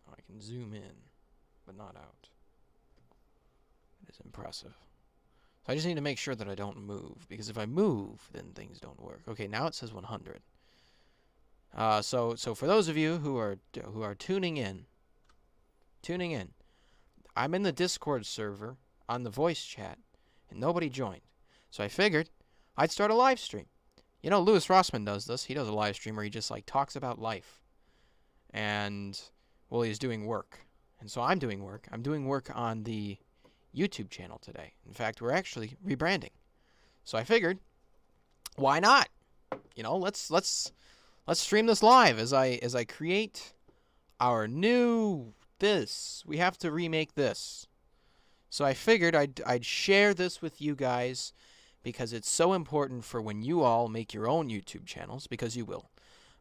Oh, I can zoom in, but not out. It is impressive. So I just need to make sure that I don't move, because if I move, then things don't work. Okay, now it says 100. So for those of you who are tuning in, I'm in the Discord server on the voice chat, and nobody joined. So I figured I'd start a live stream. You know, Louis Rossman does this. He does a live stream where he just like talks about life, and well, he's doing work, and so I'm doing work. I'm doing work on the YouTube channel today. In fact, we're actually rebranding. So I figured, why not? You know, let's stream this live as I create our new this. We have to remake this. So I figured I'd share this with you guys because it's so important for when you all make your own YouTube channels, because you will.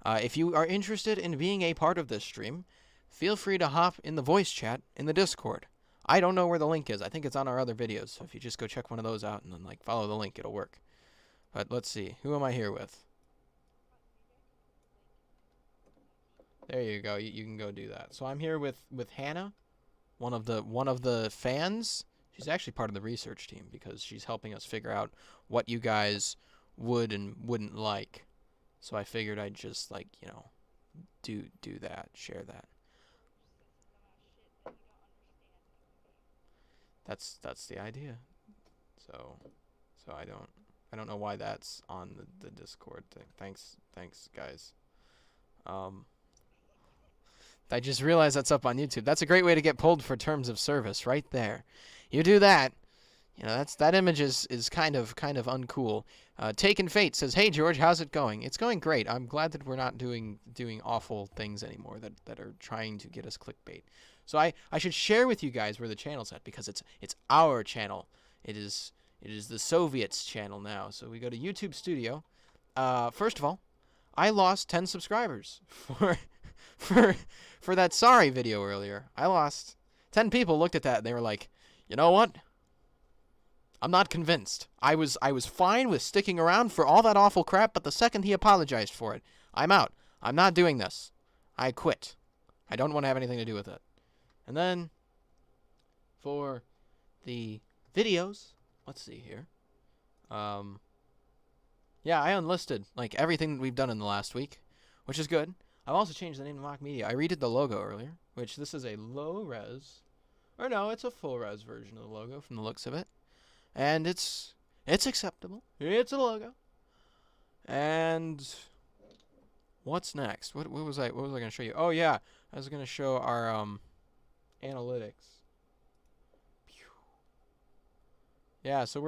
If you are interested in being a part of this stream, feel free to hop in the voice chat in the Discord. I don't know where the link is. I think it's on our other videos. So if you just go check one of those out and then like follow the link, it'll work. But let's see. Who am I here with? There you go. You can go do that. So I'm here with Hannah, one of the fans. She's actually part of the research team because she's helping us figure out what you guys would and wouldn't like. So I figured I'd just like, you know, do that, share that. That's the idea. So I don't know why that's on the Discord thing. Thanks guys. I just realized that's up on YouTube. That's a great way to get pulled for terms of service right there. You do that, you know, that image is kind of uncool. Taken Fate says, "Hey George, how's it going?" It's going great. I'm glad that we're not doing awful things anymore that are trying to get us clickbait. So I should share with you guys where the channel's at, because it's our channel. It is the Soviets channel now. So we go to YouTube Studio. First of all, I lost 10 subscribers for that sorry video earlier. I lost 10 people looked at that and they were like, "You know what? I'm not convinced. I was fine with sticking around for all that awful crap, but the second he apologized for it, I'm out. I'm not doing this. I quit. I don't want to have anything to do with it." And then for the videos, let's see here. Yeah, I unlisted like everything that we've done in the last week, which is good. I've also changed the name to Mock Media. I redid the logo earlier, which this is a low res, or no, it's a full res version of the logo from the looks of it, and it's acceptable. It's a logo. And what's next? What was I going to show you? Oh yeah, I was going to show our analytics. Yeah, so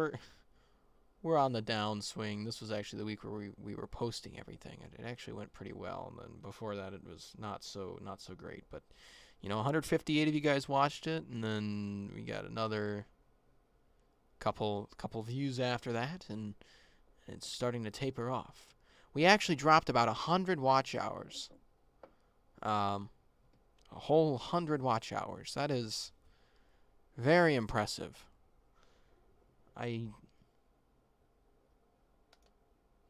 we're on the downswing. This was actually the week where we were posting everything, and it actually went pretty well. And then before that, it was not so great. But you know, 158 of you guys watched it, and then we got another couple views after that, and it's starting to taper off. We actually dropped about 100 watch hours. A whole 100 watch hours. That is very impressive. Let's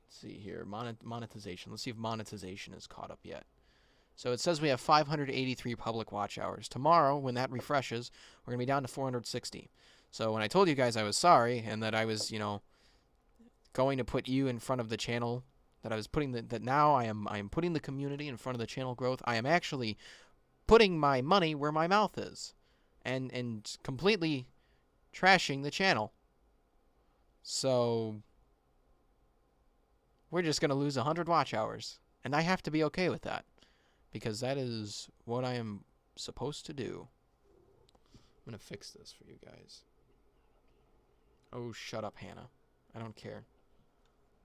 see here, monetization. Let's see if monetization is caught up yet. So it says we have 583 public watch hours. Tomorrow, when that refreshes, we're going to be down to 460. So when I told you guys I was sorry and that I was, you know, going to put you in front of the channel, that I was putting that now I am putting the community in front of the channel growth, I am actually putting my money where my mouth is, and completely trashing the channel. So we're just going to lose 100 watch hours, and I have to be okay with that, because that is what I am supposed to do. I'm going to fix this for you guys. Oh, shut up, Hannah. I don't care.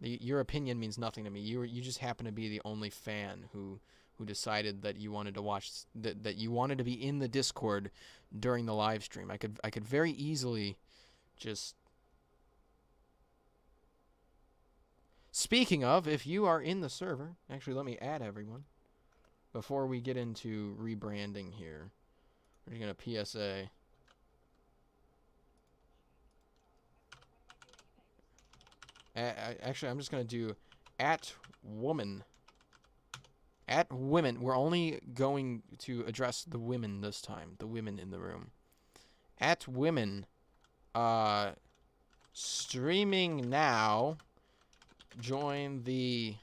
Your opinion means nothing to me. You just happen to be the only fan who decided that you wanted to watch, that you wanted to be in the Discord during the live stream. I could very easily just... Speaking of, if you are in the server, actually let me add everyone before we get into rebranding here. We're going to PSA. Actually, I'm just going to do @woman At women, we're only going to address the women this time. The women in the room. At women, streaming now. Join the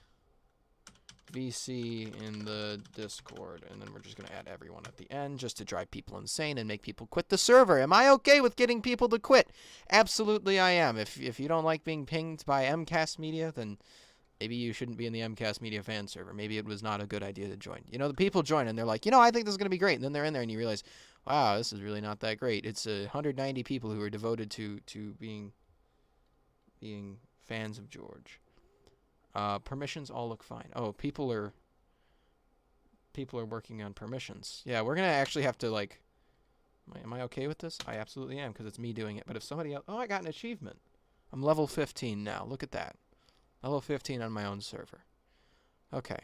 VC in the Discord, and then we're just going to add everyone at the end just to drive people insane and make people quit the server. Am I okay with getting people to quit? Absolutely I am. If you don't like being pinged by MCAST Media, then maybe you shouldn't be in the MCAST Media fan server. Maybe it was not a good idea to join. You know, the people join and they're like, you know, I think this is going to be great. And then they're in there and you realize, wow, this is really not that great. It's 190 people who are devoted to being fans of George. Permissions all look fine. Oh, people are working on permissions. Yeah, we're gonna actually have to like. Am I okay with this? I absolutely am because it's me doing it. But if somebody else, oh, I got an achievement. I'm level 15 now. Look at that. Level 15 on my own server. Okay.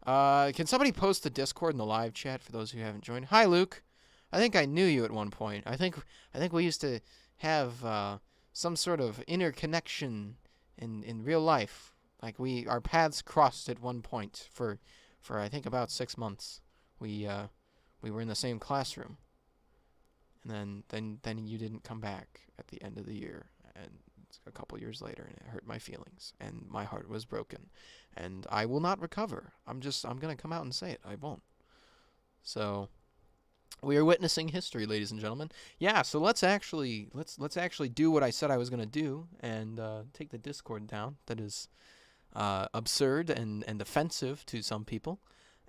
Can somebody post the Discord in the live chat for those who haven't joined? Hi, Luke. I think I knew you at one point. I think we used to have some sort of interconnection in real life. Like our paths crossed at one point for I think about 6 months. We were in the same classroom, and then you didn't come back at the end of the year, and a couple years later, and it hurt my feelings, and my heart was broken, and I will not recover. I'm gonna come out and say it. I won't. So we are witnessing history, ladies and gentlemen. Yeah. So let's actually do what I said I was gonna do, and take the Discord down. That is absurd and offensive to some people,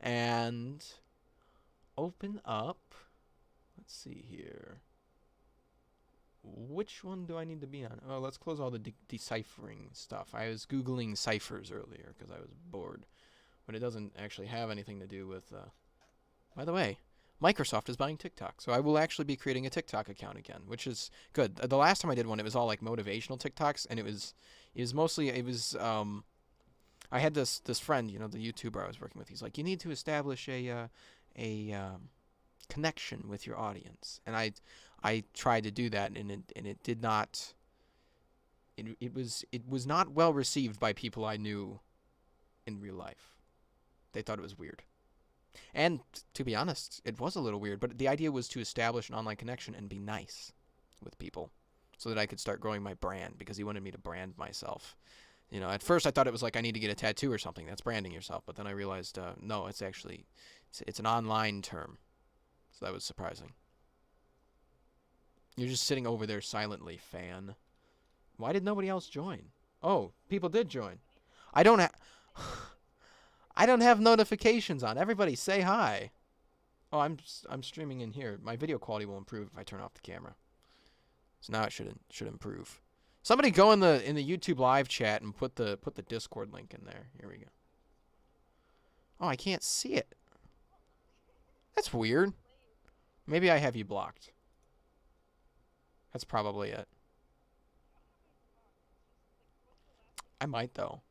and open up. Let's see here. Which one do I need to be on? Oh, let's close all the deciphering stuff. I was Googling ciphers earlier because I was bored, but it doesn't actually have anything to do with. By the way, Microsoft is buying TikTok, so I will actually be creating a TikTok account again, which is good. The last time I did one, it was all like motivational TikToks, and it was mostly I had this friend, you know, the YouTuber I was working with. He's like, you need to establish a connection with your audience, and I tried to do that, and it did not. It was not well received by people I knew in real life. They thought it was weird, and to be honest, it was a little weird. But the idea was to establish an online connection and be nice with people, so that I could start growing my brand, because he wanted me to brand myself. You know, at first I thought it was like I need to get a tattoo or something. That's branding yourself. But then I realized, no, it's actually, it's an online term. So that was surprising. You're just sitting over there silently, fan. Why did nobody else join? Oh, people did join. I don't have notifications on. Everybody say hi. Oh, I'm streaming in here. My video quality will improve if I turn off the camera. So now it should improve. Somebody go in the YouTube live chat and put the Discord link in there. Here we go. Oh, I can't see it. That's weird. Maybe I have you blocked. That's probably it. I might though.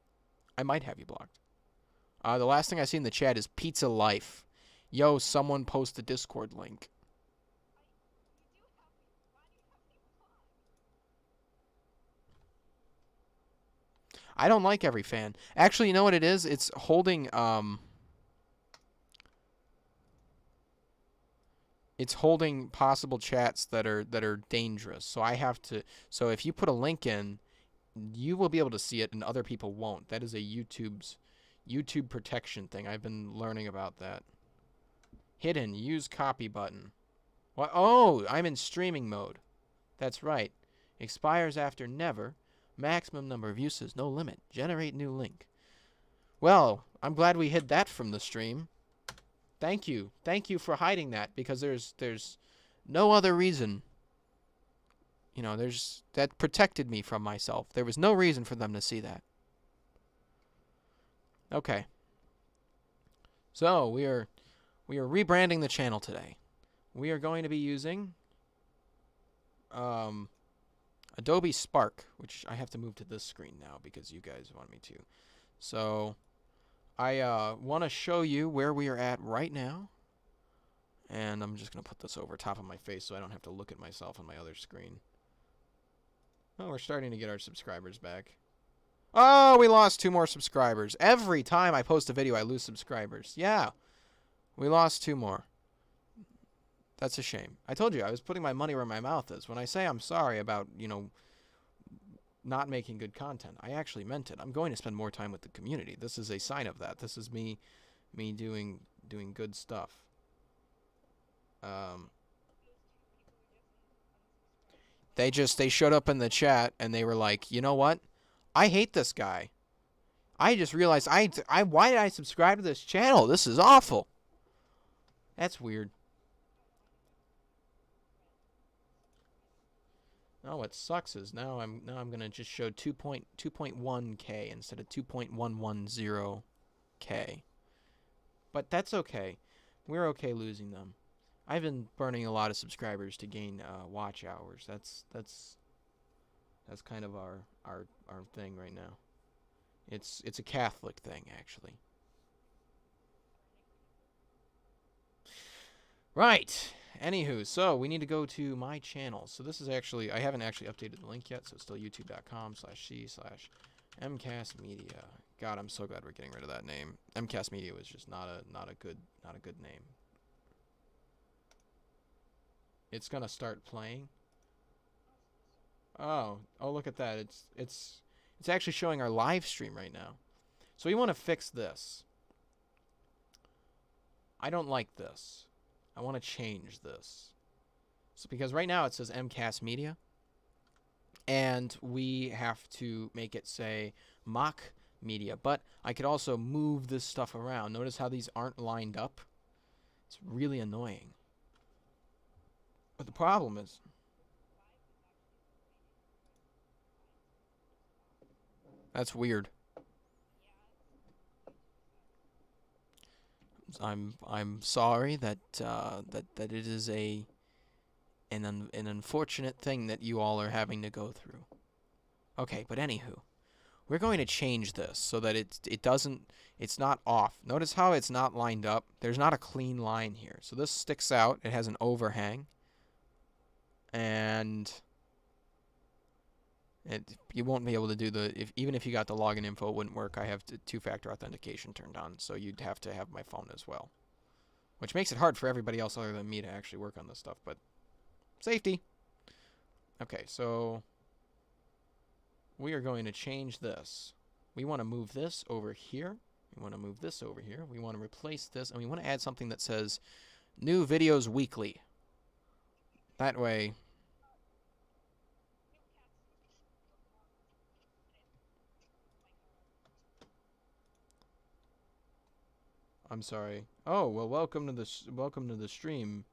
I might have you blocked. The last thing I see in the chat is Pizza Life. Yo, someone post the Discord link. I don't like every fan. Actually, you know what it is? It's holding it's holding possible chats that are dangerous. So I have to. So if you put a link in, you will be able to see it, and other people won't. That is a YouTube protection thing. I've been learning about that. Hidden. Use copy button. What? Oh, I'm in streaming mode. That's right. Expires after never. Maximum number of uses, no limit. Generate new link. Well, I'm glad we hid that from the stream. Thank you. Thank you for hiding that, because there's no other reason. You know, that protected me from myself. There was no reason for them to see that. Okay. So, we are rebranding the channel today. We are going to be using Adobe Spark, which I have to move to this screen now because you guys want me to. So I want to show you where we are at right now. And I'm just going to put this over top of my face so I don't have to look at myself on my other screen. Oh, we're starting to get our subscribers back. Oh, we lost 2 more subscribers. Every time I post a video, I lose subscribers. Yeah, we lost 2 more. That's a shame. I told you, I was putting my money where my mouth is. When I say I'm sorry about, not making good content, I actually meant it. I'm going to spend more time with the community. This is a sign of that. This is me doing good stuff. They showed up in the chat and they were like, you know what? I hate this guy. I just realized why did I subscribe to this channel? This is awful. That's weird. Oh, what sucks is now I'm gonna just show 2.1K instead of 2.110K. But that's okay. We're okay losing them. I've been burning a lot of subscribers to gain watch hours. That's kind of our thing right now. It's a Catholic thing, actually. Right. Anywho, so we need to go to my channel. So this is actually, I haven't actually updated the link yet, so it's still youtube.com/c/mcastmedia. God, I'm so glad we're getting rid of that name. mcastmedia was just not a good name. It's gonna start playing. Oh, look at that. It's actually showing our live stream right now. So we want to fix this. I don't like this. I want to change this. So because right now it says MCAST Media, and we have to make it say Mock Media. But I could also move this stuff around. Notice how these aren't lined up? It's really annoying. But the problem is, that's weird. I'm sorry that that it is an unfortunate thing that you all are having to go through. Okay, but anywho, we're going to change this so that it's not off. Notice how it's not lined up. There's not a clean line here. So this sticks out. It has an overhang. And you won't be able to do even if you got the login info, it wouldn't work. I have two-factor authentication turned on, so you'd have to have my phone as well, which makes it hard for everybody else other than me to actually work on this stuff, but safety. Okay, so we are going to change this. We want to move this over here. We want to move this over here. We want to replace this, and we want to add something that says new videos weekly. That way, I'm sorry. Oh, well, welcome to the stream.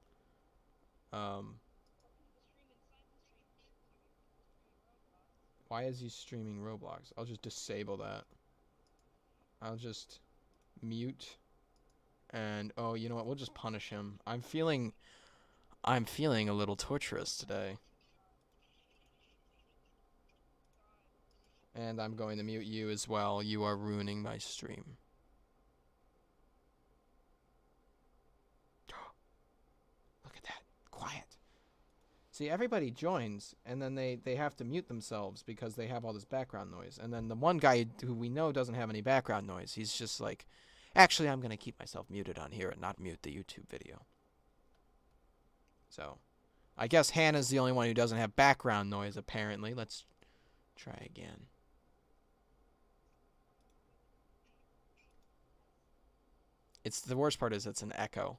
Why is he streaming Roblox? I'll just disable that. I'll just mute. And oh, you know what? We'll just punish him. I'm feeling a little torturous today. And I'm going to mute you as well. You are ruining my stream. Look at that. Quiet. See, everybody joins, and then they have to mute themselves because they have all this background noise. And then the one guy who we know doesn't have any background noise, he's just like, actually, I'm going to keep myself muted on here and not mute the YouTube video. So, I guess Hannah's the only one who doesn't have background noise, apparently. Let's try again. The worst part is it's an echo.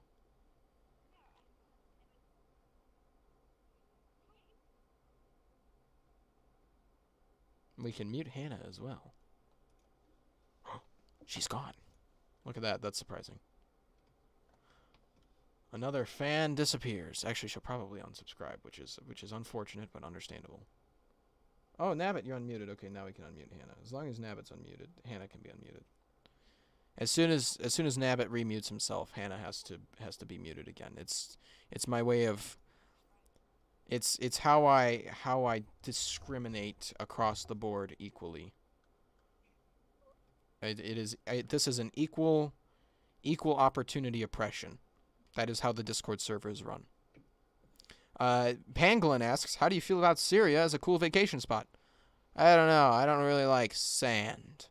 We can mute Hannah as well. She's gone. Look at that. That's surprising. Another fan disappears. Actually, she'll probably unsubscribe, which is unfortunate but understandable. Oh, Nabbit, you're unmuted. Okay, now we can unmute Hannah. As long as Nabbit's unmuted, Hannah can be unmuted. As soon as Nabbit remutes himself, Hannah has to be muted again. It's my way of it's how I discriminate across the board equally. This is an equal opportunity oppression. That is how the Discord server is run. Pangolin asks, how do you feel about Syria as a cool vacation spot? I don't know. I don't really like sand.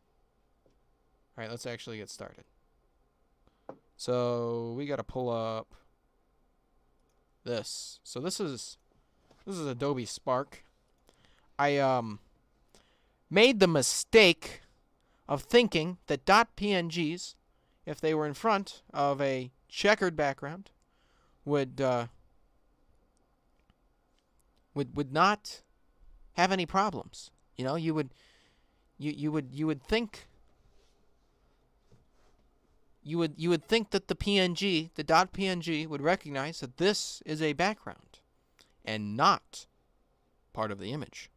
All right, let's actually get started. So we got to pull up this. So this is Adobe Spark. I made the mistake of thinking that .pngs, if they were in front of a checkered background, would not have any problems. You know, you would think that the PNG, the .png, would recognize that this is a background and not part of the image.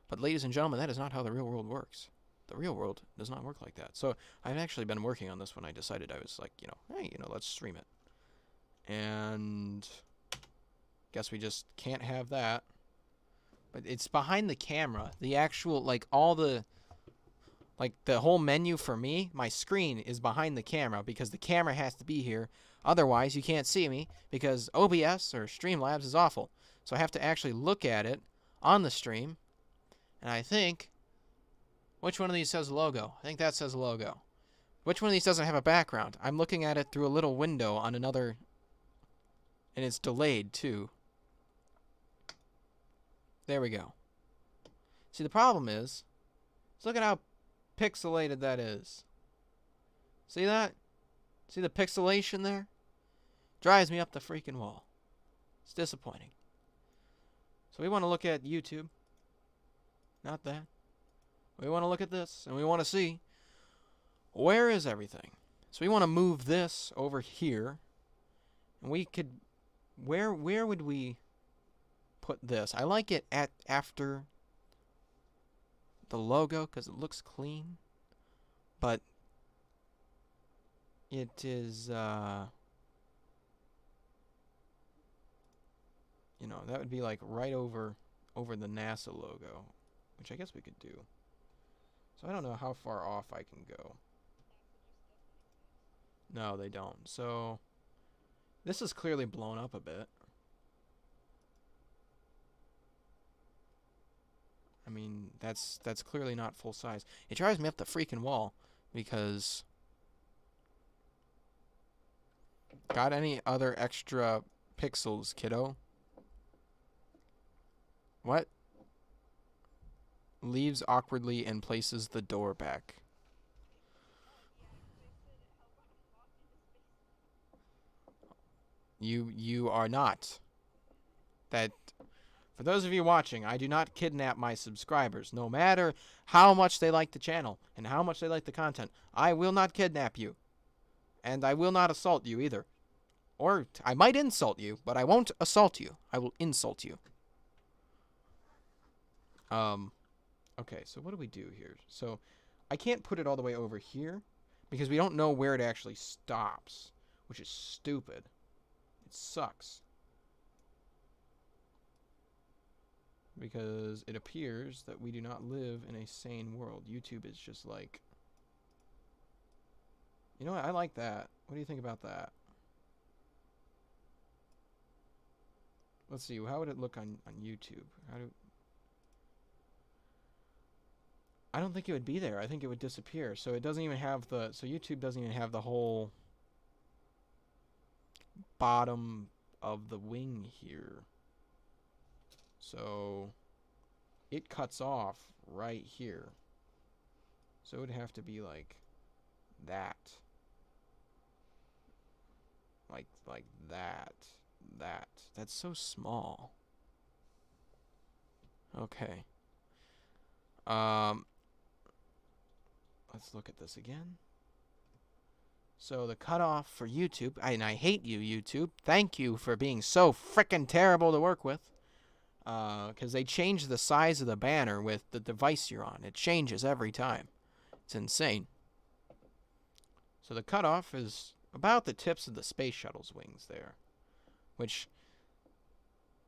But ladies and gentlemen, that is not how the real world works. The real world does not work like that. So I've actually been working on this when I decided I was like, hey, let's stream it. And guess we just can't have that. But it's behind the camera. The actual, like, all the, like, the whole menu for me, my screen is behind the camera because the camera has to be here. Otherwise, you can't see me because OBS or Streamlabs is awful. So I have to actually look at it on the stream. And I think, which one of these says logo? I think that says logo. Which one of these doesn't have a background? I'm looking at it through a little window on another, and it's delayed too. There we go. See, the problem is look at how pixelated that is. See that? See the pixelation there? Drives me up the freaking wall. It's disappointing. So we want to look at YouTube. Not that. We want to look at this, and we want to see where is everything. So we want to move this over here, and we could, where would we put this? I like it after the logo because it looks clean, but it is, that would be like right over the NASA logo, which I guess we could do. So I don't know how far off I can go. No, they don't. So this is clearly blown up a bit. I mean, that's clearly not full size. It drives me up the freaking wall because got any other extra pixels, kiddo? What? Leaves awkwardly and places the door back. You are not. That, for those of you watching, I do not kidnap my subscribers. No matter how much they like the channel and how much they like the content, I will not kidnap you. And I will not assault you either. Or I might insult you, but I won't assault you. I will insult you. Okay, so what do we do here? So I can't put it all the way over here because we don't know where it actually stops, which is stupid. It sucks. Because it appears that we do not live in a sane world. YouTube is just like, you know what? I like that. What do you think about that? Let's see. How would it look on YouTube? I don't think it would be there. I think it would disappear. So it doesn't even have the, so YouTube doesn't even have the whole bottom of the wing here. So it cuts off right here. So it would have to be like that. Like that. That's so small. Okay. Let's look at this again. So the cutoff for YouTube, and I hate you, YouTube. Thank you for being so frickin' terrible to work with. Because they change the size of the banner with the device you're on. It changes every time. It's insane. So the cutoff is about the tips of the space shuttle's wings there. Which,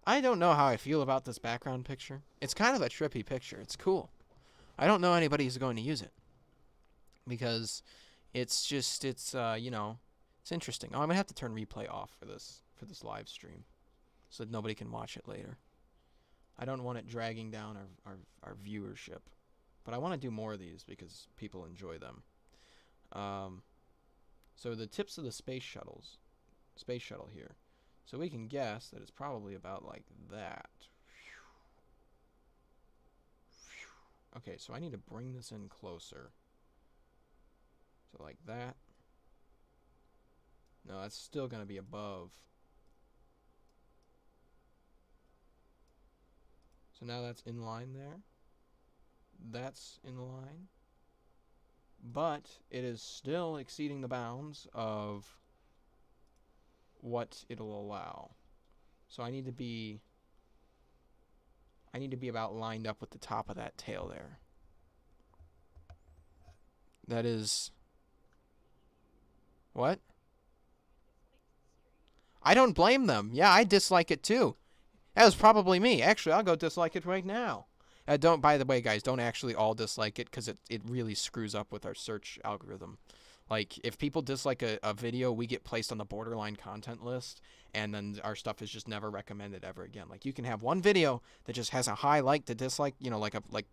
I don't know how I feel about this background picture. It's kind of a trippy picture. It's cool. I don't know anybody who's going to use it. Because it's just, it's interesting. Oh, I'm going to have to turn replay off for this live stream. So that nobody can watch it later. I don't want it dragging down our viewership. But I want to do more of these because people enjoy them. So the tips of the space shuttle here. So we can guess that it's probably about like that. Okay, so I need to bring this in closer. So like that. No, that's still going to be above. So now that's in line there. That's in line. But it is still exceeding the bounds of what it'll allow. So I need to be about lined up with the top of that tail there. That is what? I don't blame them. Yeah, I dislike it too. That was probably me. Actually, I'll go dislike it right now. Don't. By the way, guys, don't actually all dislike it because it really screws up with our search algorithm. Like, if people dislike a video, we get placed on the borderline content list, and then our stuff is just never recommended ever again. Like, you can have one video that just has a high like to dislike, you know, like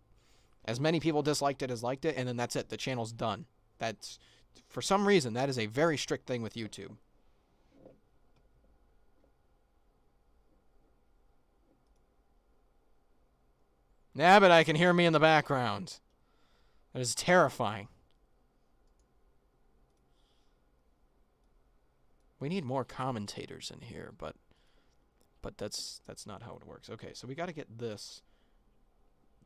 as many people disliked it as liked it, and then that's it. The channel's done. That's, for some reason, that is a very strict thing with YouTube. Yeah, but I can hear me in the background. That is terrifying. We need more commentators in here, but that's not how it works. Okay, so we got to get this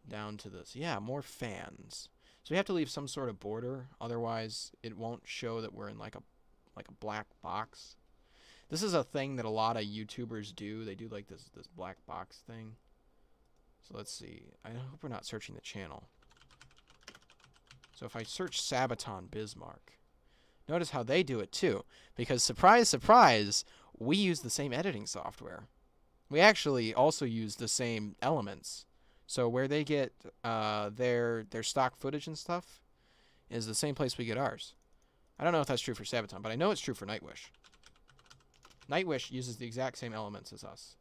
down to this. Yeah, more fans. So we have to leave some sort of border, otherwise it won't show that we're in like a black box. This is a thing that a lot of YouTubers do. They do like this black box thing. So let's see. I hope we're not searching the channel. So if I search Sabaton Bismarck, notice how they do it too. Because surprise, surprise, we use the same editing software. We actually also use the same elements. So where they get their stock footage and stuff is the same place we get ours. I don't know if that's true for Sabaton, but I know it's true for Nightwish. Nightwish uses the exact same elements as us.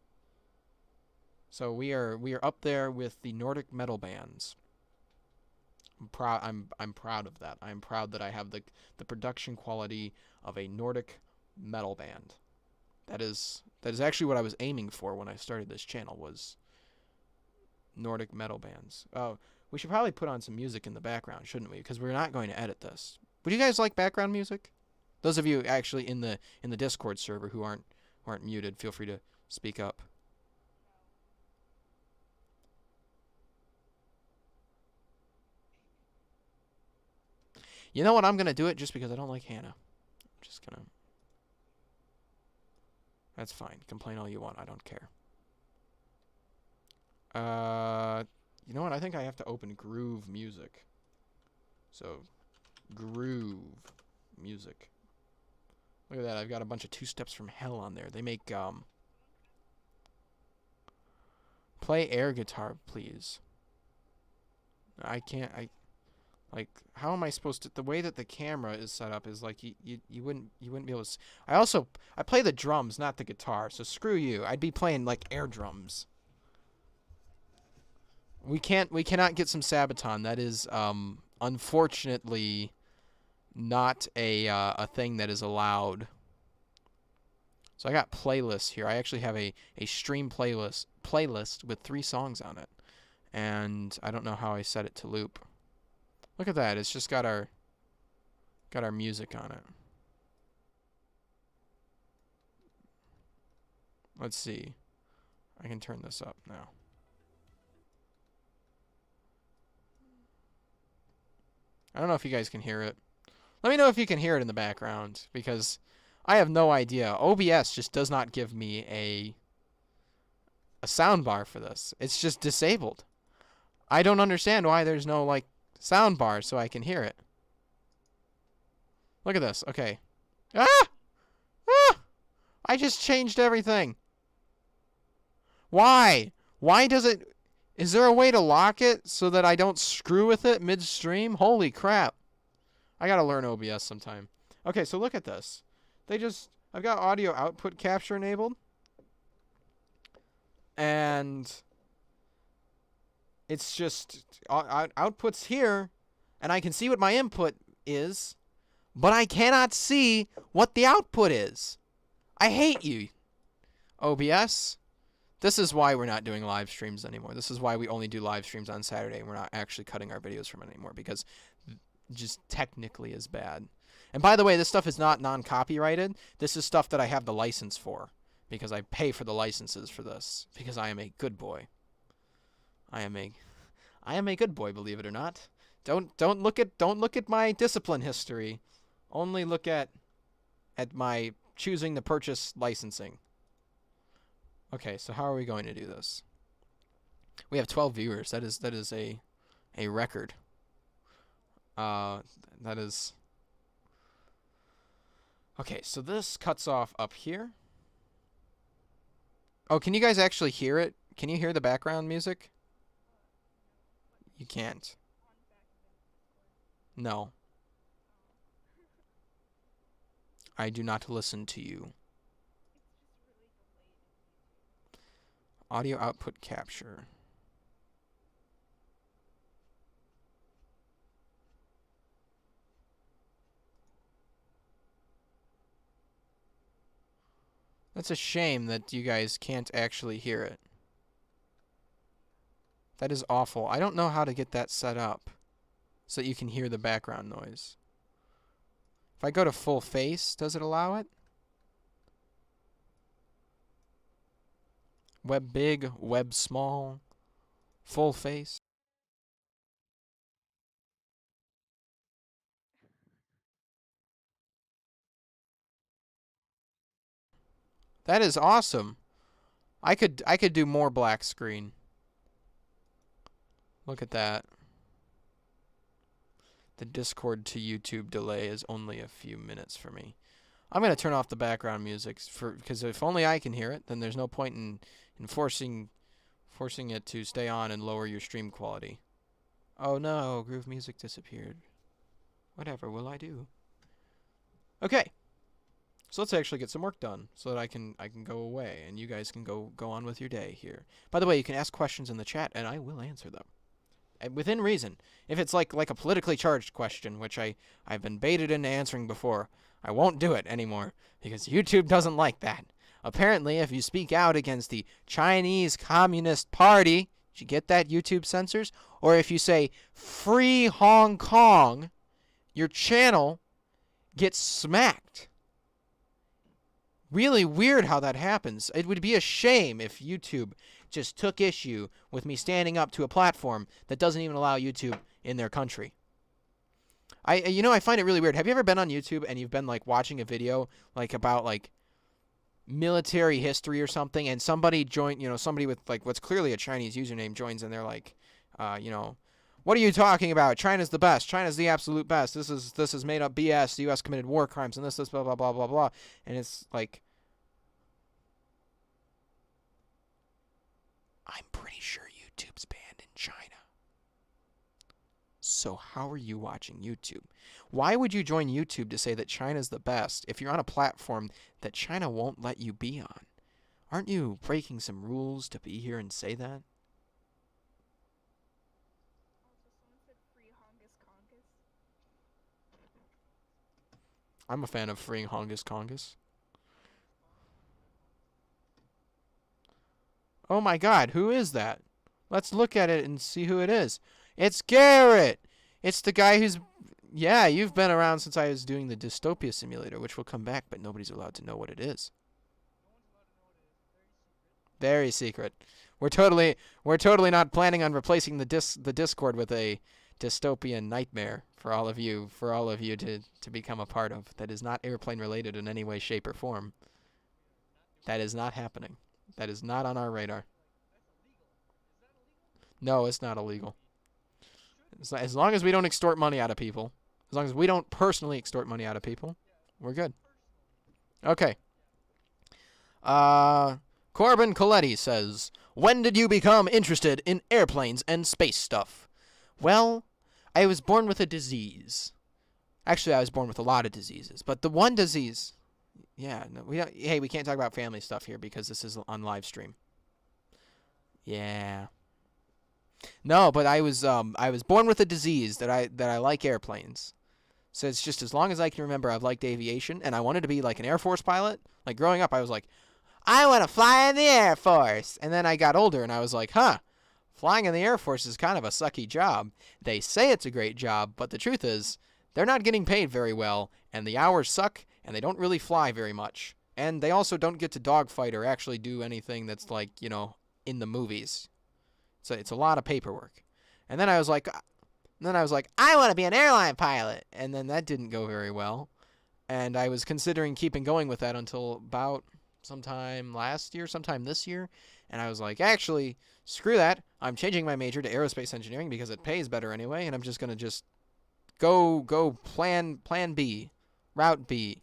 So we are up there with the Nordic metal bands. I'm proud of that. I'm proud that I have the production quality of a Nordic metal band. That is actually what I was aiming for when I started this channel, was Nordic metal bands. Oh, we should probably put on some music in the background, shouldn't we? Because we're not going to edit this. Would you guys like background music? Those of you actually in the Discord server who aren't muted, feel free to speak up. You know what? I'm going to do it just because I don't like Hannah. I'm just going to... That's fine. Complain all you want. I don't care. You know what? I think I have to open Groove Music. So, Groove Music. Look at that. I've got a bunch of Two Steps from Hell on there. They make, play air guitar, please. I can't... Like, how am I supposed to... The way that the camera is set up is like you wouldn't be able to... I play the drums, not the guitar, so screw you. I'd be playing like air drums. We cannot get some Sabaton. That is unfortunately not a thing that is allowed. So I got playlists here. I actually have a stream playlist with 3 songs on it. And I don't know how I set it to loop. Look at that. It's just got our music on it. Let's see. I can turn this up now. I don't know if you guys can hear it. Let me know if you can hear it in the background, because I have no idea. OBS just does not give me a soundbar for this. It's just disabled. I don't understand why there's no like sound bar so I can hear it. Look at this. Okay. Ah! Ah! I just changed everything. Why? Why does it... Is there a way to lock it so that I don't screw with it midstream? Holy crap. I gotta learn OBS sometime. Okay, so look at this. I've got audio output capture enabled. And It's just outputs here, and I can see what my input is, but I cannot see what the output is. I hate you, OBS. This is why we're not doing live streams anymore. This is why we only do live streams on Saturday, and we're not actually cutting our videos from it anymore, because just technically is bad. And by the way, this stuff is not non-copyrighted. This is stuff that I have the license for, because I pay for the licenses for this, because I am a good boy. I am a good boy, believe it or not. Don't look at my discipline history. Only look at my choosing to purchase licensing. Okay, so how are we going to do this? We have 12 viewers. That is a record. That is. Okay, so this cuts off up here. Oh, can you guys actually hear it? Can you hear the background music? You can't. No. I do not listen to you. Audio output capture. That's a shame that you guys can't actually hear it. That is awful. I don't know how to get that set up so that you can hear the background noise. If I go to full face, does it allow it? Web big, web small, full face. That is awesome. I could do more black screen. Look at that. The Discord to YouTube delay is only a few minutes for me. I'm going to turn off the background music because if only I can hear it, then there's no point in forcing it to stay on and lower your stream quality. Oh no, Groove Music disappeared. Whatever will I do? Okay. So let's actually get some work done so that I can go away and you guys can go on with your day here. By the way, you can ask questions in the chat and I will answer them. And within reason. If it's like a politically charged question, which I've been baited into answering before, I won't do it anymore because YouTube doesn't like that. Apparently, if you speak out against the Chinese Communist Party, did you get that, YouTube censors? Or if you say free Hong Kong, your channel gets smacked. Really weird how that happens. It would be a shame if YouTube just took issue with me standing up to a platform that doesn't even allow YouTube in their country. I find it really weird. Have you ever been on YouTube and you've been like watching a video like about like military history or something, and somebody somebody with like what's clearly a Chinese username joins and they're like, what are you talking about? China's the best. China's the absolute best. This is made up BS. The U.S. committed war crimes and this blah blah blah blah blah. And it's like, I'm pretty sure YouTube's banned in China. So how are you watching YouTube? Why would you join YouTube to say that China's the best if you're on a platform that China won't let you be on? Aren't you breaking some rules to be here and say that? I'm a fan of freeing Hongus Congus. Oh my god, who is that? Let's look at it and see who it is. It's Garrett! It's the guy who's... Yeah, you've been around since I was doing the Dystopia Simulator, which will come back, but nobody's allowed to know what it is. Very secret. We're totally not planning on replacing the Discord with a dystopian nightmare for all of you to become a part of. That is not airplane related in any way, shape, or form. That is not happening. That is not on our radar. No, it's not illegal. As long as we don't extort money out of people, as long as we don't personally extort money out of people, we're good. Okay. Corbin Coletti says, when did you become interested in airplanes and space stuff? Well, I was born with a disease. Actually, I was born with a lot of diseases, but the one disease... Yeah, no, we can't talk about family stuff here because this is on live stream. Yeah. No, but I was born with a disease that I like airplanes. So it's just as long as I can remember, I've liked aviation, and I wanted to be like an Air Force pilot. Like growing up, I was like, I want to fly in the Air Force. And then I got older, and I was like, huh, flying in the Air Force is kind of a sucky job. They say it's a great job, but the truth is, they're not getting paid very well, and the hours suck, and they don't really fly very much. And they also don't get to dogfight or actually do anything that's like, in the movies. So it's a lot of paperwork. And then I was like, I want to be an airline pilot. And then that didn't go very well. And I was considering keeping going with that until about sometime last year, sometime this year. And I was like, actually, screw that. I'm changing my major to aerospace engineering because it pays better anyway. And I'm just going to just go plan B, route B.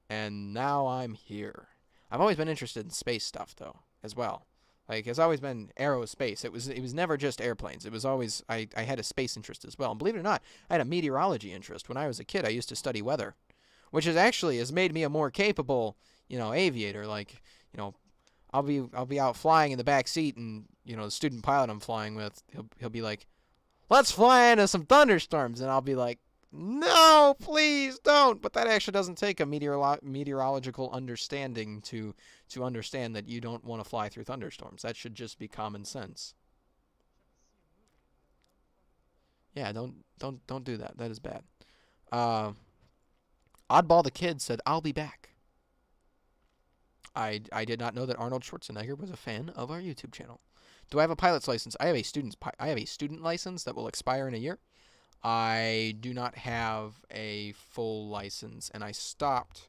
And now I'm here. I've always been interested in space stuff, though, as well. Like, it's always been aerospace. It was never just airplanes. It was always, I had a space interest as well. And believe it or not, I had a meteorology interest. When I was a kid, I used to study weather, which has made me a more capable, aviator. Like, I'll be out flying in the back seat, and, the student pilot I'm flying with, he'll be like, let's fly into some thunderstorms. And I'll be like, no, please don't. But that actually doesn't take a meteorological understanding to understand that you don't want to fly through thunderstorms. That should just be common sense. Yeah, don't do that. That is bad. Uh, Oddball the Kid said, I'll be back. I did not know that Arnold Schwarzenegger was a fan of our YouTube channel. Do I have a pilot's license? I have a student license that will expire in a year. I do not have a full license, and I stopped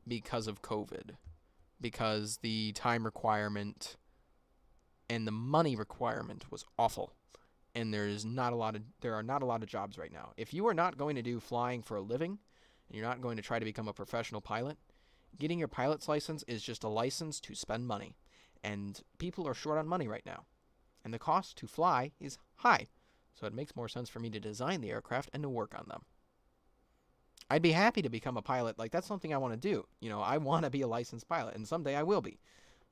because of COVID, because the time requirement and the money requirement was awful, and there are not a lot of jobs right now. If you are not going to do flying for a living, and you're not going to try to become a professional pilot, getting your pilot's license is just a license to spend money, and people are short on money right now, and the cost to fly is high. So it makes more sense for me to design the aircraft and to work on them. I'd be happy to become a pilot. Like, that's something I want to do. I want to be a licensed pilot, and someday I will be.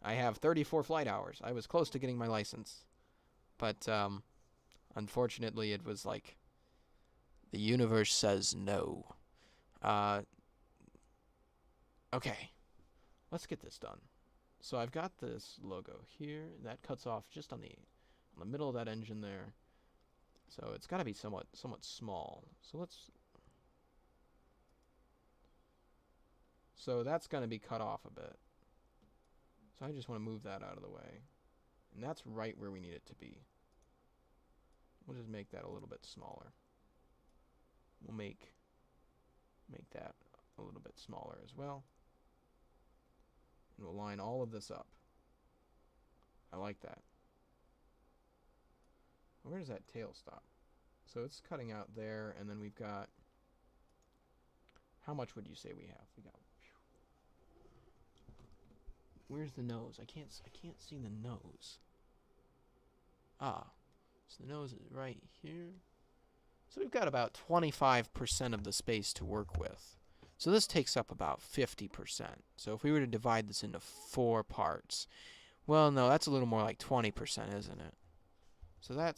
I have 34 flight hours. I was close to getting my license. But, unfortunately, it was like, the universe says no. Okay. Let's get this done. So I've got this logo here. That cuts off just on the middle of that engine there. So it's got to be somewhat small. So that's going to be cut off a bit. So I just want to move that out of the way. And that's right where we need it to be. We'll just make that a little bit smaller. We'll make that a little bit smaller as well. And we'll line all of this up. I like that. Where does that tail stop? So it's cutting out there, and then we've got, how much would you say we have? We got, where's the nose? I can't see the nose. Ah, so the nose is right here. So we've got about 25% of the space to work with. So this takes up about 50%. So if we were to divide this into 4 parts, well, no, that's a little more like 20%, isn't it? So that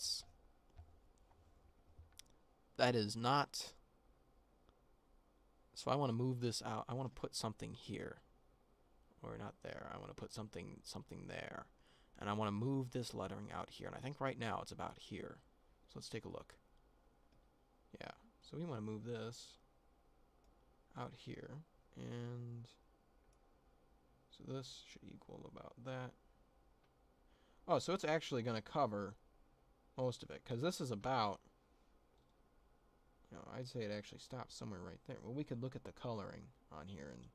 is not, so I want to move this out. I want to put something here, or not there. I want to put something there, and I want to move this lettering out here, and I think right now it's about here. So let's take a look. Yeah, so we want to move this out here, and so this should equal about that. Oh, so it's actually going to cover most of it, because this is about, I'd say it actually stops somewhere right there. Well, we could look at the coloring on here, and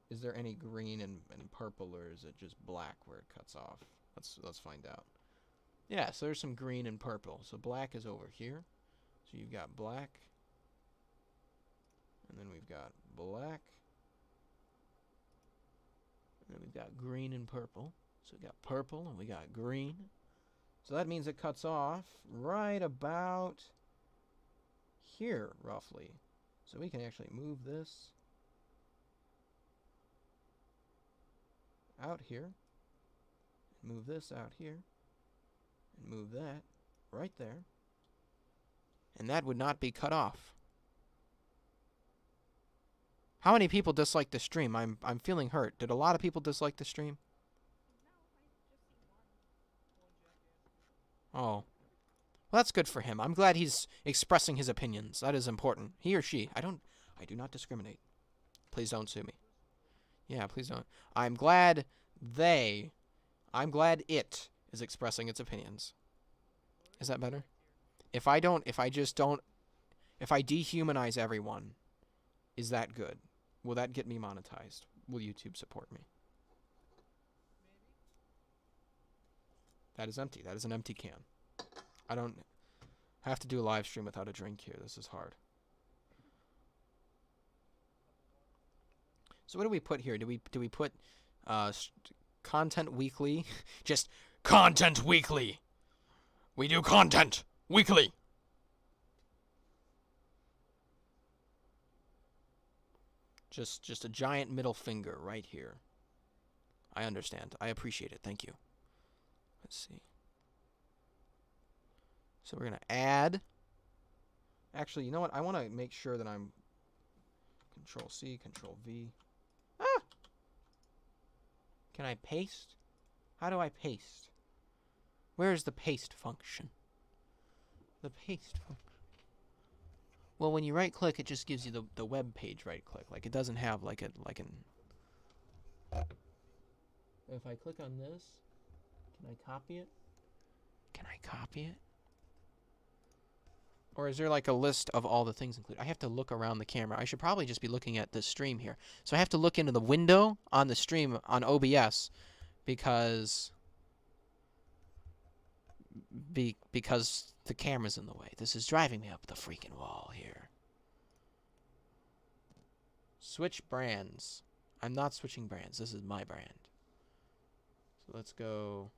is there any green and purple, or is it just black where it cuts off? Let's find out. Yeah, so there's some green and purple. So black is over here. So you've got black, and then we've got black, and then we've got green and purple. So we got purple and we got green. So that means it cuts off right about here, roughly. So we can actually move this out here, move this out here, Move that right there. And that would not be cut off. How many people dislike the stream? I'm feeling hurt. Did a lot of people dislike the stream? Oh. Well, that's good for him. I'm glad he's expressing his opinions. That is important. He or she. I do not discriminate. Please don't sue me. Yeah, please don't. I'm glad it is expressing its opinions. Is that better? If I dehumanize everyone, is that good? Will that get me monetized? Will YouTube support me? That is empty. That is an empty can. I don't have to do a live stream without a drink here. This is hard. So what do we put here? Do we put content weekly? Just content weekly. We do content weekly. Just a giant middle finger right here. I understand. I appreciate it. Thank you. Let's see. So we're going to add. Actually, you know what? I want to make sure that I'm Control C, Control V. Ah! Can I paste? How do I paste? Where is the paste function? The paste function. Well, when you right click, it just gives you the web page right click. Like it doesn't have like an. If I click on this, can I copy it? Can I copy it? Or is there like a list of all the things included? I have to look around the camera. I should probably just be looking at this stream here. So I have to look into the window on the stream on OBS because the camera's in the way. This is driving me up the freaking wall here. Switch brands. I'm not switching brands. This is my brand. So let's go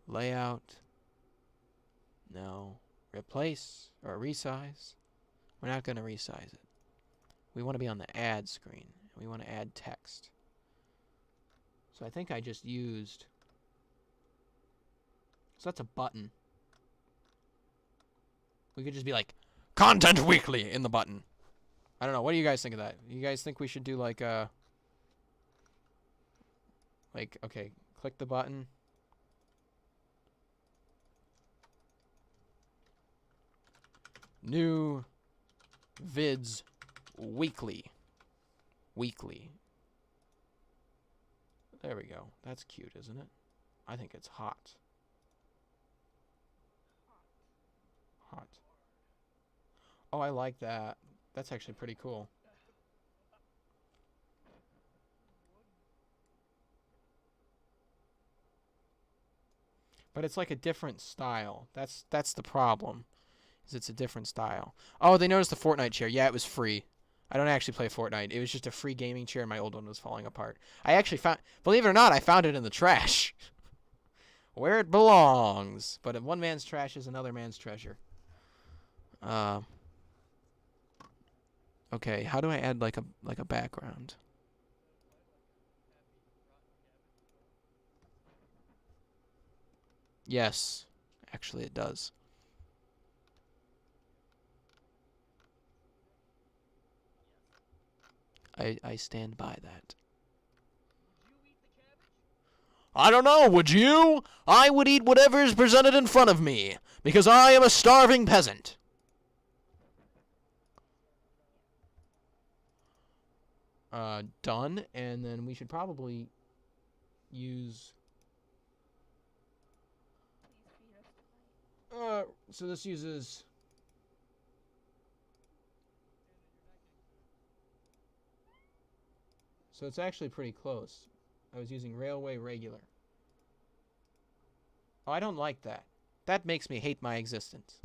layout. No. Replace or resize. We're not going to resize it. We want to be on the add screen. We want to add text. So I think I just used. So that's a button. We could just be like, Content Weekly in the button. I don't know. What do you guys think of that? You guys think we should do like a. Okay, click the button. New vids weekly. Weekly. There we go. That's cute, isn't it? I think it's hot. Hot. Oh, I like that. That's actually pretty cool. But it's like a different style. That's the problem. Is it's a different style. Oh, they noticed the Fortnite chair. Yeah, it was free. I don't actually play Fortnite. It was just a free gaming chair, and my old one was falling apart. I actually found, believe it or not, I found it in the trash. Where it belongs. But one man's trash is another man's treasure. Okay, how do I add like a background? Yes, actually it does. I stand by that. I don't know, would you? I would eat whatever is presented in front of me, because I am a starving peasant. Done, and then we should probably use... so this uses... So it's actually pretty close. I was using Railway Regular. Oh, I don't like that. That makes me hate my existence.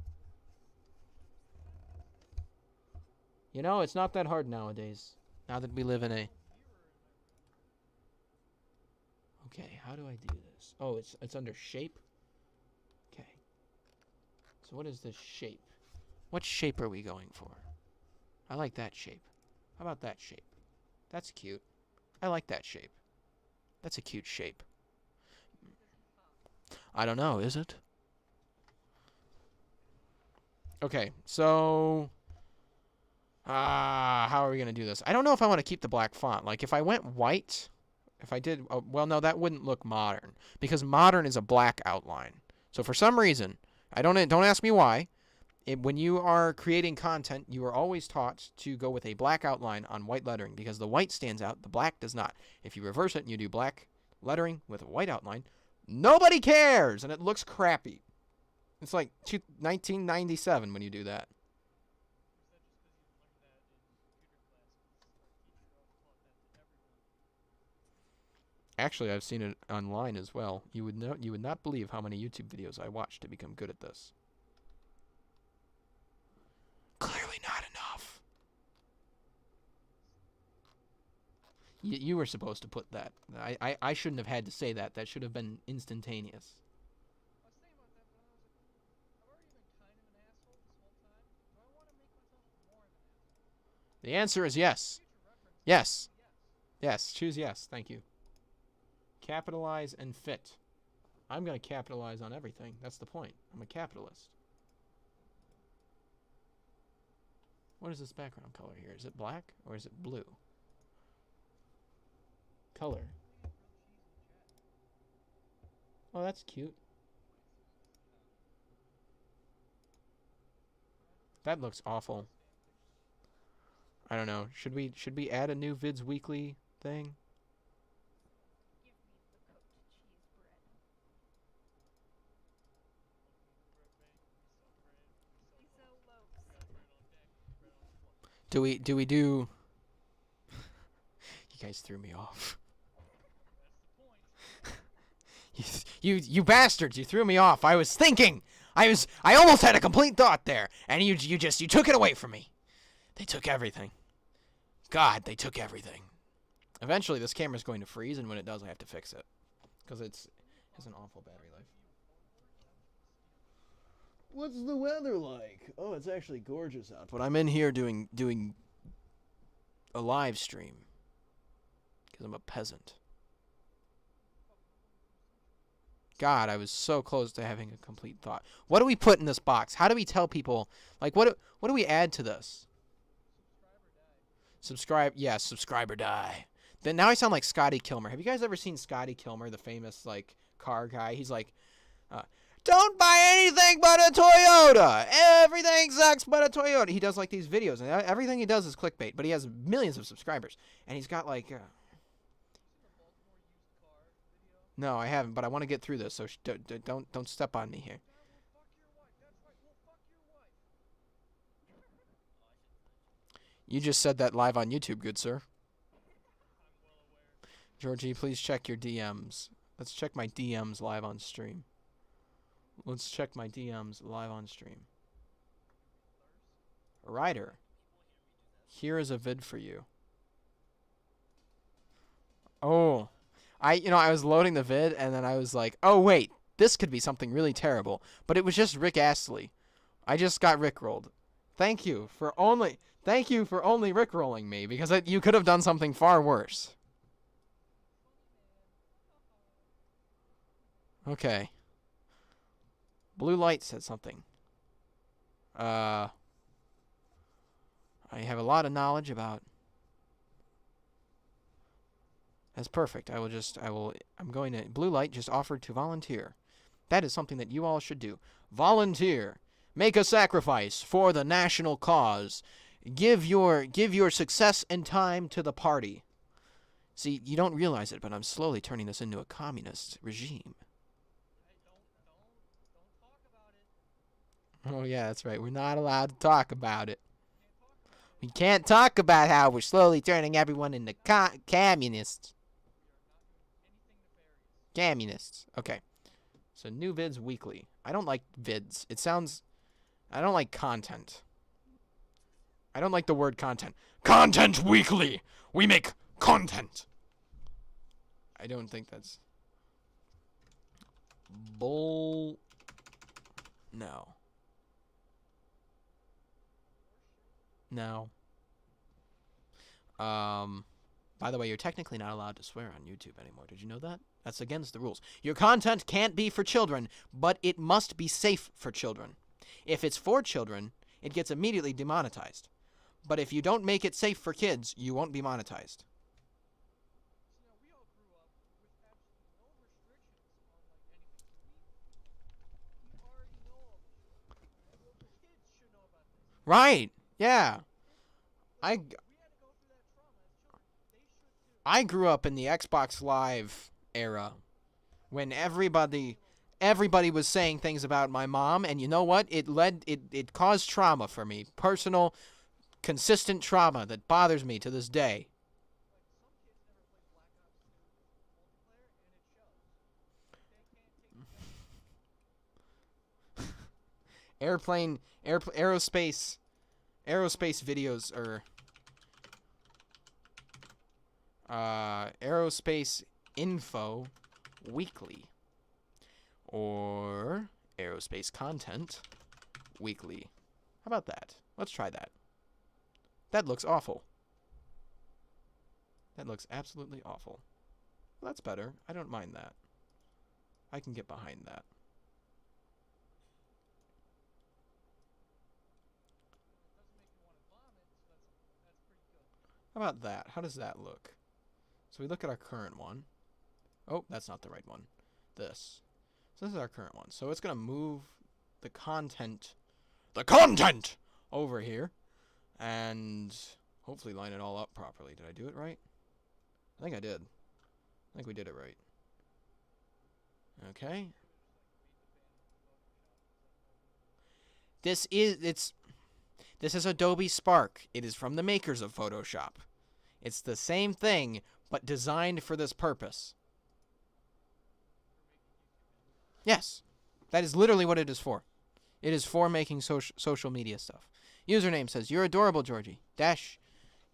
You know, it's not that hard nowadays. Now that we live in a... Okay, how do I do this? Oh, it's under shape? Okay. So what is this shape? What shape are we going for? I like that shape. How about that shape? That's cute. I like that shape. That's a cute shape. I don't know, is it? Okay, so... how are we going to do this? I don't know if I want to keep the black font. Like, if I went white, if I did... well, no, that wouldn't look modern. Because modern is a black outline. So for some reason, don't ask me why. When you are creating content, you are always taught to go with a black outline on white lettering. Because the white stands out, the black does not. If you reverse it and you do black lettering with a white outline, nobody cares! And it looks crappy. It's like 1997 when you do that. Actually, I've seen it online as well. You would not believe how many YouTube videos I watched to become good at this. Clearly not enough. You were supposed to put that. I shouldn't have had to say that. That should have been instantaneous. The answer is yes. Yes. Yes. Choose yes. Thank you. Capitalize and fit. I'm going to capitalize on everything. That's the point. I'm a capitalist. What is this background color here? Is it black or is it blue? Color. Oh, that's cute. That looks awful. I don't know. Should we add a new Vids Weekly thing? Do we do... You guys threw me off. you bastards, you threw me off. I was thinking. I almost had a complete thought there, and you took it away from me. They took everything. God, they took everything. Eventually this camera's going to freeze, and when it does I have to fix it because it has an awful battery life. What's the weather like? Oh, it's actually gorgeous out. But I'm in here doing a live stream because I'm a peasant. God, I was so close to having a complete thought. What do we put in this box? How do we tell people? Like, what do we add to this? Subscribe. Yeah, subscribe or die. Then now I sound like Scotty Kilmer. Have you guys ever seen Scotty Kilmer, the famous like car guy? He's like, don't buy anything but a Toyota. Everything sucks but a Toyota. He does like these videos, and everything he does is clickbait. But he has millions of subscribers, and he's got like. No, I haven't, but I want to get through this, so don't step on me here. You just said that live on YouTube, good sir. Georgie, please check your DMs. Let's check my DMs live on stream. Let's check my DMs live on stream. Ryder, here is a vid for you. Oh. I was loading the vid, and then I was like, oh, wait, this could be something really terrible. But it was just Rick Astley. I just got rickrolled. Thank you for only rickrolling me, because you could have done something far worse. Okay. Blue Light said something. I have a lot of knowledge about... That's perfect. I'm going to... Blue Light just offered to volunteer. That is something that you all should do. Volunteer. Make a sacrifice for the national cause. Give your success and time to the party. See, you don't realize it, but I'm slowly turning this into a communist regime. Oh, yeah, that's right. We're not allowed to talk about it. We can't talk about how we're slowly turning everyone into communists. Communists. Okay. So, new vids weekly. I don't like vids. It sounds... I don't like content. I don't like the word content. Content weekly! We make content! I don't think that's... Bull... No. No. By the way, you're technically not allowed to swear on YouTube anymore. Did you know that? That's against the rules. Your content can't be for children, but it must be safe for children. If it's for children, it gets immediately demonetized. But if you don't make it safe for kids, you won't be monetized. Right. Yeah. I I grew up in the Xbox Live era when everybody was saying things about my mom, and you know what? It caused trauma for me. Personal, consistent trauma that bothers me to this day. Aerospace videos, or Aerospace Info Weekly, or Aerospace Content Weekly. How about that? Let's try that. That looks awful. That looks absolutely awful. Well, that's better. I don't mind that. I can get behind that. How about that? How does that look? So we look at our current one. Oh, that's not the right one. This. So this is our current one. So it's going to move the content over here, and hopefully line it all up properly. Did I do it right? I think I did. I think we did it right. Okay. This is Adobe Spark. It is from the makers of Photoshop. It's the same thing, but designed for this purpose. Yes. That is literally what it is for. It is for making social media stuff. Username says, "You're adorable, Georgie. Dash,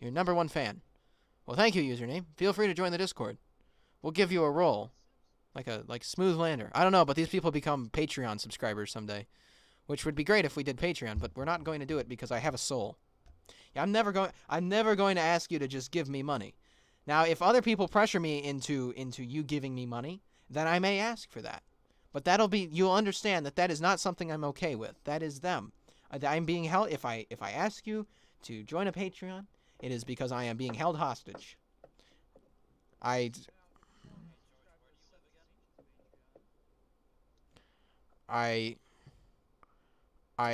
your #1 fan." Well, thank you, username. Feel free to join the Discord. We'll give you a role. Like Smooth Lander. I don't know, but these people become Patreon subscribers someday. Which would be great if we did Patreon, but we're not going to do it because I have a soul. Yeah, I'm never going to ask you to just give me money. Now, if other people pressure me into you giving me money, then I may ask for that. But you'll understand that is not something I'm okay with. That is them. I'm being held. If I ask you to join a Patreon, it is because I am being held hostage. I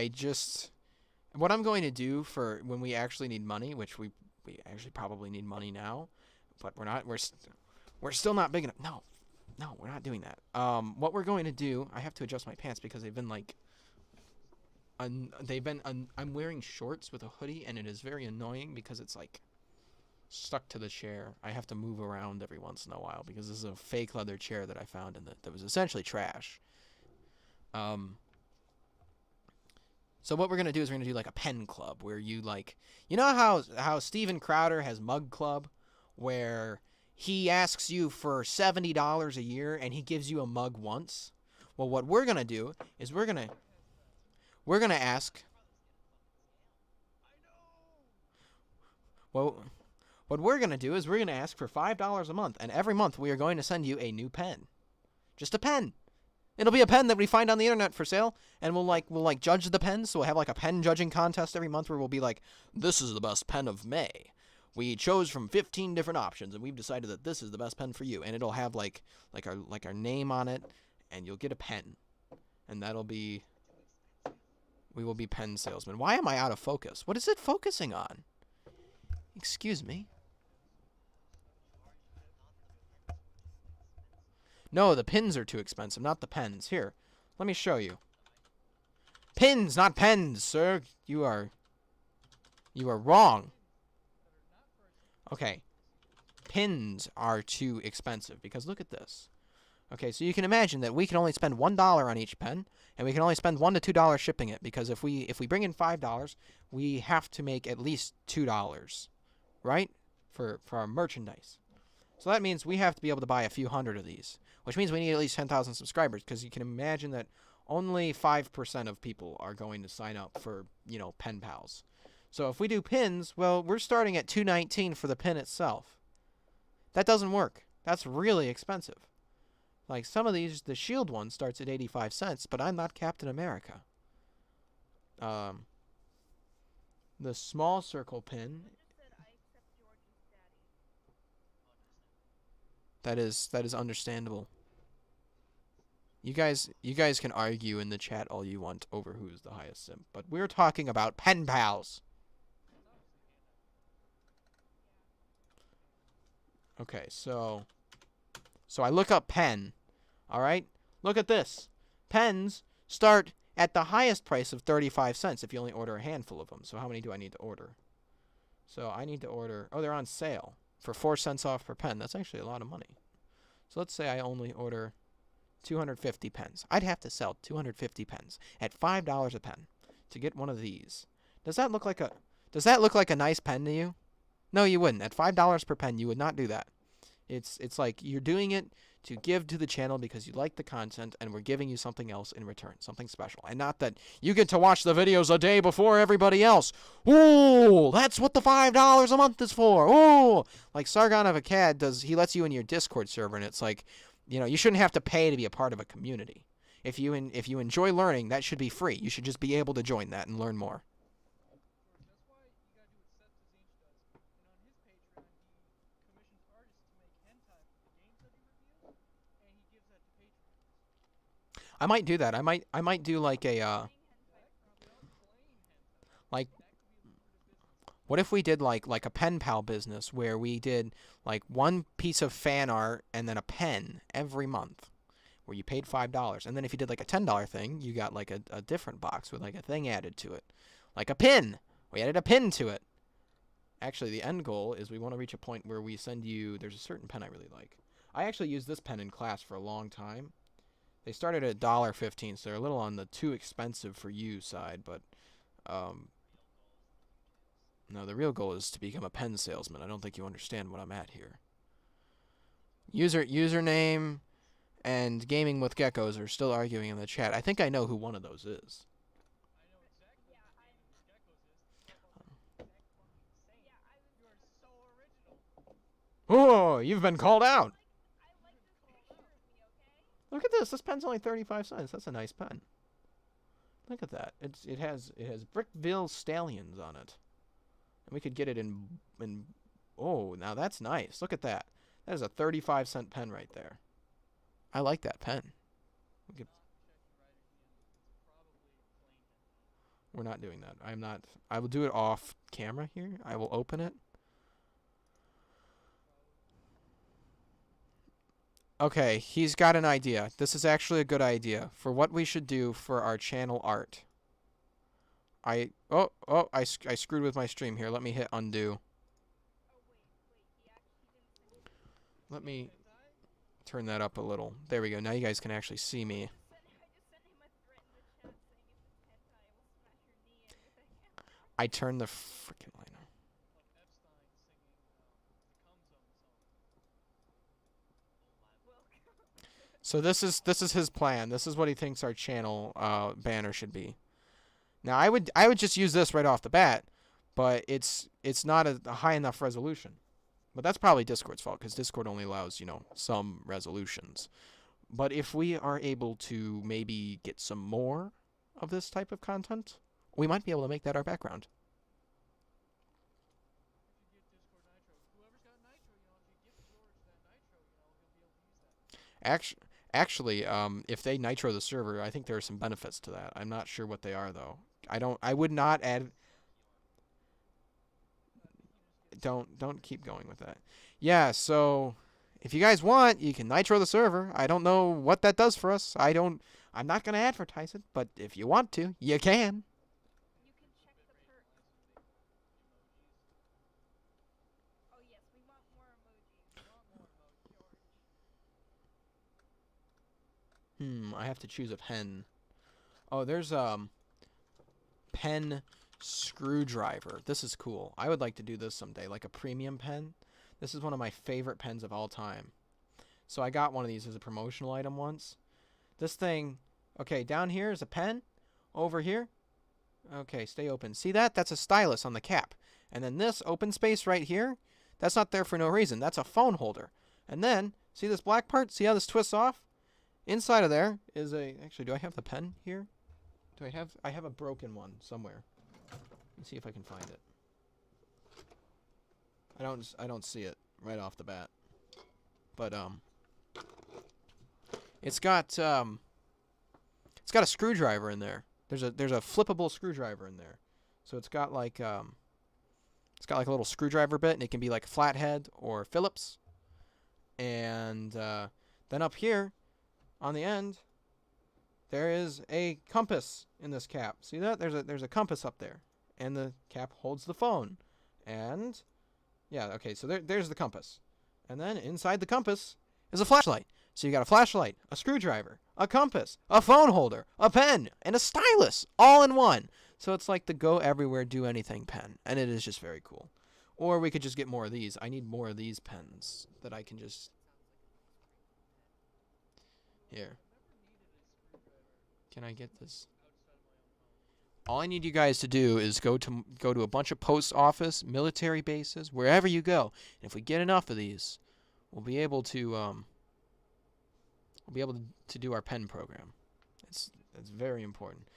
just, what I'm going to do for when we actually need money, which we actually probably need money now, but we're still not big enough. No, we're not doing that. What we're going to do, I have to adjust my pants because they've been like, I'm wearing shorts with a hoodie, and it is very annoying because it's like stuck to the chair. I have to move around every once in a while because this is a fake leather chair that I found that was essentially trash. So what we're going to do is we're going to do like a pen club where you know how Steven Crowder has Mug Club, where he asks you for $70 a year and he gives you a mug once? Well, what we're going to do is we're going to ask, well, what we're going to do is we're going to ask for $5 a month, and every month we are going to send you a new pen. Just a pen. It'll be a pen that we find on the internet for sale, and we'll judge the pens. So we'll have like a pen judging contest every month where we'll be like, this is the best pen of May. We chose from 15 different options, and we've decided that this is the best pen for you. And it'll have like our name on it, and you'll get a pen, and we will be pen salesmen. Why am I out of focus? What is it focusing on? Excuse me. No, the pins are too expensive, not the pens. Here, let me show you. Pins, not pens, sir. You are wrong. Okay. Pins are too expensive because look at this. Okay, so you can imagine that we can only spend $1 on each pen, and we can only spend $1 to $2 shipping it, because if we bring in $5, we have to make at least $2, right? For our merchandise. So that means we have to be able to buy a few hundred of these, which means we need at least 10,000 subscribers, because you can imagine that only 5% of people are going to sign up for, pen pals. So if we do pins, well, we're starting at $2.19 for the pin itself. That doesn't work. That's really expensive. Like some of these, the Shield one starts at 85 cents, but I'm not Captain America. The small circle pin. That is understandable. You guys can argue in the chat all you want over who's the highest simp, but we're talking about pen pals. Okay, so I look up pen. All right? Look at this. Pens start at the highest price of 35 cents if you only order a handful of them. So how many do I need to order? So I need to order, oh, they're on sale for 4 cents off per pen. That's actually a lot of money. So let's say I only order 250 pens. I'd have to sell 250 pens at $5 a pen to get one of these. Does that look like a nice pen to you? No, you wouldn't. At $5 per pen, you would not do that. It's like you're doing it to give to the channel because you like the content and we're giving you something else in return, something special. And not that you get to watch the videos a day before everybody else. Ooh, that's what the $5 a month is for. Ooh, like Sargon of Akkad does, he lets you in your Discord server and it's like, you know, you shouldn't have to pay to be a part of a community. If you enjoy learning, that should be free. You should just be able to join that and learn more. I might do that. I might do like a like what if we did like a pen pal business where we did like one piece of fan art and then a pen every month where you paid $5. And then if you did like a $10 thing, you got like a different box with like a thing added to it. Like a pin. We added a pin to it. Actually, the end goal is we want to reach a point where we send you, there's a certain pen I really like. I actually used this pen in class for a long time. They started at $1.15, so they're a little on the too expensive for you side, but no, the real goal is to become a pen salesman. I don't think you understand what I'm at here. Username and Gaming with Geckos are still arguing in the chat. I think I know who one of those is. Oh, you've been called out. Look at this. This pen's only 35 cents. That's a nice pen. Look at that. It has Brickville Stallions on it. And we could get it in oh, now that's nice. Look at that. That is a 35-cent pen right there. I like that pen. We're not doing that. I will do it off camera here. I will open it. Okay, he's got an idea. This is actually a good idea for what we should do for our channel art. I screwed with my stream here. Let me hit undo. Let me turn that up a little. There we go. Now you guys can actually see me. I turned the freaking line on. So this is his plan. This is what he thinks our channel banner should be. Now I would just use this right off the bat, but it's not a high enough resolution. But that's probably Discord's fault because Discord only allows, you know, some resolutions. But if we are able to maybe get some more of this type of content, we might be able to make that our background. Actually, if they nitro the server, I think there are some benefits to that. I'm not sure what they are though. I would not add. Don't keep going with that. Yeah, so if you guys want, you can nitro the server. I don't know what that does for us. I'm not going to advertise it, but if you want to, you can. You can check the perks. Oh yes, we want more emojis. I have to choose a pen. Oh, there's pen screwdriver. This is cool. I would like to do this someday, like a premium pen. This is one of my favorite pens of all time. So I got one of these as a promotional item once. This thing, okay, down here is a pen. Over here, okay, stay open. See that? That's a stylus on the cap. And then this open space right here, That's not there for no reason. That's a phone holder. And then, see this black part? See how this twists off? Inside of there is a... Actually, do I have the pen here? I have a broken one somewhere. Let's see if I can find it. I don't see it right off the bat. But it's got a screwdriver in there. There's a flippable screwdriver in there. So it's got like a little screwdriver bit, and it can be like flathead or Phillips. And then up here on the end there is a compass in this cap. See that? There's a compass up there. And the cap holds the phone. And yeah, okay, so there's the compass. And then inside the compass is a flashlight. So you got a flashlight, a screwdriver, a compass, a phone holder, a pen, and a stylus all in one. So it's like the go everywhere, do anything pen. And it is just very cool. Or we could just get more of these. I need more of these pens that I can just... Here. Can I get this? All I need you guys to do is go to a bunch of post office, military bases, wherever you go. And if we get enough of these, we'll be able to do our pen program. It's very important.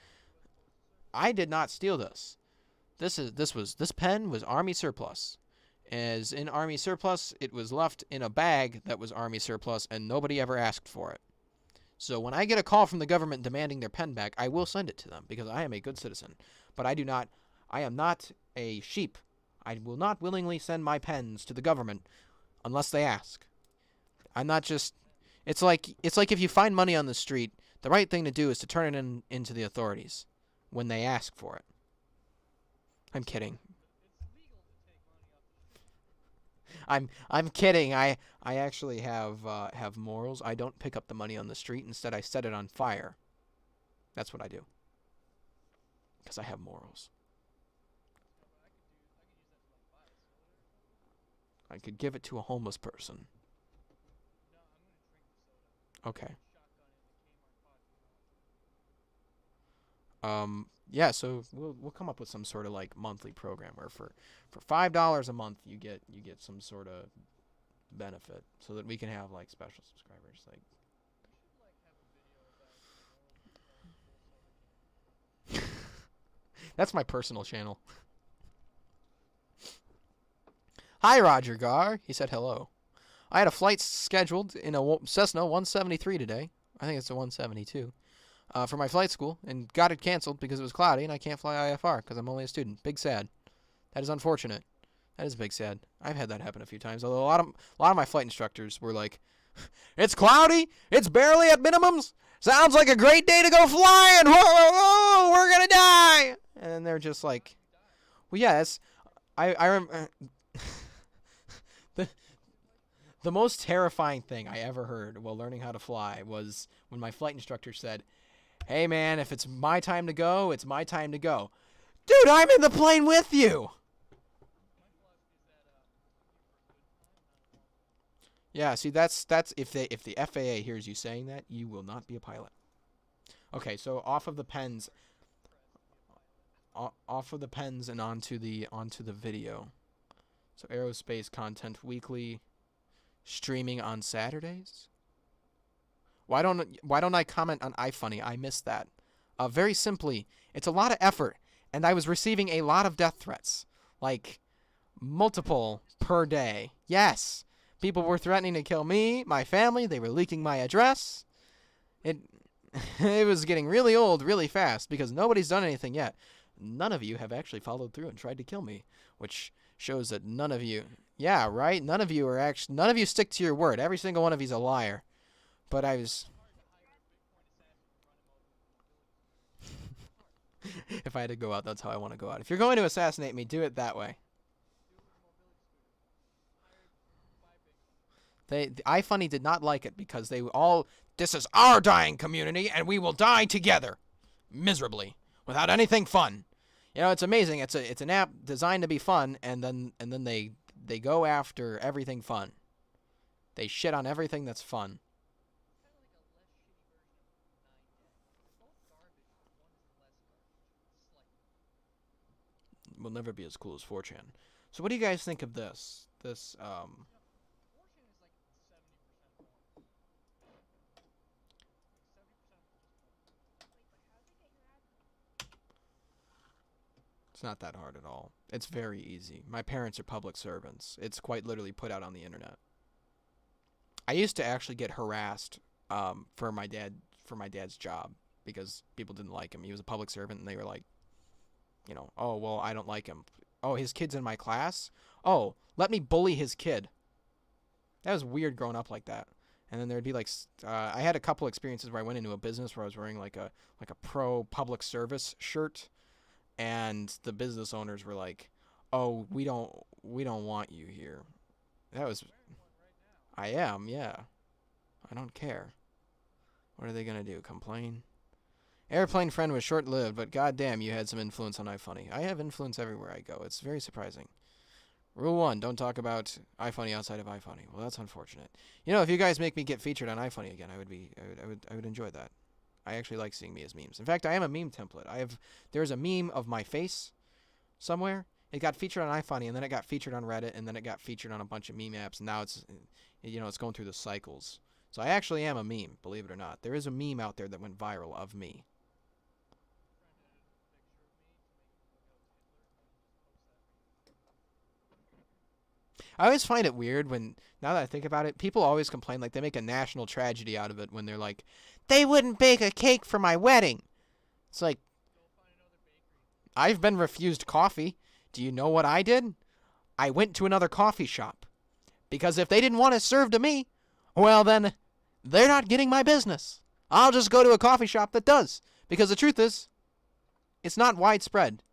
I did not steal this. This pen was Army surplus. As in Army surplus, it was left in a bag that was Army surplus, and nobody ever asked for it. So when I get a call from the government demanding their pen back, I will send it to them because I am a good citizen. But I am not a sheep. I will not willingly send my pens to the government unless they ask. I'm not just... It's like if you find money on the street, the right thing to do is to turn it into the authorities when they ask for it. I'm kidding. I'm kidding. I actually have morals. I don't pick up the money on the street. Instead, I set it on fire. That's what I do. Because I have morals. I could give it to a homeless person. Okay. Yeah, so we'll come up with some sort of like monthly program where for $5 a month you get some sort of benefit so that we can have like special subscribers like That's my personal channel. Hi Roger Gar, he said hello. I had a flight scheduled in a Cessna 173 today. I think it's a 172. For my flight school, and got it canceled because it was cloudy and I can't fly IFR because I'm only a student. Big sad. That is unfortunate. That is big sad. I've had that happen a few times. Although a lot of my flight instructors were like, "It's cloudy. It's barely at minimums. Sounds like a great day to go flying. Whoa, whoa, whoa, we're gonna die." And they're just like, "Well, yes." I remember the most terrifying thing I ever heard while learning how to fly was when my flight instructor said, "Hey man, if it's my time to go, it's my time to go." Dude, I'm in the plane with you. Yeah, see that's if the FAA hears you saying that, you will not be a pilot. Okay, so off of the pens and onto the video. So aerospace content weekly, streaming on Saturdays. Why don't I comment on iFunny? I missed that. Very simply, it's a lot of effort, and I was receiving a lot of death threats, like multiple per day. Yes, people were threatening to kill me, my family. They were leaking my address. It was getting really old really fast because nobody's done anything yet. None of you have actually followed through and tried to kill me, which shows that none of you. Yeah, right. None of you stick to your word. Every single one of you's a liar. But I was... If I had to go out, that's how I want to go out. If you're going to assassinate me, do it that way. iFunny did not like it because they all... This is our dying community, and we will die together. Miserably. Without anything fun. You know, it's amazing. It's an app designed to be fun, and then they go after everything fun. They shit on everything that's fun. Will never be as cool as 4chan. So what do you guys think of this? this Abortion is like 70% porn. Like 70% of just porn. Wait, but how do they get your address? it's not that hard at all. It's very easy. My parents are public servants. It's quite literally put out on the internet. I used to actually get harassed for my dad's job because people didn't like him. He was a public servant, and they were like, you know, oh well, I don't like him. Oh, his kid's in my class. Oh, let me bully his kid. That was weird growing up like that. And then there'd be like, I had a couple experiences where I went into a business where I was wearing like a pro public service shirt, and the business owners were like, "Oh, we don't want you here." That was, Wearing one right now. I am, yeah. I don't care. What are they gonna do? Complain? Airplane Friend was short-lived, but goddamn, you had some influence on iFunny. I have influence everywhere I go. It's very surprising. Rule 1, don't talk about iFunny outside of iFunny. Well, that's unfortunate. You know, if you guys make me get featured on iFunny again, I would enjoy that. I actually like seeing me as memes. In fact, I am a meme template. There's a meme of my face somewhere. It got featured on iFunny, and then it got featured on Reddit, and then it got featured on a bunch of meme apps, and now it's, you know, it's going through the cycles. So I actually am a meme, believe it or not. There is a meme out there that went viral of me. I always find it weird when, now that I think about it, people always complain, like they make a national tragedy out of it when they're like, they wouldn't bake a cake for my wedding. It's like, I've been refused coffee. Do you know what I did? I went to another coffee shop. Because if they didn't want it served to me, well then, they're not getting my business. I'll just go to a coffee shop that does. Because the truth is, it's not widespread.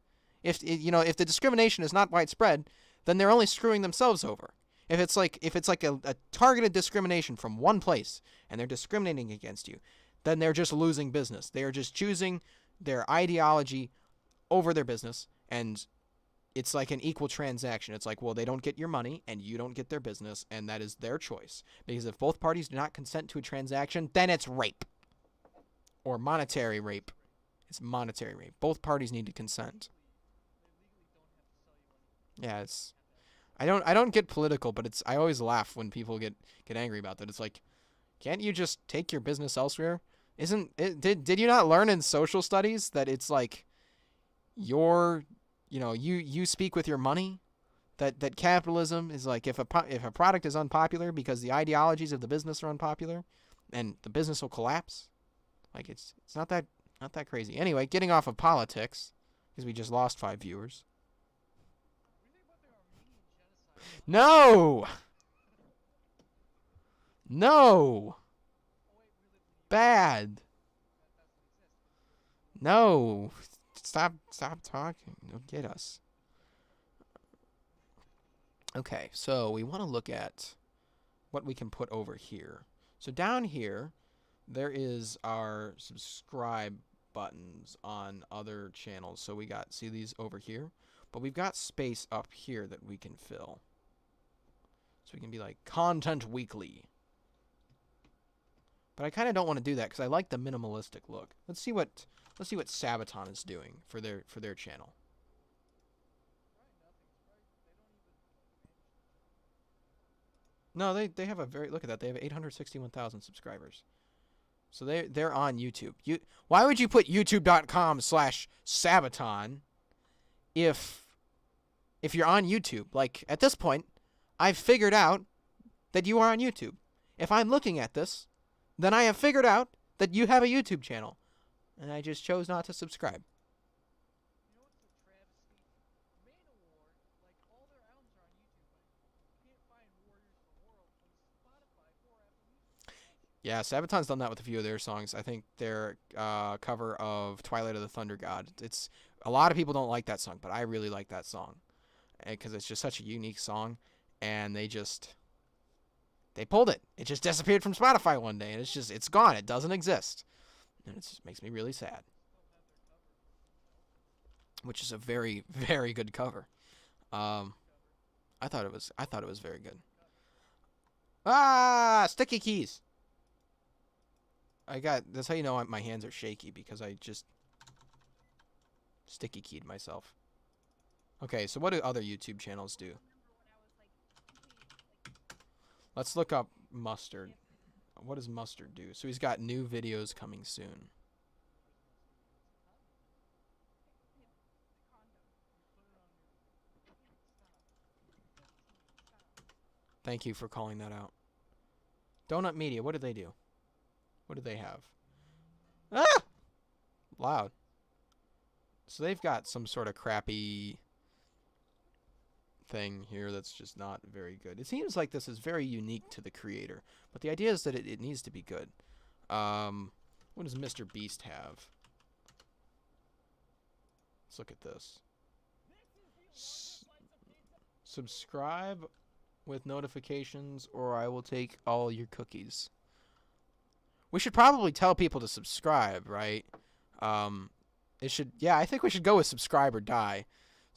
If the discrimination is not widespread, then they're only screwing themselves over. If it's like a targeted discrimination from one place and they're discriminating against you, then they're just losing business. They are just choosing their ideology over their business, and it's like an equal transaction. It's like, well, they don't get your money and you don't get their business, and that is their choice. Because if both parties do not consent to a transaction, then it's rape. Or monetary rape. It's monetary rape. Both parties need to consent. Yeah, it's, I don't get political, but I always laugh when people get angry about that. It's like, can't you just take your business elsewhere? Did you not learn in social studies that it's like you speak with your money? That capitalism is like, if a product is unpopular because the ideologies of the business are unpopular, and the business will collapse. Like it's not that crazy. Anyway, getting off of politics because we just lost 5 viewers. No! No! Bad. No. Stop talking. They'll get us. Okay, so we want to look at what we can put over here. So down here, there is our subscribe buttons on other channels. So we got, see these over here? But we've got space up here that we can fill. So we can be like, Content Weekly. But I kind of don't want to do that because I like the minimalistic look. Let's see what Sabaton is doing for their channel. No, they have a very, look at that. They have 861,000 subscribers. So they're on YouTube. Why would you put youtube.com/Sabaton if you're on YouTube? Like, at this point, I've figured out that you are on YouTube. If I'm looking at this, then I have figured out that you have a YouTube channel. And I just chose not to subscribe. You know what's the travesty? Manowar, like all their albums are on YouTube, but you can't find Warriors of the World on Spotify or Apple Music. Yeah, Sabaton's done that with a few of their songs. I think their cover of Twilight of the Thunder God. It's, a lot of people don't like that song, but I really like that song because it's just such a unique song. And they pulled it. It just disappeared from Spotify one day, and it's gone. It doesn't exist, and it just makes me really sad. Which is a very, very good cover. I thought it was very good. Ah, sticky keys. That's how you know my hands are shaky, because I just sticky keyed myself. Okay, so what do other YouTube channels do? Remember when I was like Let's look up Mustard. What does Mustard do? So he's got new videos coming soon. Thank you for calling that out. Donut Media, what did they do? What did they have? Ah! Loud. So they've got some sort of crappy thing here that's just not very good. It seems like this is very unique to the creator, but the idea is that it needs to be good. What does Mr. Beast have? Let's look at this. Subscribe with notifications, or I will take all your cookies. We should probably tell people to subscribe, right? It should. Yeah, I think we should go with subscribe or die.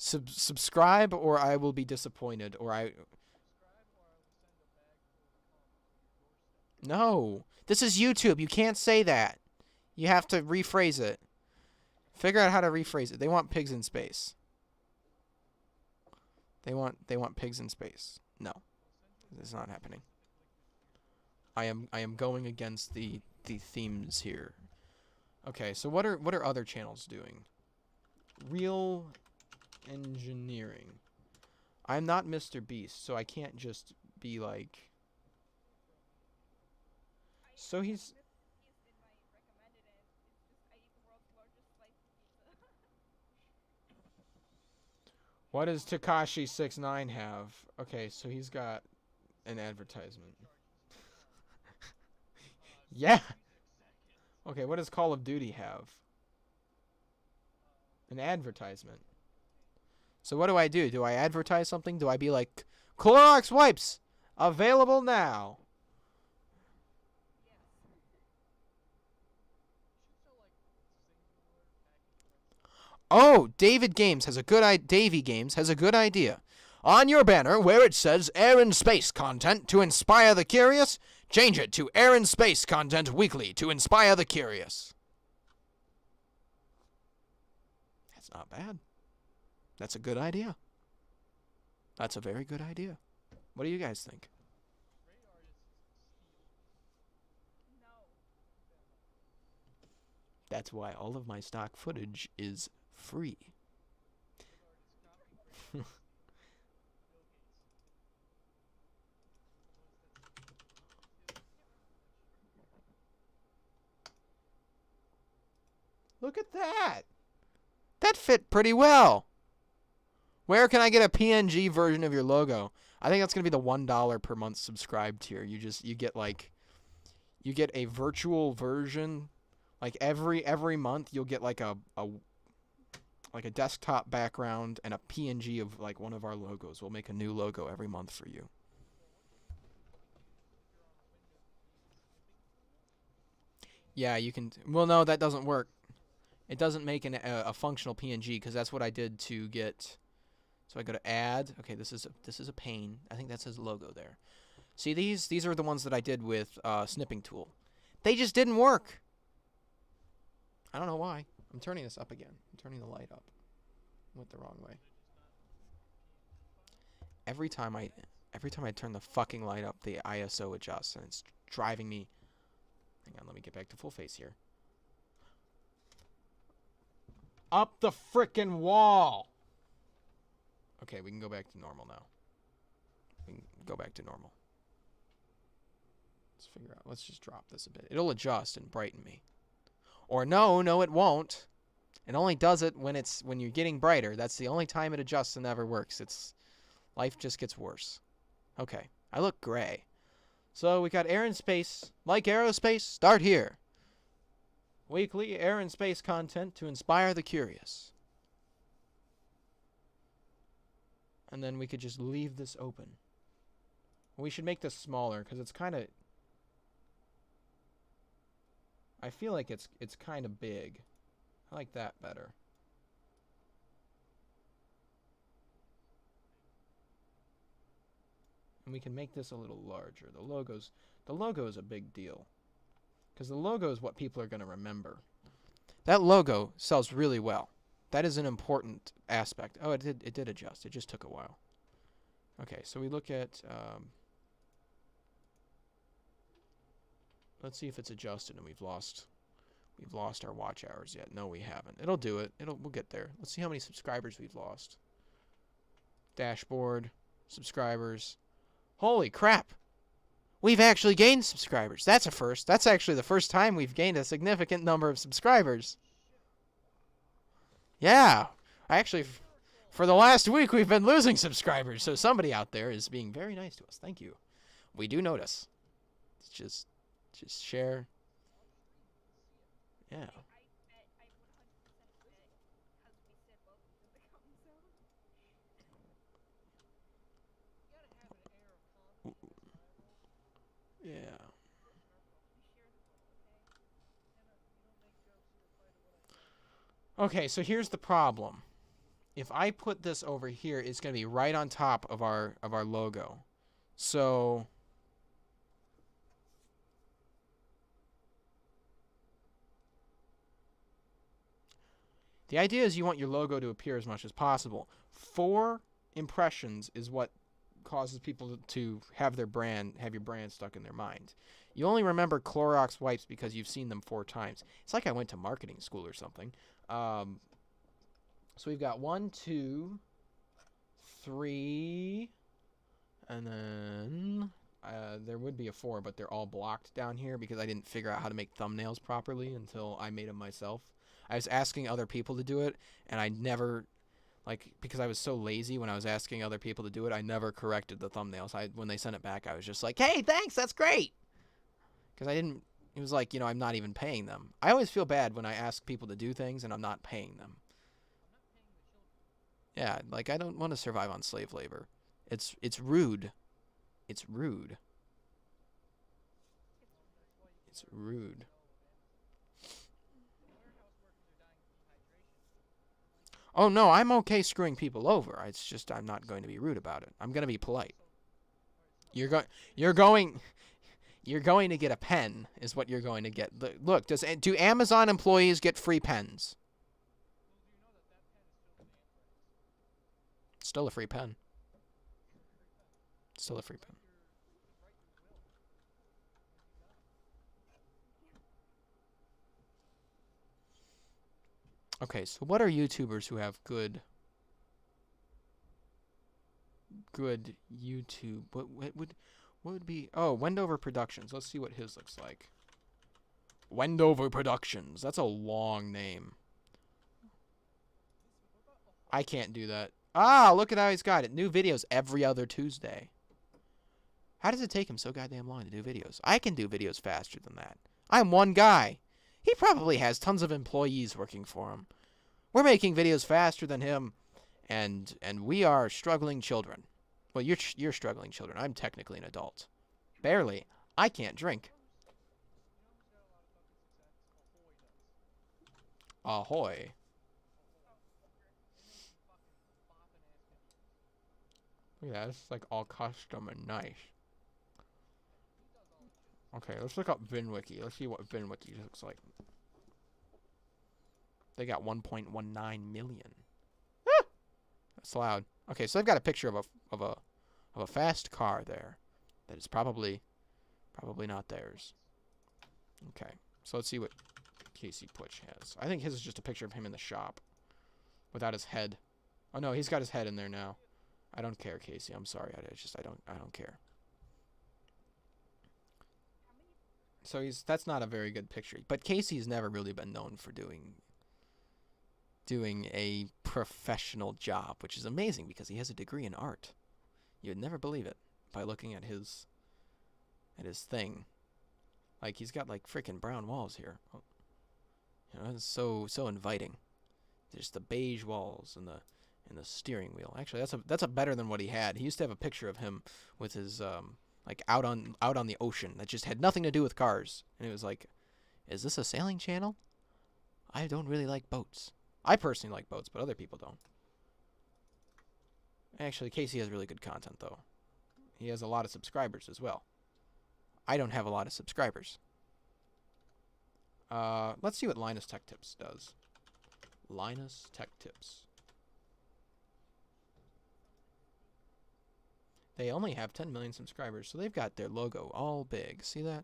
Subscribe, or I will be disappointed, or I. No, this is YouTube. You can't say that. You have to rephrase it. Figure out how to rephrase it. They want pigs in space. They want pigs in space. No, it's not happening. I am going against the themes here. Okay, so what are other channels doing? Real engineering. I'm not Mr. Beast, so I can't just be like. So he's. What does Takashi69 have? Okay, so he's got an advertisement. Yeah. Okay, what does Call of Duty have? An advertisement. So what do? Do I advertise something? Do I be like, Clorox wipes, available now? Oh, Davy Games has a good idea. On your banner, where it says Air and Space content to inspire the curious, change it to Air and Space content weekly to inspire the curious. That's not bad. That's a good idea. That's a very good idea. What do you guys think? That's why all of my stock footage is free. Look at that. That fit pretty well. Where can I get a PNG version of your logo? I think that's going to be the $1 per month subscribe tier. You get a virtual version. Like every month you'll get like a desktop background and a PNG of like one of our logos. We'll make a new logo every month for you. Yeah, you can. Well, no, that doesn't work. It doesn't make a functional PNG because that's what I did to get. So I go to add. Okay, this is a pane. I think that says logo there. See these are the ones that I did with snipping tool. They just didn't work. I don't know why. I'm turning this up again. I'm turning the light up. Went the wrong way. Every time I turn the fucking light up, the ISO adjusts, and it's driving me. Hang on, let me get back to full face here. Up the frickin' wall! Okay, we can go back to normal now. We can go back to normal. Let's figure out. Let's just drop this a bit. It'll adjust and brighten me. Or no, it won't. It only does it when you're getting brighter. That's the only time it adjusts and never works. Life just gets worse. Okay, I look gray. So we got air and space. Like aerospace, start here. Weekly air and space content to inspire the curious. And then we could just leave this open. We should make this smaller because it's kind of. I feel like it's kind of big. I like that better. And we can make this a little larger. The logo is a big deal. Because the logo is what people are going to remember. That logo sells really well. That is an important aspect. Oh, it did adjust. It just took a while. Okay, so we look at Let's see if it's adjusted and we've lost our watch hours yet. No, we haven't. It'll do it. We'll get there. Let's see how many subscribers we've lost. Dashboard, subscribers. Holy crap! We've actually gained subscribers. That's a first. That's actually the first time we've gained a significant number of subscribers. Yeah. For the last week, we've been losing subscribers. So somebody out there is being very nice to us. Thank you. We do notice. It's just share. Yeah. I 100% bet, because we said welcome to the coming zone. You gotta have an air of confidence, Rivals. Yeah. We share the goal, okay? You don't make jokes here, fight of what I said. Okay, so here's the problem. If I put this over here, it's going to be right on top of our logo. So the idea is you want your logo to appear as much as possible. 4 impressions is what causes people to have your brand stuck in their mind. You only remember Clorox wipes because you've seen them 4 times. It's like I went to marketing school or something. So we've got 1, 2, 3, and then there would be a 4, but they're all blocked down here because I didn't figure out how to make thumbnails properly until I made them myself. I was asking other people to do it, and I never, because I was so lazy when I was asking other people to do it, I never corrected the thumbnails. When they sent it back, I was just like, hey, thanks, that's great. Because it was like, I'm not even paying them. I always feel bad when I ask people to do things and I'm not paying them. Yeah, I don't want to survive on slave labor. It's rude. It's rude. It's rude. Oh no, I'm okay screwing people over. It's just I'm not going to be rude about it. I'm going to be polite. You're going to get a pen is what you're going to get. Look, do Amazon employees get free pens? Still a free pen. Still a free pen. Okay, so what are YouTubers who have good YouTube? What would be? Oh, Wendover Productions. Let's see what his looks like. Wendover Productions. That's a long name. I can't do that. Ah, look at how he's got it. New videos every other Tuesday. How does it take him so goddamn long to do videos? I can do videos faster than that. I'm one guy. He probably has tons of employees working for him. We're making videos faster than him, and we are struggling children. Well, you're struggling children. I'm technically an adult. Barely. I can't drink. Ahoy. Look at that. It's like all custom and nice. Okay, let's look up VinWiki. Let's see what VinWiki looks like. They got 1.19 million. Ah! That's loud. Okay, so they've got a picture of a fast car there that is probably not theirs. Okay, so let's see what Casey Putsch has. I think his is just a picture of him in the shop without his head. Oh no, he's got his head in there now. I don't care, Casey. I'm sorry. I don't care. So that's not a very good picture. But Casey's never really been known for doing a professional job, which is amazing because he has a degree in art. You'd never believe it by looking at his thing. Like he's got like freaking brown walls here. It's so inviting. Just the beige walls and the steering wheel. Actually, that's a better than what he had. He used to have a picture of him with his like out on the ocean that just had nothing to do with cars. And it was like, is this a sailing channel? I don't really like boats. I personally like boats, but other people don't. Actually, Casey has really good content though. He has a lot of subscribers as well. I don't have a lot of subscribers. Let's see what Linus Tech Tips does. Linus Tech Tips. They only have 10 million subscribers, so they've got their logo all big. See that?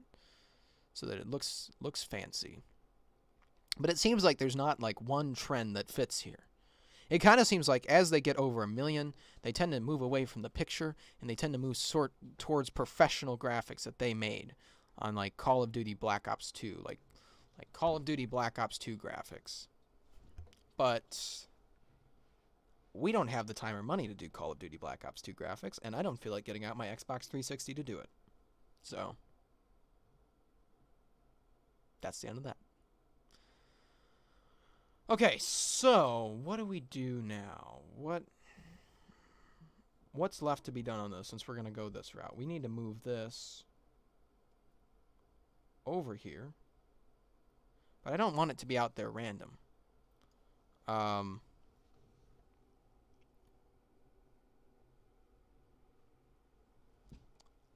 so that it looks fancy. But it seems like there's not like one trend that fits here. It kind of seems like as they get over 1 million, they tend to move away from the picture and they tend to move towards professional graphics that they made on like Call of Duty Black Ops 2, like Call of Duty Black Ops 2 graphics. But we don't have the time or money to do Call of Duty Black Ops 2 graphics, and I don't feel like getting out my Xbox 360 to do it. So that's the end of that. Okay, so what do we do now? What's left to be done on this since we're going to go this route? We need to move this over here. But I don't want it to be out there random.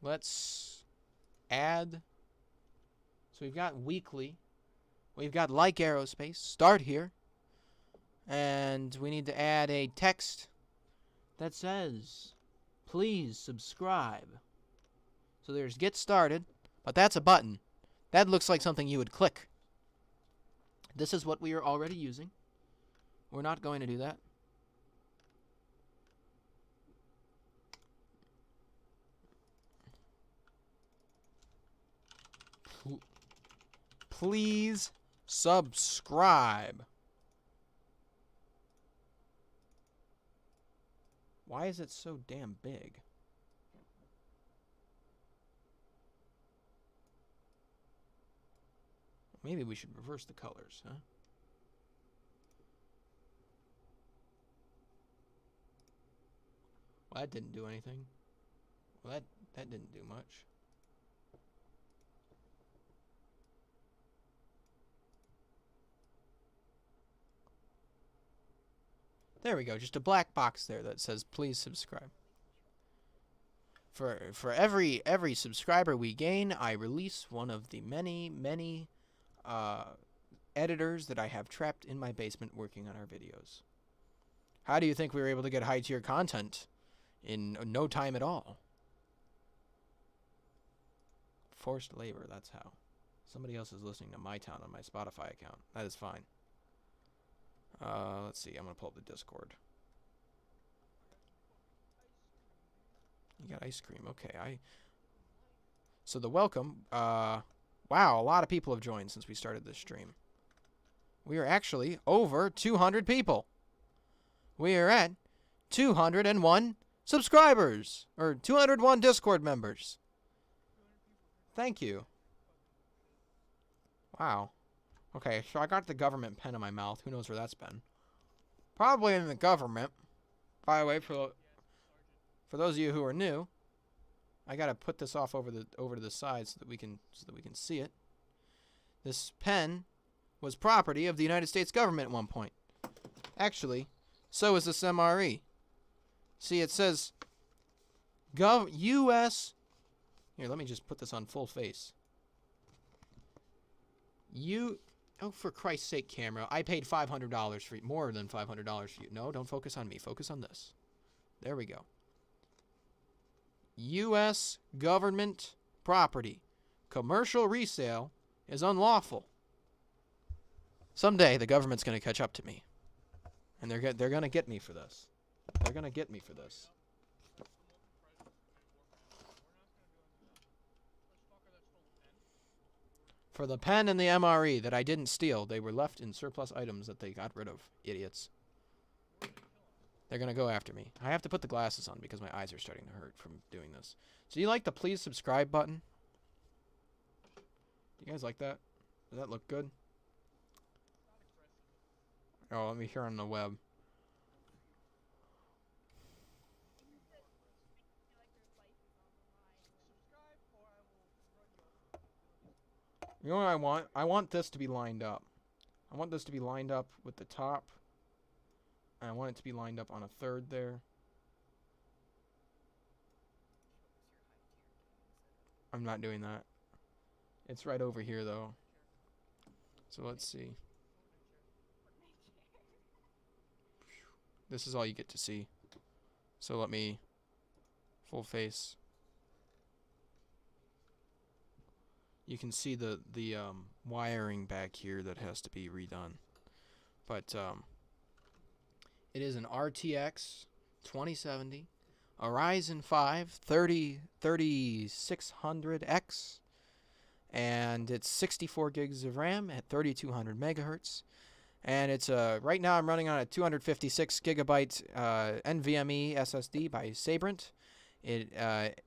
Let's add. So we've got weekly. We've got like aerospace. Start here. And we need to add a text that says, please subscribe. So there's get started, but that's a button. That looks like something you would click. This is what we are already using. We're not going to do that. Please subscribe. Why is it so damn big? Maybe we should reverse the colors, huh? Well, that didn't do anything. Well, that didn't do much. There we go. Just a black box there that says please subscribe. For every subscriber we gain, I release one of the many editors that I have trapped in my basement working on our videos. How do you think we were able to get high tier content in no time at all? Forced labor, that's how. Somebody else is listening to My Town on my Spotify account. That is fine. Let's see. I'm going to pull up the Discord. You got ice cream. Okay. So the welcome. Wow, a lot of people have joined since we started this stream. We are actually over 200 people. We are at 201 subscribers. Or 201 Discord members. Thank you. Wow. Okay, so I got the government pen in my mouth. Who knows where that's been? Probably in the government. By the way, for those of you who are new, I gotta put this off over to the side so that we can see it. This pen was property of the United States government at one point. Actually, so is this MRE. See, it says U.S. Here, let me just put this on full face. Oh, for Christ's sake, camera. I paid $500 for you. More than $500 for you. No, don't focus on me. Focus on this. There we go. U.S. government property. Commercial resale is unlawful. Someday, the government's going to catch up to me. And they're going to get me for this. They're going to get me for this. For the pen and the MRE that I didn't steal, they were left in surplus items that they got rid of. Idiots. They're going to go after me. I have to put the glasses on because my eyes are starting to hurt from doing this. So you like the please subscribe button? Do you guys like that? Does that look good? Oh, let me hear on the web. You know what I want? I want this to be lined up. I want this to be lined up with the top. And I want it to be lined up on a third there. I'm not doing that. It's right over here, though. So let's see. This is all you get to see. So let me full face. you can see the wiring back here that has to be redone. But it is an RTX 2070, a Ryzen 5 3600X, and it's 64 gigs of RAM at 3200 megahertz. And it's right now I'm running on a 256 gigabyte NVMe SSD by Sabrent. It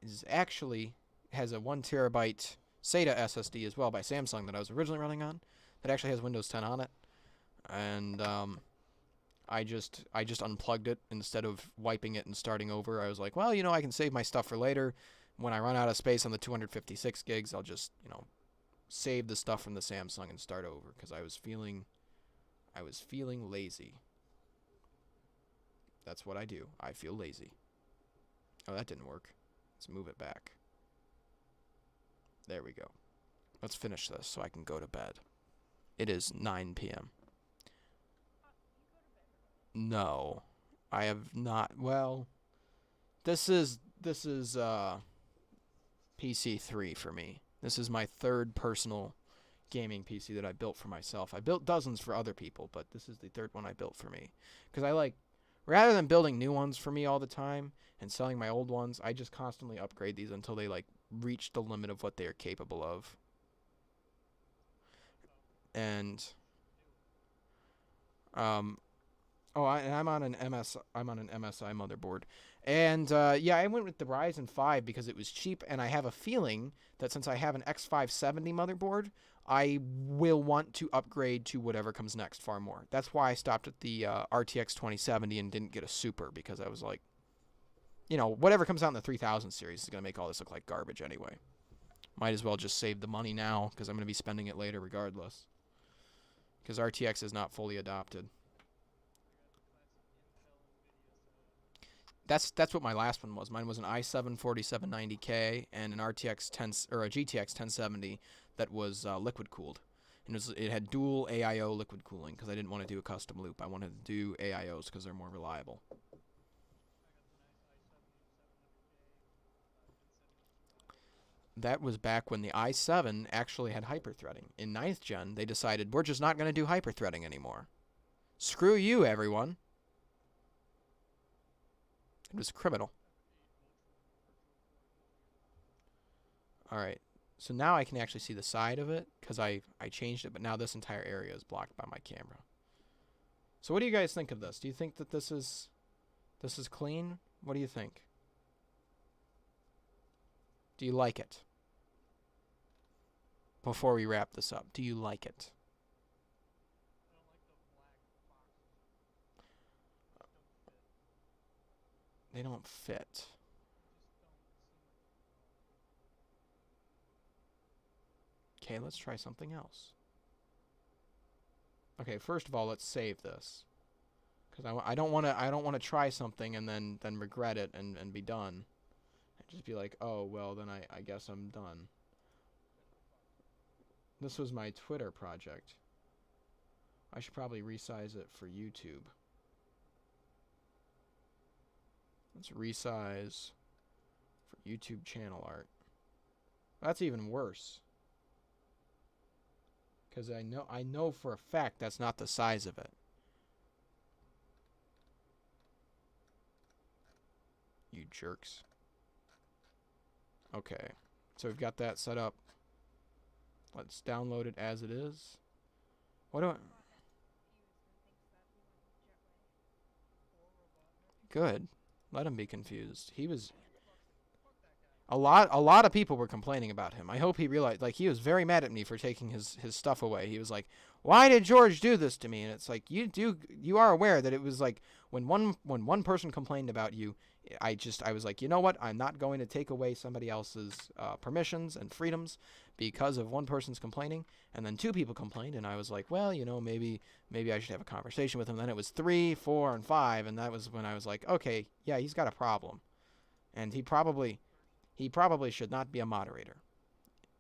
is actually has a 1 terabyte SATA SSD as well by Samsung that I was originally running on. That actually has Windows 10 on it. And I just unplugged it instead of wiping it and starting over. I was like, well, I can save my stuff for later. When I run out of space on the 256 gigs, I'll just, save the stuff from the Samsung and start over because I was feeling lazy. That's what I do. I feel lazy. Oh, that didn't work. Let's move it back. There we go. Let's finish this so I can go to bed. It is 9 p.m. No, I have not. Well, this is PC 3 for me. This is my third personal gaming PC that I built for myself. I built dozens for other people, but this is the third one I built for me. Because rather than building new ones for me all the time and selling my old ones, I just constantly upgrade these until they reach the limit of what they are capable of. And I'm on an MSI motherboard. And yeah, I went with the Ryzen 5 because it was cheap, and I have a feeling that since I have an X570 motherboard, I will want to upgrade to whatever comes next far more. That's why I stopped at the RTX 2070 and didn't get a Super, because I was like, whatever comes out in the 3000 series is going to make all this look like garbage anyway. Might as well just save the money now, because I'm going to be spending it later regardless. Because RTX is not fully adopted. That's what my last one was. Mine was an i7 4790K and an RTX 10 or a GTX 1070 that was liquid cooled, and it had dual AIO liquid cooling because I didn't want to do a custom loop. I wanted to do AIOs because they're more reliable. That was back when the i7 actually had hyperthreading. In 9th gen, they decided we're just not going to do hyperthreading anymore. Screw you, everyone. It was criminal. Alright, so now I can actually see the side of it because I changed it, but now this entire area is blocked by my camera. So what do you guys think of this? Do you think that this is clean? What do you think? Do you like it? Before we wrap this up, do you like it? They don't fit. Okay, let's try something else. Okay, first of all, let's save this, because I don't want to try something and then regret it and be done, and just be like, oh well, then I guess I'm done. This was my Twitter project. I should probably resize it for YouTube. Let's resize for YouTube channel art. That's even worse, because I know for a fact that's not the size of it. You jerks. Okay, so we've got that set up. Let's download it as it is. What do I... Good. Let him be confused. He was... A lot of people were complaining about him. I hope he realized, he was very mad at me for taking his stuff away. He was like, "Why did George do this to me?" And it's like, you are aware that it was like when one person complained about you, I was like, you know what? I'm not going to take away somebody else's permissions and freedoms because of one person's complaining. And then 2 people complained, and I was like, well, maybe I should have a conversation with him. Then it was 3, 4, and 5, and that was when I was like, okay, yeah, he's got a problem, and he probably should not be a moderator.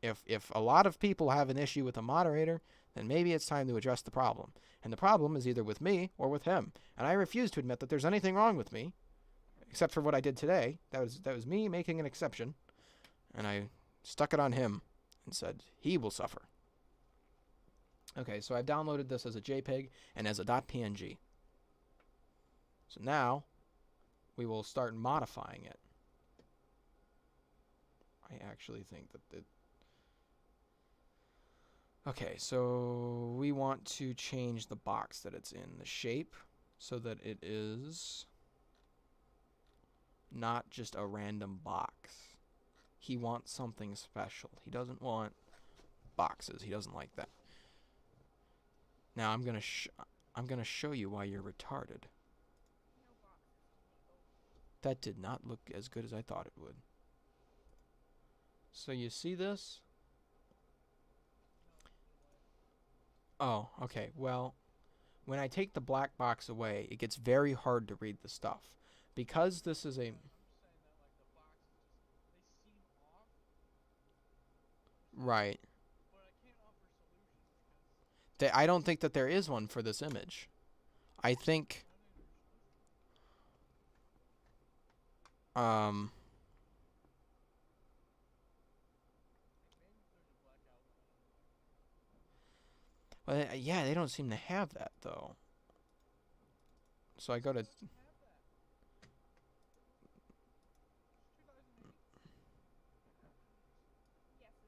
If a lot of people have an issue with a moderator, then maybe it's time to address the problem. And the problem is either with me or with him. And I refuse to admit that there's anything wrong with me, except for what I did today. That was me making an exception, and I stuck it on him. and said he will suffer. Okay, so I've downloaded this as a JPEG and as a .png. So now we will start modifying it. I actually think that okay, so we want to change the box that it's in, the shape, so that it is not just a random box. He wants something special. He doesn't want boxes. He doesn't like that. Now I'm gonna show you why you're retarded. No boxes illegal. That did not look as good as I thought it would. So you see this? Oh, okay. Well, when I take the black box away, it gets very hard to read the stuff. Because this is a... I'm just saying that like the boxes just they seem off, Right. but I can't offer solutions because I don't think that there is one for this image. I think... I don't think there's Um... like maybe if there's a black outline on it. Well, yeah, they don't seem to have that, though. So I go to... It doesn't have that. It's 2008. Yes, it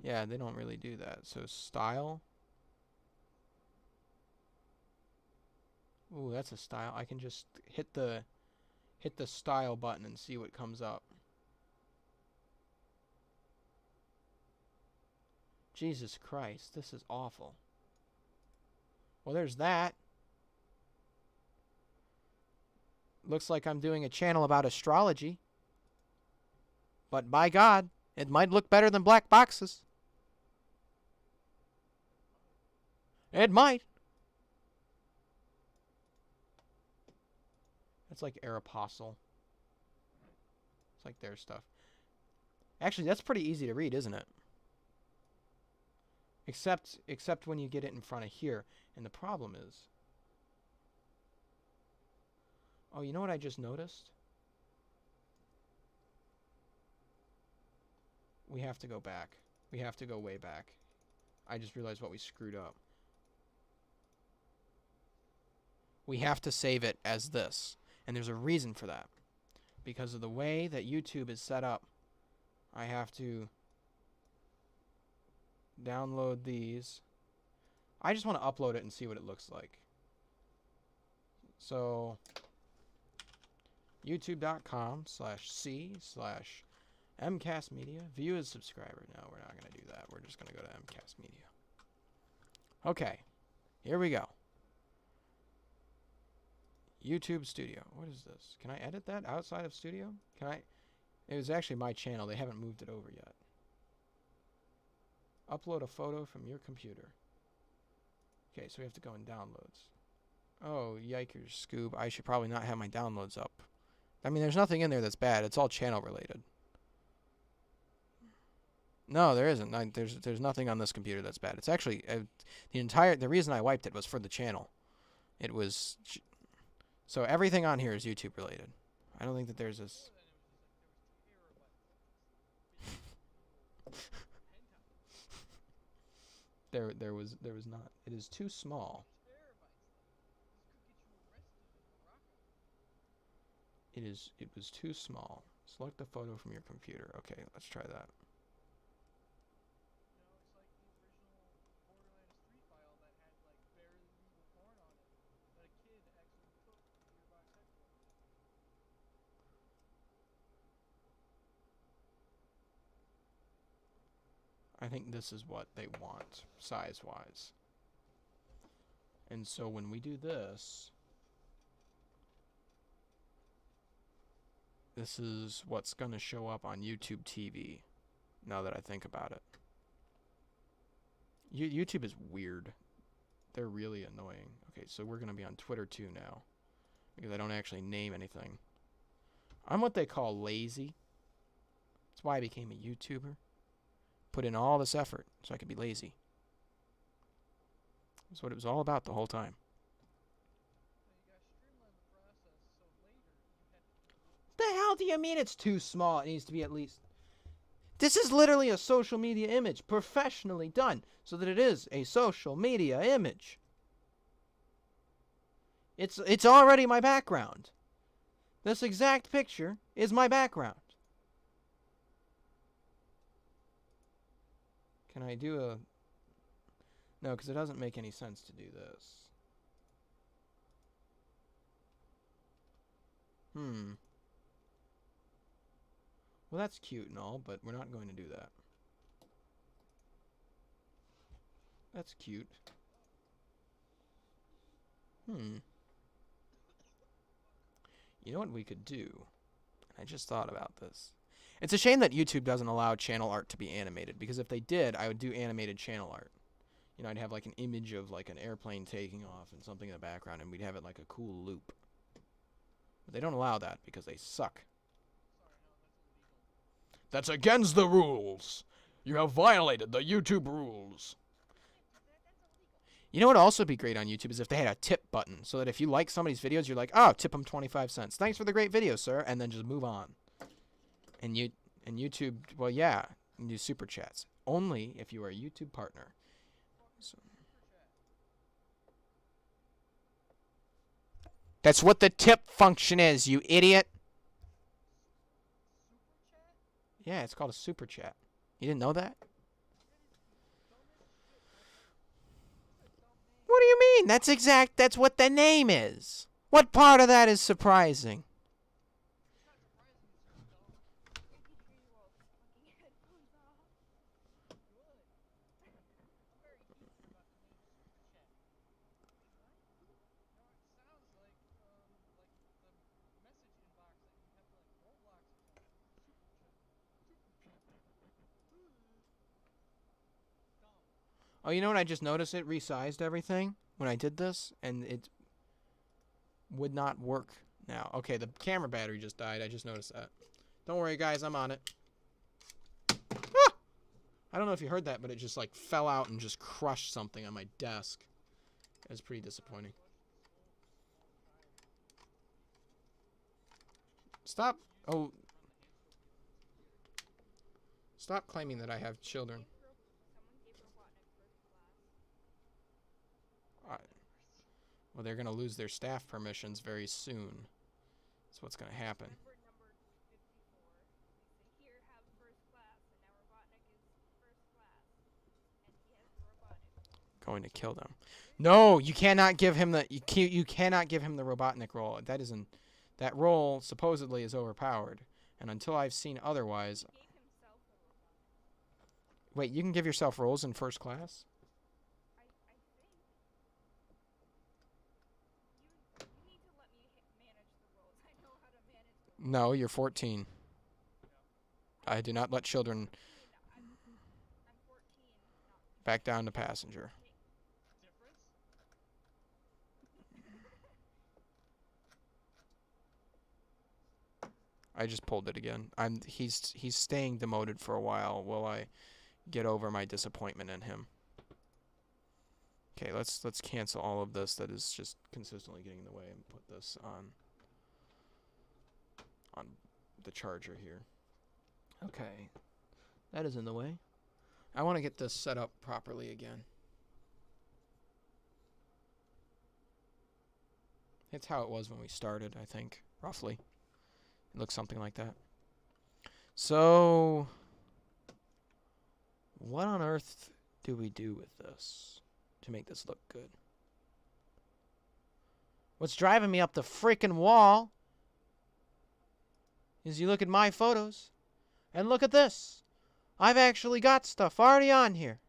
is. Yeah, they don't really do that. So style. Ooh, that's a style. I can just hit the style button and see what comes up. Jesus Christ, this is awful. Well, there's that. Looks like I'm doing a channel about astrology. But by God, it might look better than black boxes. It might. That's like Aeropostale. It's like their stuff. Actually, that's pretty easy to read, isn't it? Except when you get it in front of here. And the problem is... Oh, you know what I just noticed? We have to go back. We have to go way back. I just realized what we screwed up. We have to save it as this. And there's a reason for that. Because of the way that YouTube is set up, I have to download these. I just want to upload it and see what it looks like. So, youtube.com/c/mcastmedia. View as subscriber. No, we're not going to do that. We're just going to go to mcastmedia. Okay, here we go. YouTube Studio. What is this? Can I edit that outside of Studio? Can I? It was actually my channel. They haven't moved it over yet. Upload a photo from your computer. Okay, so we have to go in downloads. Oh, yikers, Scoob. I should probably not have my downloads up. I mean, there's nothing in there that's bad. It's all channel related. No, there isn't. There's nothing on this computer that's bad. It's actually the reason I wiped it was for the channel. It was so everything on here is YouTube related. I don't think that there's this. There was not. It is too small. It was too small. Select a photo from your computer. Okay, let's try that. You know, it's like the original Borderlands 3 file that had like barely legal porn on it that a kid actually took to the Gearbox headquarters. I think this is what they want, size-wise. And so when we do this, this is what's going to show up on YouTube TV, now that I think about it. YouTube is weird. They're really annoying. Okay, so we're going to be on Twitter too now, because I don't actually name anything. I'm what they call lazy. That's why I became a YouTuber. Put in all this effort so I could be lazy. That's what it was all about the whole time. Now you gotta streamline the process so later you have to. The hell do you mean it's too small? It needs to be at least... This is literally a social media image, professionally done, so that it is a social media image. It's already my background. This exact picture is my background. Can I do a... No, because it doesn't make any sense to do this. Well, that's cute and all, but we're not going to do that. That's cute. You know what we could do? I just thought about this. It's a shame that YouTube doesn't allow channel art to be animated, because if they did, I would do animated channel art. You know, I'd have like an image of like an airplane taking off and something in the background, and we'd have it like a cool loop. But they don't allow that because they suck. That's against the rules. You have violated the YouTube rules. You know what would also be great on YouTube is if they had a tip button, so that if you like somebody's videos, you're like, oh, tip them 25 cents. Thanks for the great video, sir, and then just move on. And YouTube, well, yeah, you can do super chats. Only if you are a YouTube partner. So. That's what the tip function is, you idiot. Yeah, it's called a super chat. You didn't know that? What do you mean? That's what the name is. What part of that is surprising? Oh, you know what I just noticed? It resized everything when I did this, and it would not work now. Okay, the camera battery just died. I just noticed that. Don't worry, guys. I'm on it. Ah! I don't know if you heard that, but it just, like, fell out and just crushed something on my desk. It was pretty disappointing. Stop. Oh. Stop claiming that I have children. Well, they're going to lose their staff permissions very soon. That's what's going to happen. Going to kill them. No, you cannot give him the you cannot give him the Robotnik role. That role supposedly is overpowered, and until I've seen otherwise. Wait, you can give yourself roles in first class? No, you're 14. I do not let children back down to passenger. I just pulled it again. He's staying demoted for a while I get over my disappointment in him. Okay, let's cancel all of this that is just consistently getting in the way and put this on the charger here. Okay. That is in the way. I want to get this set up properly again. It's how it was when we started, I think, roughly. It looks something like that. So, what on earth do we do with this to make this look good? What's driving me up the freaking wall is you look at my photos and look at this. I've actually got stuff already on here.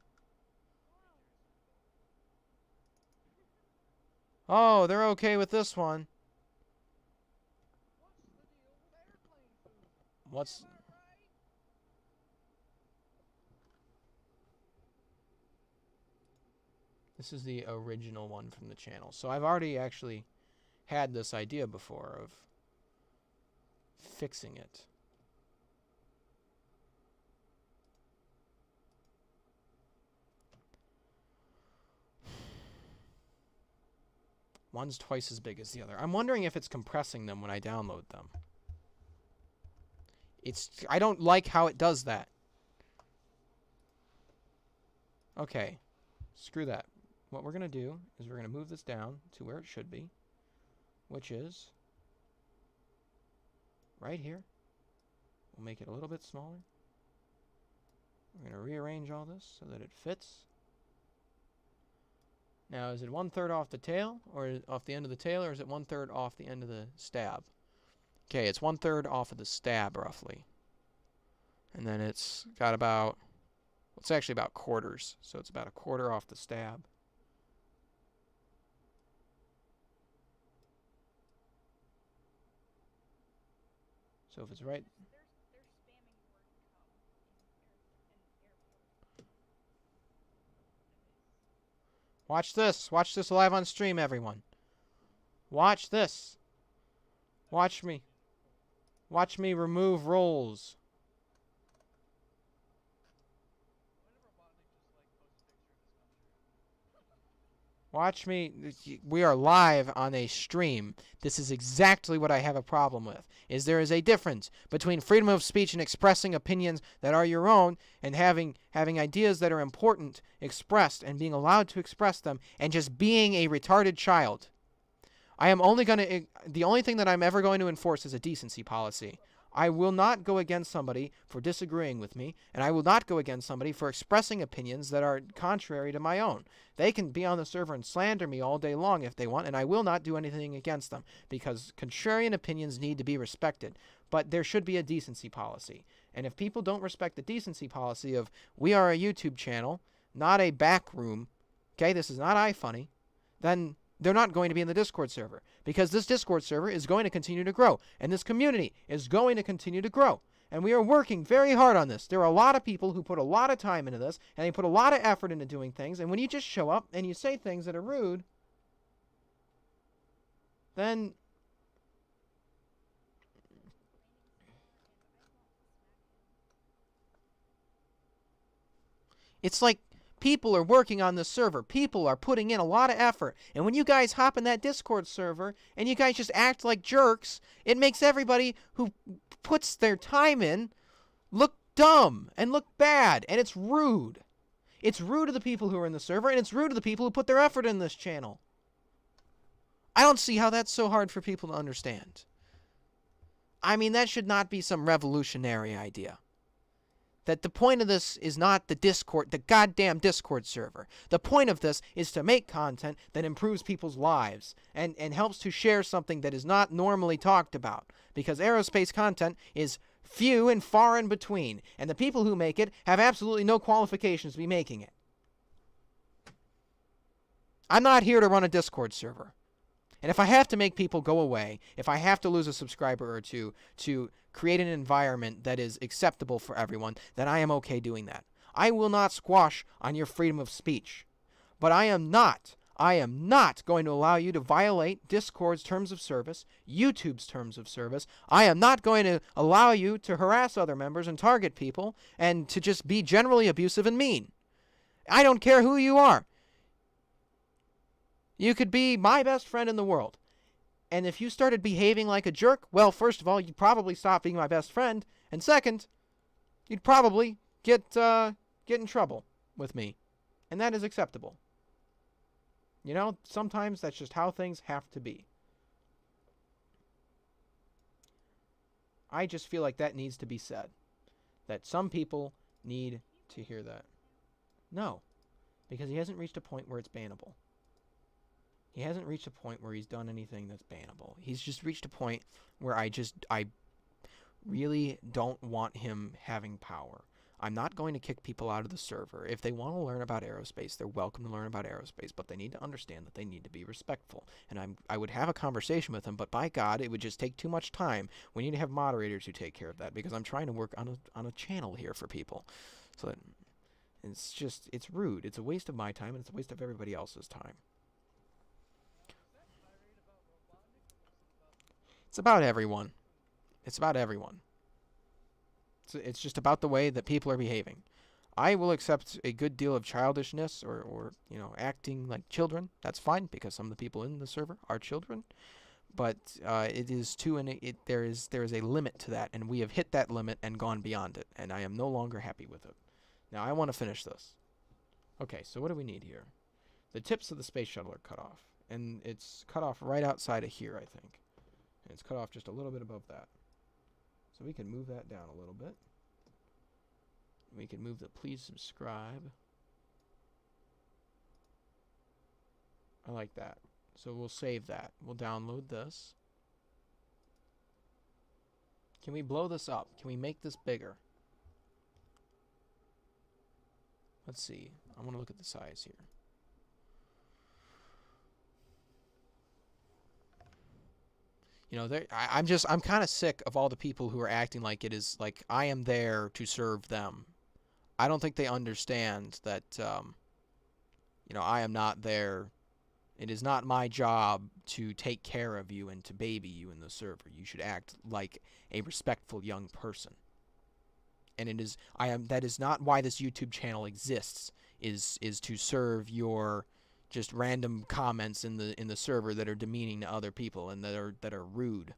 Oh, they're okay with this one. What's... This is the original one from the channel. So I've already actually had this idea before of fixing it. One's twice as big as the other. I'm wondering if it's compressing them when I download them. I don't like how it does that. Okay, screw that. What we're going to do is we're going to move this down to where it should be, which is right here. We'll make it a little bit smaller. We're going to rearrange all this so that it fits. Now, is it 1/3 off the tail, or off the end of the tail, or is it 1/3 off the end of the stab? Okay, it's 1/3 off of the stab, roughly. And then it's got about, it's actually about quarters, so it's about 1/4 off the stab. So if it's right, They're spamming the word "come" in airport. watch this. Watch this live on stream, everyone. Watch this. Watch me. Watch me remove rolls. Watch me. We are live on a stream. This is exactly what I have a problem with. Is there is a difference between freedom of speech and expressing opinions that are your own, and having ideas that are important expressed and being allowed to express them, and just being a retarded child. I am only going to, the only thing that I'm ever going to enforce is a decency policy. I will not go against somebody for disagreeing with me, and I will not go against somebody for expressing opinions that are contrary to my own. They can be on the server and slander me all day long if they want, and I will not do anything against them, because contrarian opinions need to be respected. But there should be a decency policy. And if people don't respect the decency policy of, we are a YouTube channel, not a back room, okay, this is not iFunny, then they're not going to be in the Discord server, because this Discord server is going to continue to grow, and this community is going to continue to grow. And we are working very hard on this. There are a lot of people who put a lot of time into this, and they put a lot of effort into doing things, and when you just show up and you say things that are rude, then it's like people are working on this server. People are putting in a lot of effort. And when you guys hop in that Discord server and you guys just act like jerks, it makes everybody who puts their time in look dumb and look bad. And it's rude. It's rude to the people who are in the server, and it's rude to the people who put their effort in this channel. I don't see how that's so hard for people to understand. I mean, that should not be some revolutionary idea. That the point of this is not the Discord, the goddamn Discord server. The point of this is to make content that improves people's lives and helps to share something that is not normally talked about. Because aerospace content is few and far in between, and the people who make it have absolutely no qualifications to be making it. I'm not here to run a Discord server. And if I have to make people go away, if I have to lose a subscriber or two to create an environment that is acceptable for everyone, then I am okay doing that. I will not squash on your freedom of speech. But I am not going to allow you to violate Discord's terms of service, YouTube's terms of service. I am not going to allow you to harass other members and target people and to just be generally abusive and mean. I don't care who you are. You could be my best friend in the world. And if you started behaving like a jerk, well, first of all, you'd probably stop being my best friend. And second, you'd probably get in trouble with me. And that is acceptable. You know, sometimes that's just how things have to be. I just feel like that needs to be said. That some people need to hear that. No, because he hasn't reached a point where it's bannable. He hasn't reached a point where he's done anything that's bannable. He's just reached a point where I really don't want him having power. I'm not going to kick people out of the server. If they want to learn about aerospace, they're welcome to learn about aerospace, but they need to understand that they need to be respectful. And I would have a conversation with them, but by God, it would just take too much time. We need to have moderators who take care of that, because I'm trying to work on a channel here for people. So that it's rude. It's a waste of my time, and it's a waste of everybody else's time. It's about everyone. It's about everyone. It's just about the way that people are behaving. I will accept a good deal of childishness or acting like children. That's fine, because some of the people in the server are children. But it is there is a limit to that, and we have hit that limit and gone beyond it, and I am no longer happy with it. Now I want to finish this. Okay, so what do we need here? The tips of the space shuttle are cut off. And it's cut off right outside of here, I think. And it's cut off just a little bit above that. So we can move that down a little bit. We can move the please subscribe. I like that. So we'll save that. We'll download this. Can we blow this up? Can we make this bigger? Let's see. I want to look at the size here. You know, I'm kind of sick of all the people who are acting like it is like I am there to serve them. I don't think they understand that, you know, I am not there. It is not my job to take care of you and to baby you in the server. You should act like a respectful young person. And that is not why this YouTube channel exists, is to serve your just random comments in the server that are demeaning to other people and that are rude.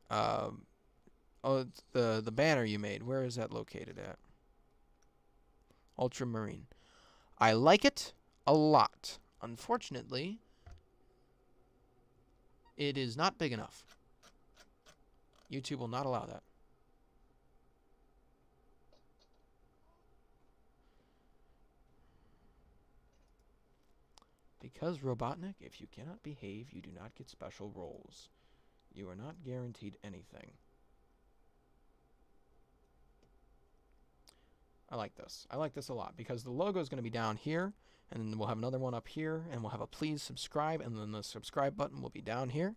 Oh, the banner you made, where is that located at? Ultramarine. I like it a lot. Unfortunately, it is not big enough. YouTube will not allow that. Because Robotnik, if you cannot behave, you do not get special roles. You are not guaranteed anything. I like this. I like this a lot because the logo is going to be down here, and then we'll have another one up here, and we'll have a please subscribe, and then the subscribe button will be down here.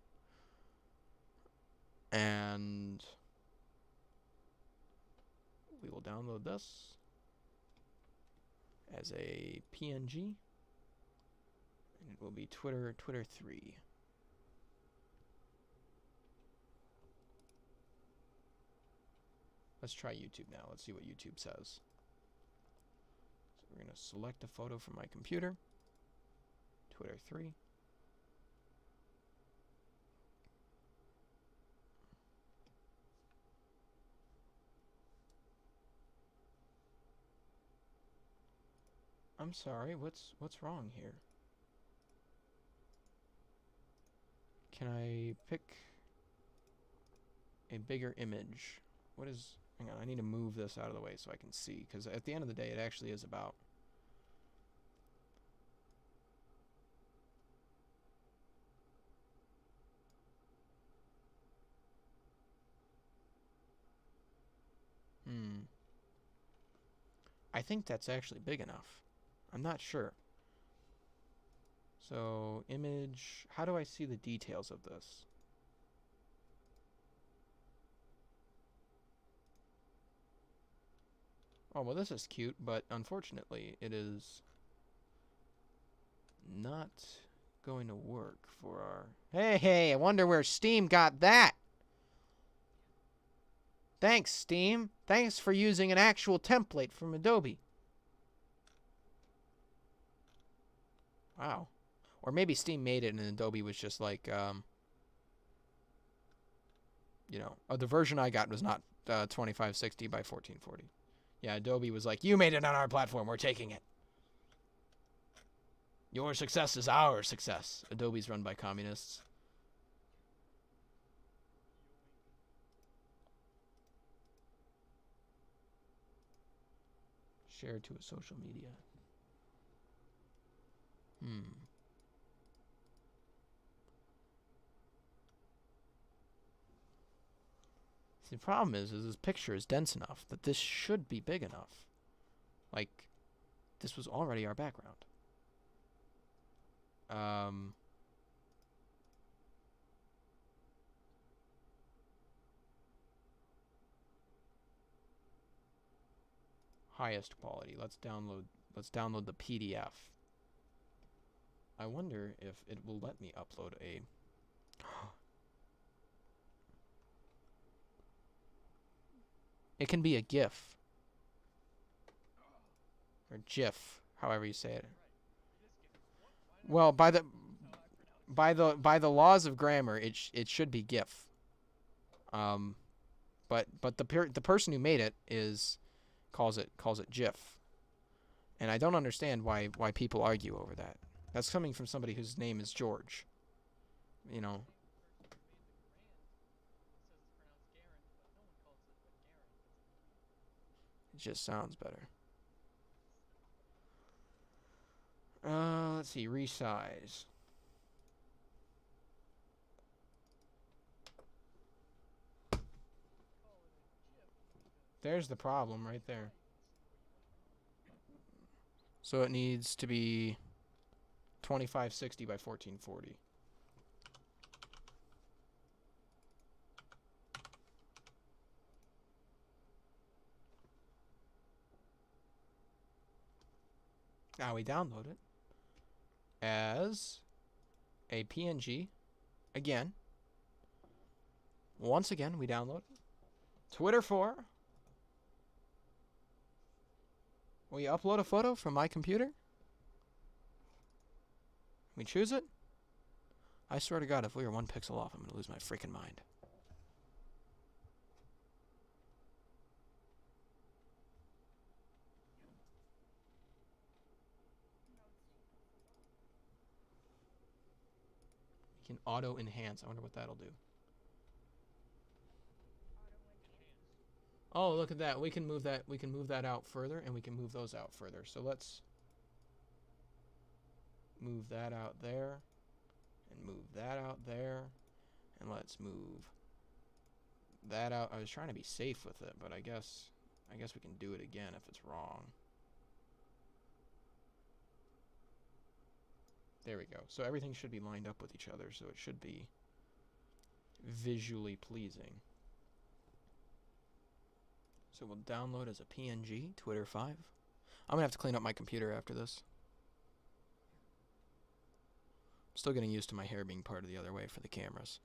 And we will download this as a PNG. And it will be Twitter 3. Let's try YouTube now. Let's see what YouTube says. So we're going to select a photo from my computer. Twitter 3. I'm sorry, what's wrong here? Can I pick a bigger image? Hang on, I need to move this out of the way so I can see, because at the end of the day, it actually is about... I think that's actually big enough. I'm not sure. So, image... How do I see the details of this? Oh, well, this is cute, but unfortunately, it is not going to work for our... Hey, I wonder where Steam got that! Thanks, Steam. Thanks for using an actual template from Adobe. Wow. Or maybe Steam made it and Adobe was just like, you know, the version I got was not 2560 by 1440. Yeah, Adobe was like, you made it on our platform, we're taking it. Your success is our success. Adobe's run by communists. Share to a social media. See, the problem is this picture is dense enough that this should be big enough. Like, this was already our background. Highest quality. Let's download the PDF. I wonder if it will let me upload a... It can be a GIF. Or GIF, however you say it. Well, by the laws of grammar, it should be GIF. But the person who made it calls it GIF. And I don't understand why people argue over that. That's coming from somebody whose name is George. You know, it just sounds better. Let's see, resize. There's the problem right there. So it needs to be 2560 by 1440. Now we download it as a PNG. Again. Once again, we download Twitter 4. We upload a photo from my computer. We choose it. I swear to God, if we are 1 pixel off, I'm going to lose my freaking mind. You can auto enhance. I wonder what that'll do. Oh, look at that. We can move that. We can move that out further, and we can move those out further. So let's move that out there, and move that out there, and let's move that out. I was trying to be safe with it, but I guess we can do it again if it's wrong. There we go. So everything should be lined up with each other, so it should be visually pleasing. So we'll download as a PNG, Twitter 5. I'm going to have to clean up my computer after this. Still getting used to my hair being part of the other way for the cameras.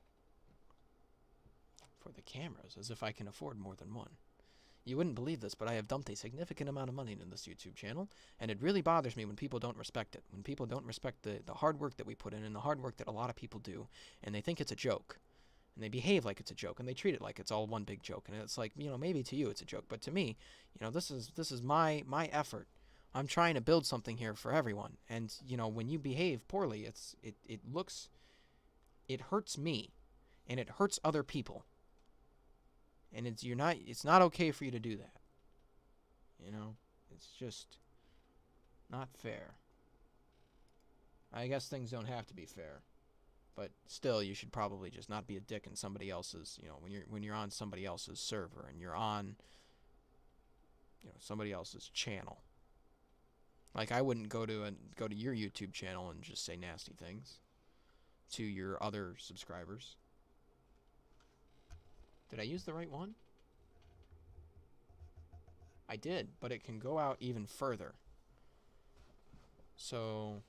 For the cameras, as if I can afford more than one. You wouldn't believe this, but I have dumped a significant amount of money into this YouTube channel, and it really bothers me when people don't respect it. When people don't respect the hard work that we put in and the hard work that a lot of people do, and they think it's a joke. And they behave like it's a joke, and they treat it like it's all one big joke. And it's like, you know, maybe to you it's a joke, but to me, you know, this is my effort. I'm trying to build something here for everyone. And, you know, when you behave poorly, it hurts me, and it hurts other people. And it's not okay for you to do that. You know, it's just not fair. I guess things don't have to be fair. But still, you should probably just not be a dick in somebody else's, you know, when you're on somebody else's server and you're on, you know, somebody else's channel. Like, I wouldn't go to your YouTube channel and just say nasty things to your other subscribers. Did I use the right one? I did, but it can go out even further. So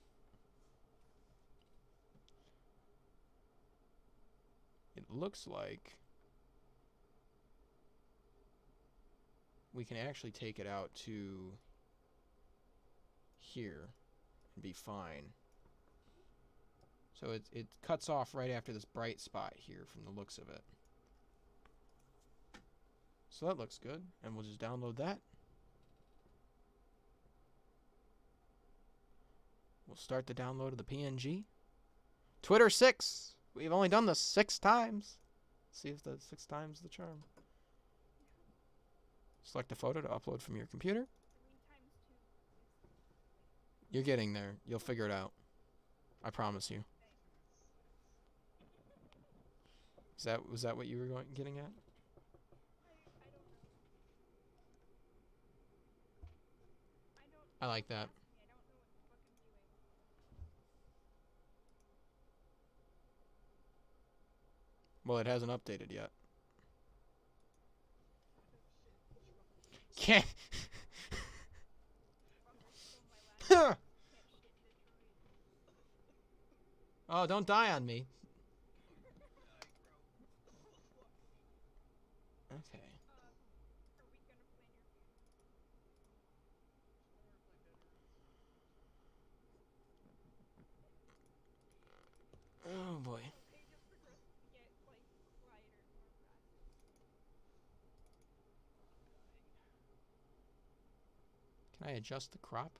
it looks like we can actually take it out to here and be fine. So it cuts off right after this bright spot here from the looks of it. So that looks good, and we'll just download that. We'll start the download of the PNG. Twitter 6! We've only done this 6 times. See if the 6 times the charm. Select a photo to upload from your computer. 3 times 2. You're getting there. You'll figure it out. I promise you. Was that what you were getting at? I like that. I don't know what the fuck I'm doing. Well, it hasn't updated yet. Can't. Oh, don't die on me. Okay. Are we gonna plan your Oh boy. they just progressively get like quieter and more fast. Can I adjust the crop?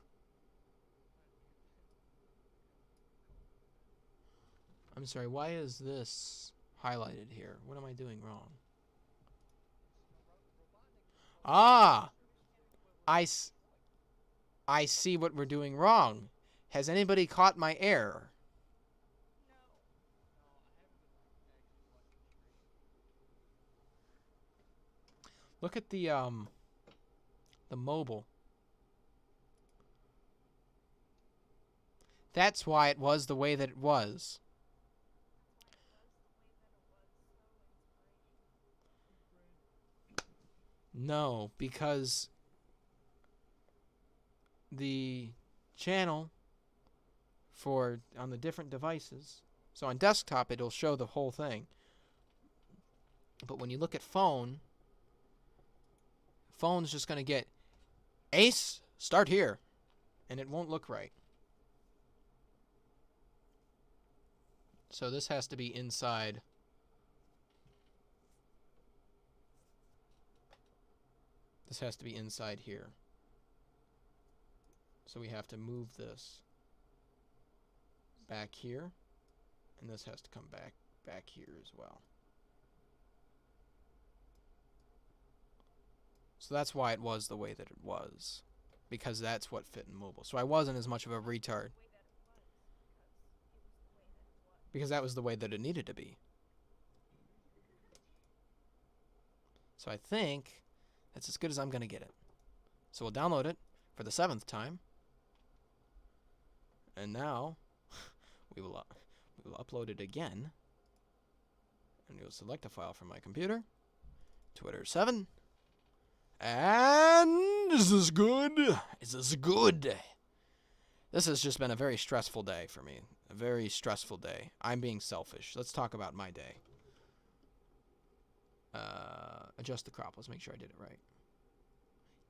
I'm sorry, why is this highlighted here? What am I doing wrong? Ah! I see what we're doing wrong. Has anybody caught my error? No. No, I haven't been actually watching the stream. Look at the mobile. That's why it was the way that it was. No, because the channel for on the different devices. So on desktop it'll show the whole thing. But when you look at phone's just going to get Ace, start here, and it won't look right. So this has to be inside. This has to be inside here. So we have to move this back here, and this has to come back here as well. So that's why it was the way that it was, because that's what fit in mobile. So I wasn't as much of a retard, because that was the way that it needed to be. So I think that's as good as I'm going to get it. So we'll download it for the 7th time. And now we will upload it again. And we'll select a file from my computer. Twitter 7. And this is good. This is good. This has just been a very stressful day for me. A very stressful day. I'm being selfish. Let's talk about my day. Adjust the crop. Let's make sure I did it right.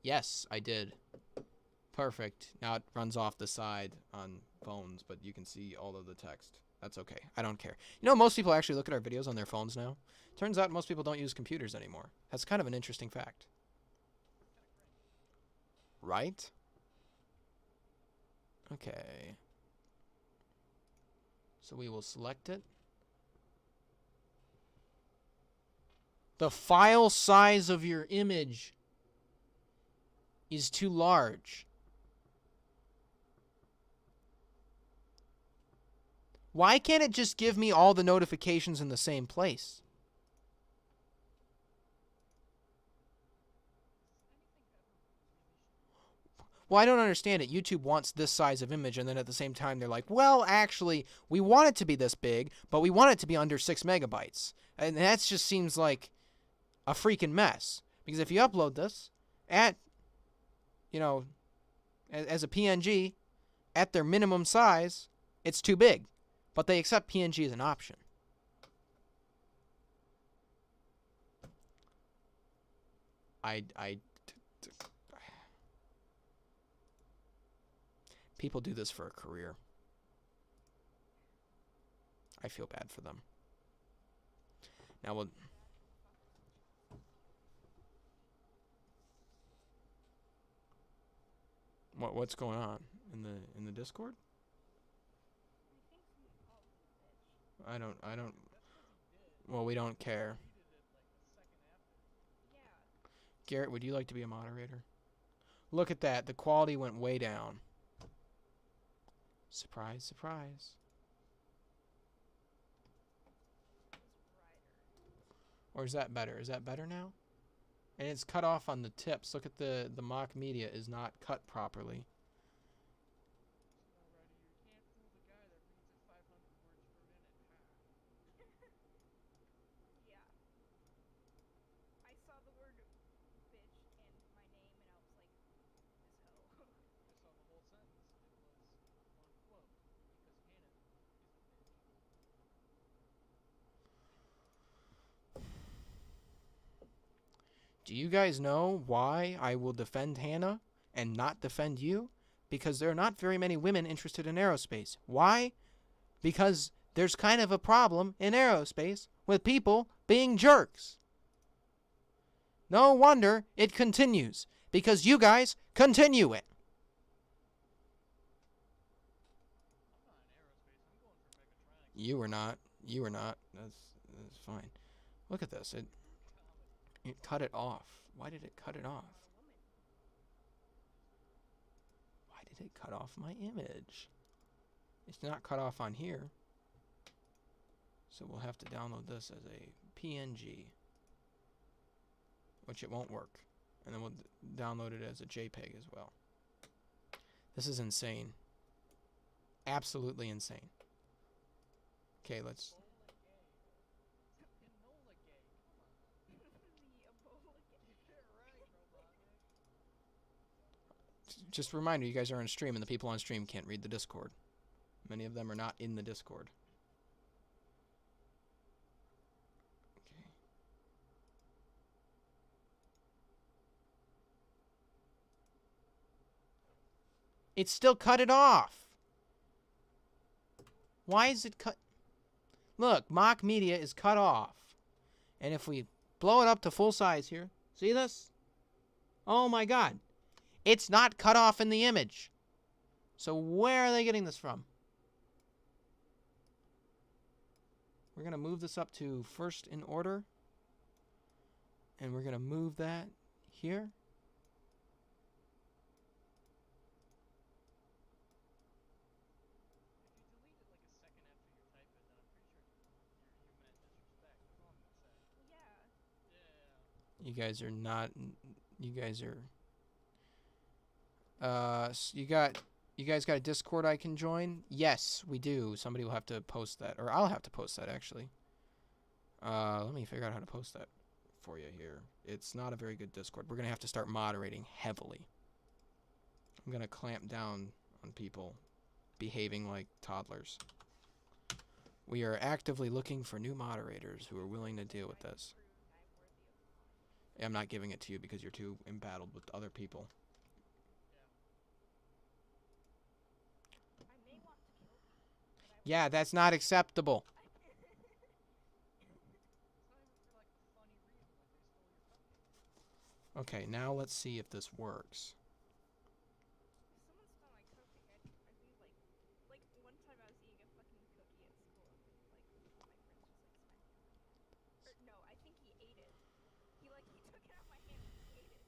Yes, I did. Perfect. Now it runs off the side on phones, but you can see all of the text. That's okay. I don't care. You know, most people actually look at our videos on their phones now. Turns out most people don't use computers anymore. That's kind of an interesting fact. Right? Okay. So we will select it. The file size of your image is too large. Why can't it just give me all the notifications in the same place? Well, I don't understand it. YouTube wants this size of image, and then at the same time, they're like, well, actually, we want it to be this big, but we want it to be under 6 megabytes. And that just seems like a freaking mess. Because if you upload this at, you know, as a PNG, at their minimum size, it's too big. But they accept PNG as an option. People do this for a career. I feel bad for them. Now we'll... What's going on in the Discord? I don't. Well, we don't care. Garrett, would you like to be a moderator? Look at that. The quality went way down. Surprise, surprise. Or is that better? Is that better now? And it's cut off on the tips. Look at the mock media is not cut properly. Yeah. I saw the word bitch and my name and I was like, this hoe. I saw the whole sentence. It was one quote because Hannah is a bitch. Do you guys know why I will defend Hannah and not defend you? Because there are not very many women interested in aerospace. Why? Because there's kind of a problem in aerospace with people being jerks. No wonder it continues, because you guys continue it. I'm not in aerospace. I'm going for mechatronics You were not. You were not. That's fine. Look at this. It cut it off. Why did it cut it off? Why did it cut off my image? It's not cut off on here. So we'll have to download this as a PNG, which it won't work. And then we'll download it as a JPEG as well. This is insane. Absolutely insane. Okay, let's... Enola gay. Come on. The Ebola gang. Get it right, Robotnik. Just a reminder, you guys are on stream, and the people on stream can't read the Discord. Many of them are not in the Discord. Okay. It still cut it off. Why is it cut? Look, mock media is cut off. And if we blow it up to full size here, see this? Oh my God. It's not cut off in the image. So where are they getting this from? We're going to move this up to first in order. And we're going to move that here. If you delete it like a second after you type it, then I'm pretty sure you're, you meant disrespect. That's all I'm gonna say. You guys are not. You guys are. You guys got a Discord I can join? Yes, we do. Somebody will have to post that, or I'll have to post that actually. Let me figure out how to post that for you here. It's not a very good Discord. We're gonna have to start moderating heavily. I'm gonna clamp down on people behaving like toddlers. We are actively looking for new moderators who are willing to deal with this. I'm not giving it to you because you're too embattled with other people. I may want to kill people, but I Yeah, that's not acceptable. It's not even for like a funny reason, like they stole your cupcake. Okay, now let's see if this works. If someone stole my cupcake, I'd be like one time I was eating a fucking cookie at school, and like my friends just like smacked me on my hand. Or no, I think he ate it. He took it out of my hand and he ate it.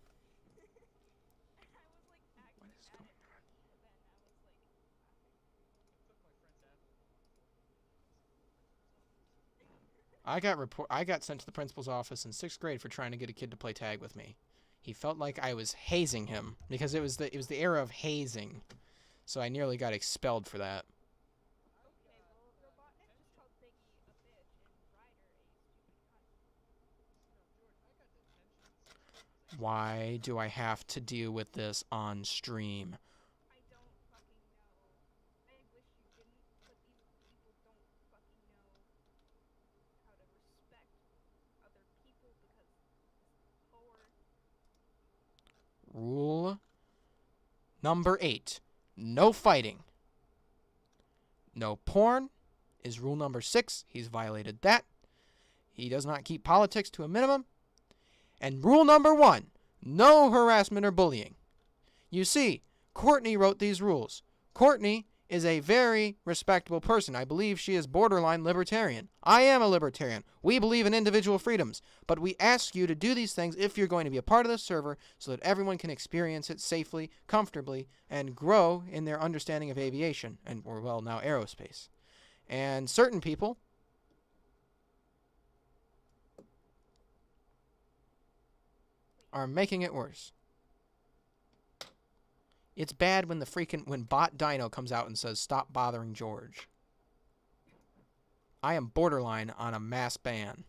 And I was like acting What is mad going at him, but then I was like laughing. Took my friend's apple and I got sent to the principal's office in 6th grade for trying to get a kid to play tag with me. He felt like I was hazing him because it was the era of hazing. So I nearly got expelled for that. Okay, well, Robotnik just called Biggie a bitch and Ryder a stupid cunt. George, I got detention. Why do I have to deal with this on stream? I don't fucking know. I wish you didn't, but these people don't fucking know how to respect other people because it's poor. Rule number 8. No fighting. No porn is rule number 6. He's violated that. He does not keep politics to a minimum. And rule number 1. No harassment or bullying. You see, Courtney wrote these rules. Courtney is a very respectable person. I believe she is borderline libertarian. I am a libertarian. We believe in individual freedoms. But we ask you to do these things if you're going to be a part of this server so that everyone can experience it safely, comfortably, and grow in their understanding of aviation, and, or well, now aerospace. And certain people are making it worse. It's bad when when Bot Dino comes out and says, "Stop bothering George." I am borderline on a mass ban.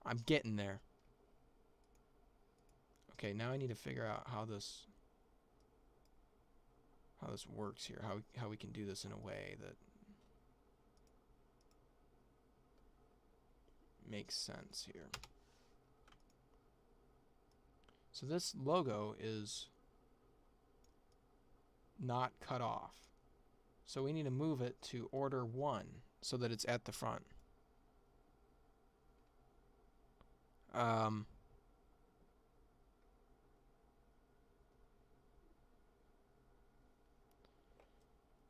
I'm getting there. Okay, now I need to figure out how this works here. How we can do this in a way that makes sense here. So this logo is not cut off. So we need to move it to order 1 so that it's at the front.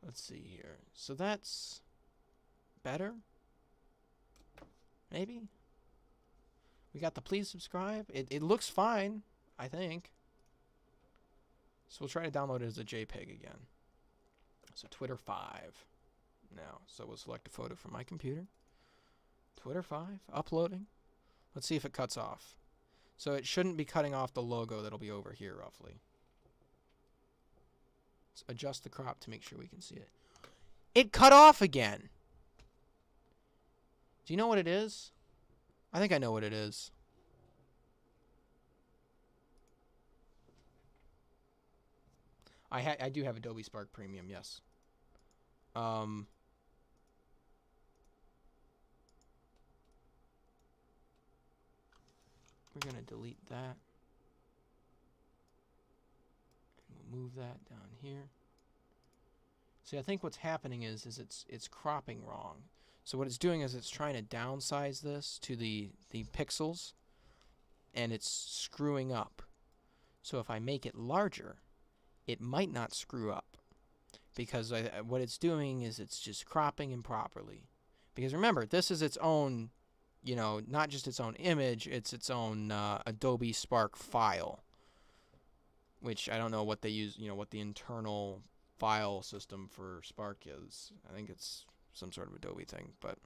Let's see here. So that's better? Maybe? We got the please subscribe. It looks fine, I think. So we'll try to download it as a JPEG again. So Twitter 5 now. So we'll select a photo from my computer. Twitter 5, uploading. Let's see if it cuts off. So it shouldn't be cutting off the logo that'll be over here roughly. Let's adjust the crop to make sure we can see it. It cut off again. Do you know what it is? I think I know what it is. I do have Adobe Spark Premium, yes. We're gonna delete that. We'll move that down here. See, I think what's happening is it's cropping wrong. So what it's doing is it's trying to downsize this to the pixels, and it's screwing up. So if I make it larger, it might not screw up, because what it's doing is it's just cropping improperly. Because remember, this is its own, you know, not just its own image, it's its own Adobe Spark file, which I don't know what they use, you know, what the internal file system for Spark is. I think it's some sort of Adobe thing, but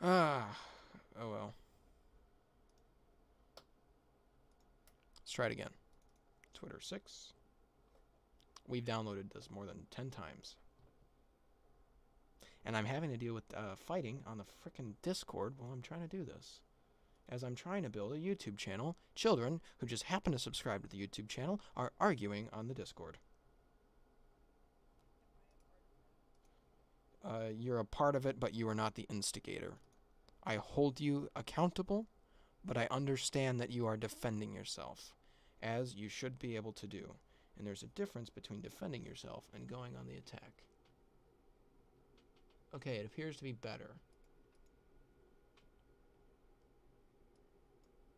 oh well. Let's try it again. Twitter 6. We've downloaded this more than 10 times. And I'm having to deal with fighting on the frickin' Discord while I'm trying to do this. As I'm trying to build a YouTube channel, children who just happen to subscribe to the YouTube channel are arguing on the Discord. You're a part of it, but you are not the instigator. I hold you accountable, but I understand that you are defending yourself, as you should be able to do. And there's a difference between defending yourself and going on the attack. Okay, it appears to be better.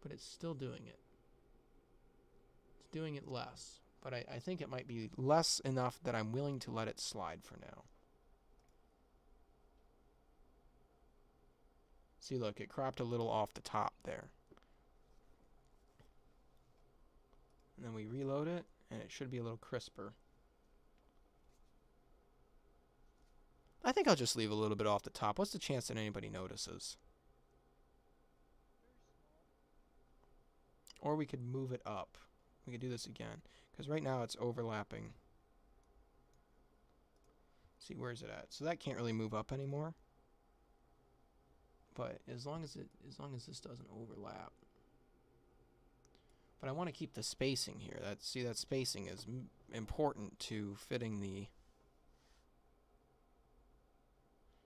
But it's still doing it. It's doing it less. But I think it might be less enough that I'm willing to let it slide for now. See, look, it cropped a little off the top there. And then we reload it, and it should be a little crisper. I think I'll just leave a little bit off the top. What's the chance that anybody notices? Or we could move it up. We could do this again. Because right now it's overlapping. Let's see, where is it at? So that can't really move up anymore. But as long as this doesn't overlap. But I want to keep the spacing here. That spacing is important to fitting the.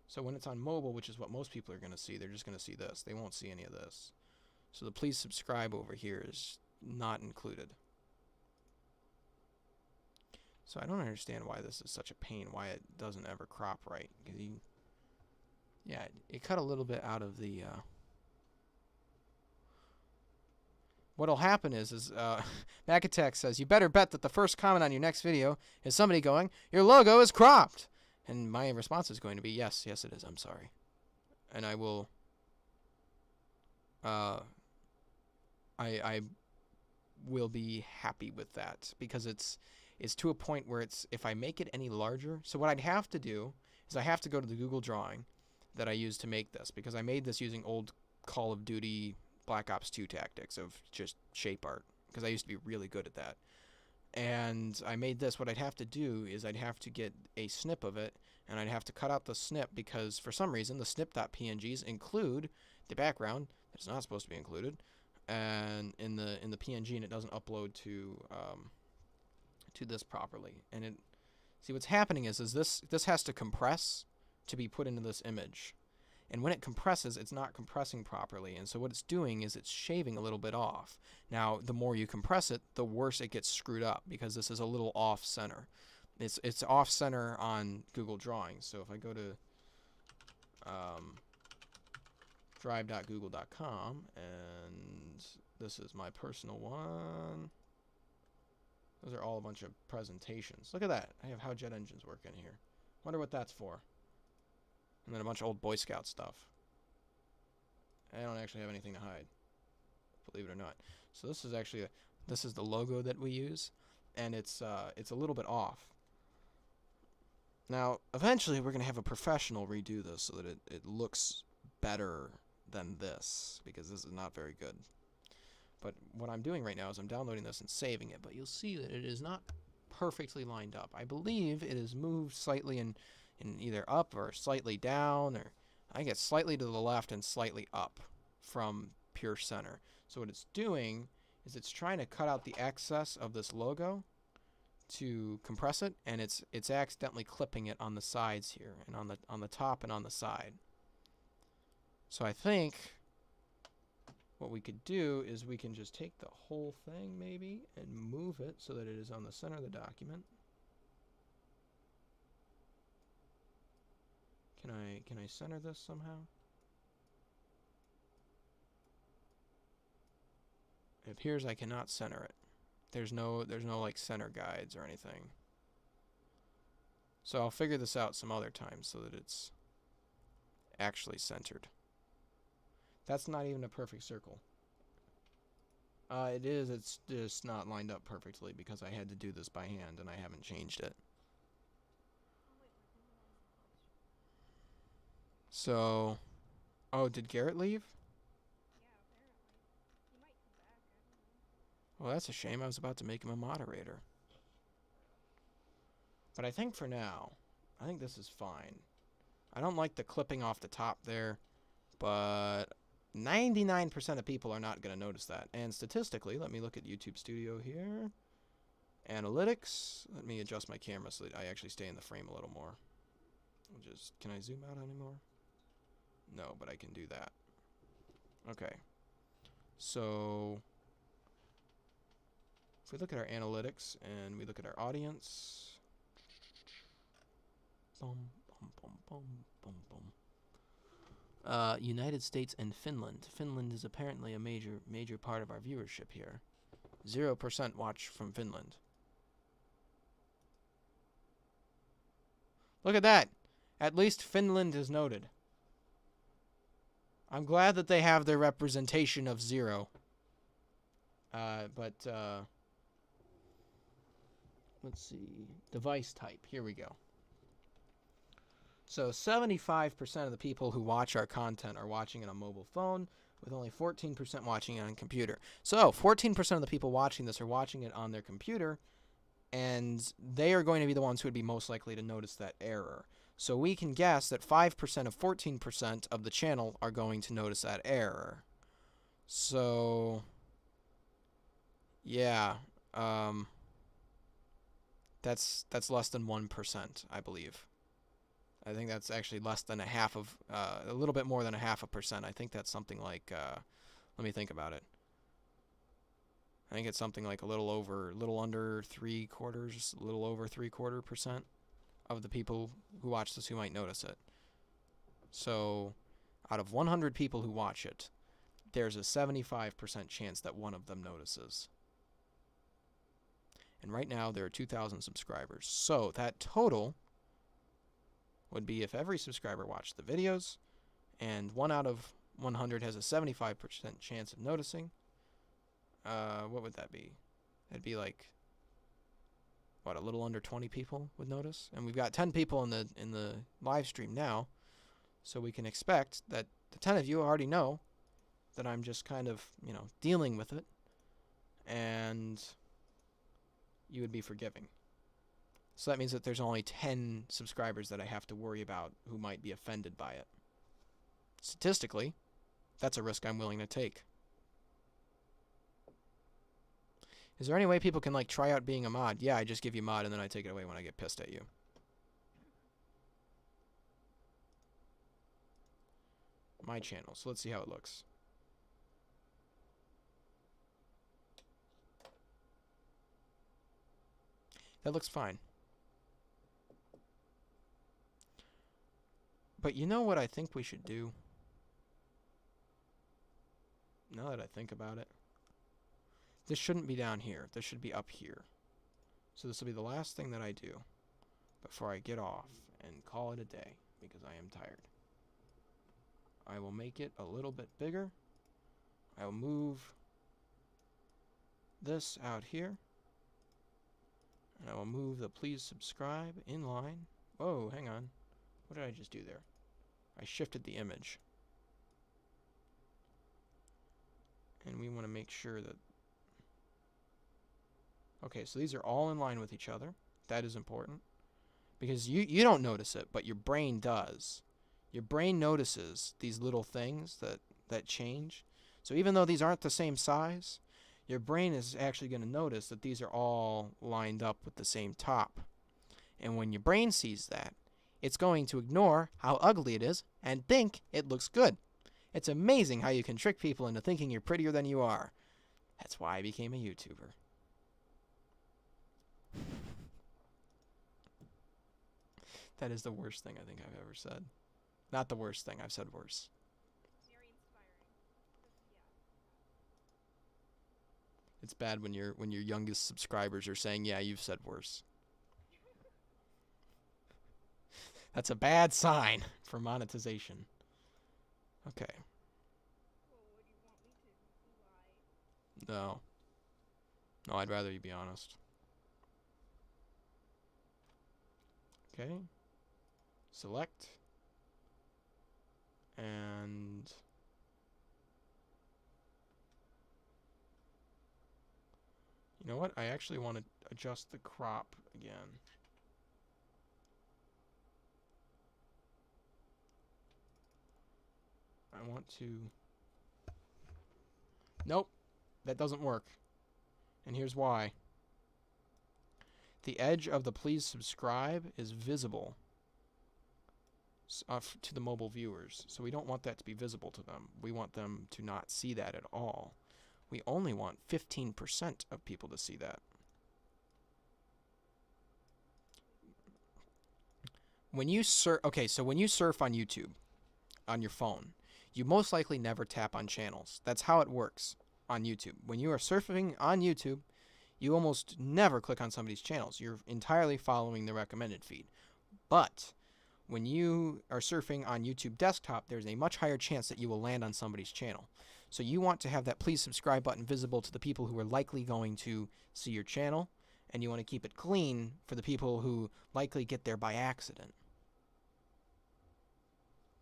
So when it's on mobile, which is what most people are going to see, they're just going to see this. They won't see any of this. So the please subscribe over here is not included. So I don't understand why this is such a pain, why it doesn't ever crop right. Because yeah, it cut a little bit out of the. What'll happen is Macatech says, you better bet that the first comment on your next video is somebody going, your logo is cropped. And my response is going to be, yes, yes it is, I'm sorry. And I will, I will be happy with that, because it's to a point where if I make it any larger, so what I'd have to do is I have to go to the Google drawing that I used to make this, because I made this using old Call of Duty Black Ops 2 tactics of just shape art, because I used to be really good at that. And I made this. What I'd have to do is I'd have to get a snip of it, and I'd have to cut out the snip, because for some reason the snip.pngs include the background that's not supposed to be included, and in the PNG, and it doesn't upload to this properly. And see what's happening is this has to compress to be put into this image. And when it compresses, it's not compressing properly. And so what it's doing is it's shaving a little bit off. Now, the more you compress it, the worse it gets screwed up, because this is a little off-center. It's off-center on Google Drawings. So if I go to drive.google.com, and this is my personal one. Those are all a bunch of presentations. Look at that. I have how jet engines work in here. Wonder what that's for. And then a bunch of old Boy Scout stuff. I don't actually have anything to hide, believe it or not. So this is actually this is the logo that we use, and it's a little bit off. Now, eventually we're gonna have a professional redo this so that it looks better than this, because this is not very good. But what I'm doing right now is I'm downloading this and saving it, but you'll see that it is not perfectly lined up. I believe it is moved slightly in either up or slightly down, or I think it's slightly to the left and slightly up from pure center. So what it's doing is it's trying to cut out the excess of this logo to compress it, and it's accidentally clipping it on the sides here and on the top and on the side. So I think what we could do is we can just take the whole thing maybe and move it so that it is on the center of the document. Can I center this somehow? It appears I cannot center it. There's no like center guides or anything. So I'll figure this out some other time so that it's actually centered. That's not even a perfect circle. It is, it's just not lined up perfectly because I had to do this by hand and I haven't changed it. So, oh, did Garrett leave? Yeah, apparently. He might come back, I don't know. Well, that's a shame. I was about to make him a moderator. But I think for now, I think this is fine. I don't like the clipping off the top there, but 99% of people are not going to notice that. And statistically, let me look at YouTube Studio here. Analytics. Let me adjust my camera so that I actually stay in the frame a little more. Can I zoom out anymore? No, but I can do that. Okay. So if we look at our analytics and we look at our audience, United States and Finland. Finland is apparently a major part of our viewership here. 0% watch from Finland. Look at that. At least Finland is noted. I'm glad that they have their representation of 0. Let's see. Device type. Here we go. So 75% of the people who watch our content are watching it on mobile phone, with only 14% watching it on computer. So 14% of the people watching this are watching it on their computer, and they are going to be the ones who would be most likely to notice that error. So we can guess that 5% of 14% of the channel are going to notice that error. So, yeah, that's less than 1%, I believe. I think that's actually less than a little bit more than 0.5%. I think that's something like, let me think about it. I think it's something like a little under 3/4% of the people who watch this who might notice it. So, out of 100 people who watch it, there's a 75% chance that one of them notices. And right now, there are 2,000 subscribers. So, that total would be if every subscriber watched the videos, and 1 out of 100 has a 75% chance of noticing. What would that be? That'd be like, what, a little under 20 people would notice? And we've got 10 people in the live stream now, so we can expect that the 10 of you already know that I'm just kind of, dealing with it, and you would be forgiving. So that means that there's only 10 subscribers that I have to worry about who might be offended by it. Statistically, that's a risk I'm willing to take. Is there any way people can, like, try out being a mod? Yeah, I just give you mod and then I take it away when I get pissed at you. My channel. So let's see how it looks. That looks fine. But you know what I think we should do? Now that I think about it. This shouldn't be down here. This should be up here. So this will be the last thing that I do before I get off and call it a day because I am tired. I will make it a little bit bigger. I will move this out here. And I will move the please subscribe in line. Whoa, hang on. What did I just do there? I shifted the image. And we want to make sure that... Okay, so these are all in line with each other. That is important. Because you don't notice it, but your brain does. Your brain notices these little things that change. So even though these aren't the same size, your brain is actually going to notice that these are all lined up with the same top. And when your brain sees that, it's going to ignore how ugly it is and think it looks good. It's amazing how you can trick people into thinking you're prettier than you are. That's why I became a YouTuber. That is the worst thing I think I've ever said. Not the worst thing, I've said worse. Very inspiring. Yeah. It's bad when your youngest subscribers are saying, "Yeah, you've said worse." That's a bad sign for monetization. Okay. Well, what do you want me to lie? No. No, I'd rather you be honest. Okay. Select. And you know what? I actually want to adjust the crop again. I want to... Nope. That doesn't work. And here's why. The edge of the please subscribe is visible to the mobile viewers. So we don't want that to be visible to them. We want them to not see that at all. We only want 15% of people to see that. When you surf, okay, so when you surf on YouTube on your phone, you most likely never tap on channels. That's how it works on YouTube. When you are surfing on YouTube, you almost never click on somebody's channels. You're entirely following the recommended feed. But when you are surfing on YouTube desktop, there's a much higher chance that you will land on somebody's channel. So you want to have that please subscribe button visible to the people who are likely going to see your channel, and you want to keep it clean for the people who likely get there by accident.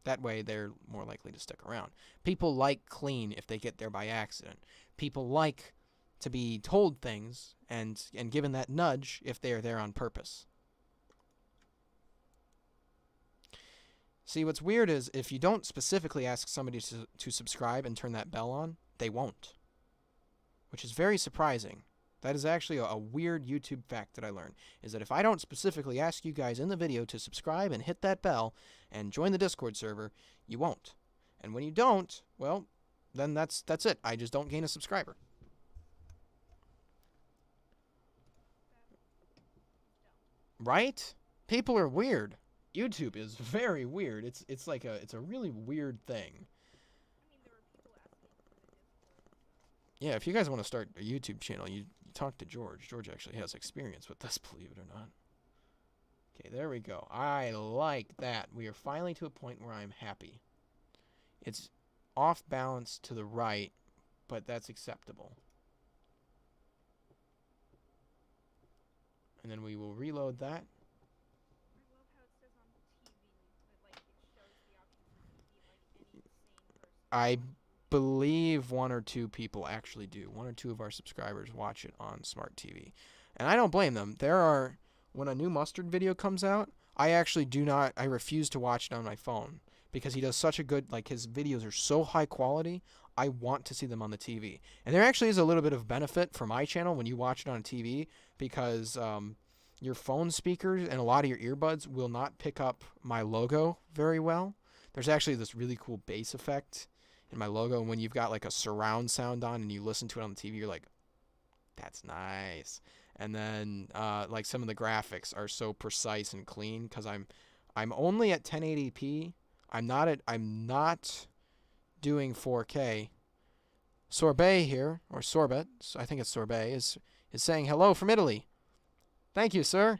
That way they're more likely to stick around. People like clean if they get there by accident. People like to be told things and given that nudge if they are there on purpose. See, what's weird is if you don't specifically ask somebody to subscribe and turn that bell on, they won't. Which is very surprising. That is actually a weird YouTube fact that I learned, is that if I don't specifically ask you guys in the video to subscribe and hit that bell and join the Discord server, you won't. And when you don't, well, then that's it. I just don't gain a subscriber. Right? People are weird. YouTube is very weird. It's like it's a really weird thing. I mean, there were people asking for the Discord. Yeah, if you guys want to start a YouTube channel, you talk to George. George actually has experience with this, believe it or not. Okay, there we go. I like that. We are finally to a point where I'm happy. It's off balance to the right, but that's acceptable. And then we will reload that. I love how it says on TV that like it shows the option for TV, like any sane person. I believe one or two people actually do. One or two of our subscribers watch it on smart TV. And I don't blame them. When a new Mustard video comes out, I refuse to watch it on my phone because he does such a good, like his videos are so high quality, I want to see them on the TV. And there actually is a little bit of benefit for my channel when you watch it on TV because your phone speakers and a lot of your earbuds will not pick up my logo very well. There's actually this really cool bass effect in my logo, and when you've got like a surround sound on and you listen to it on the TV, you're like, that's nice. And then like some of the graphics are so precise and clean because I'm only at 1080p. I'm not doing 4K. Sorbet here, or Sorbet, I think it's Sorbet, is saying hello from Italy. Thank you, sir.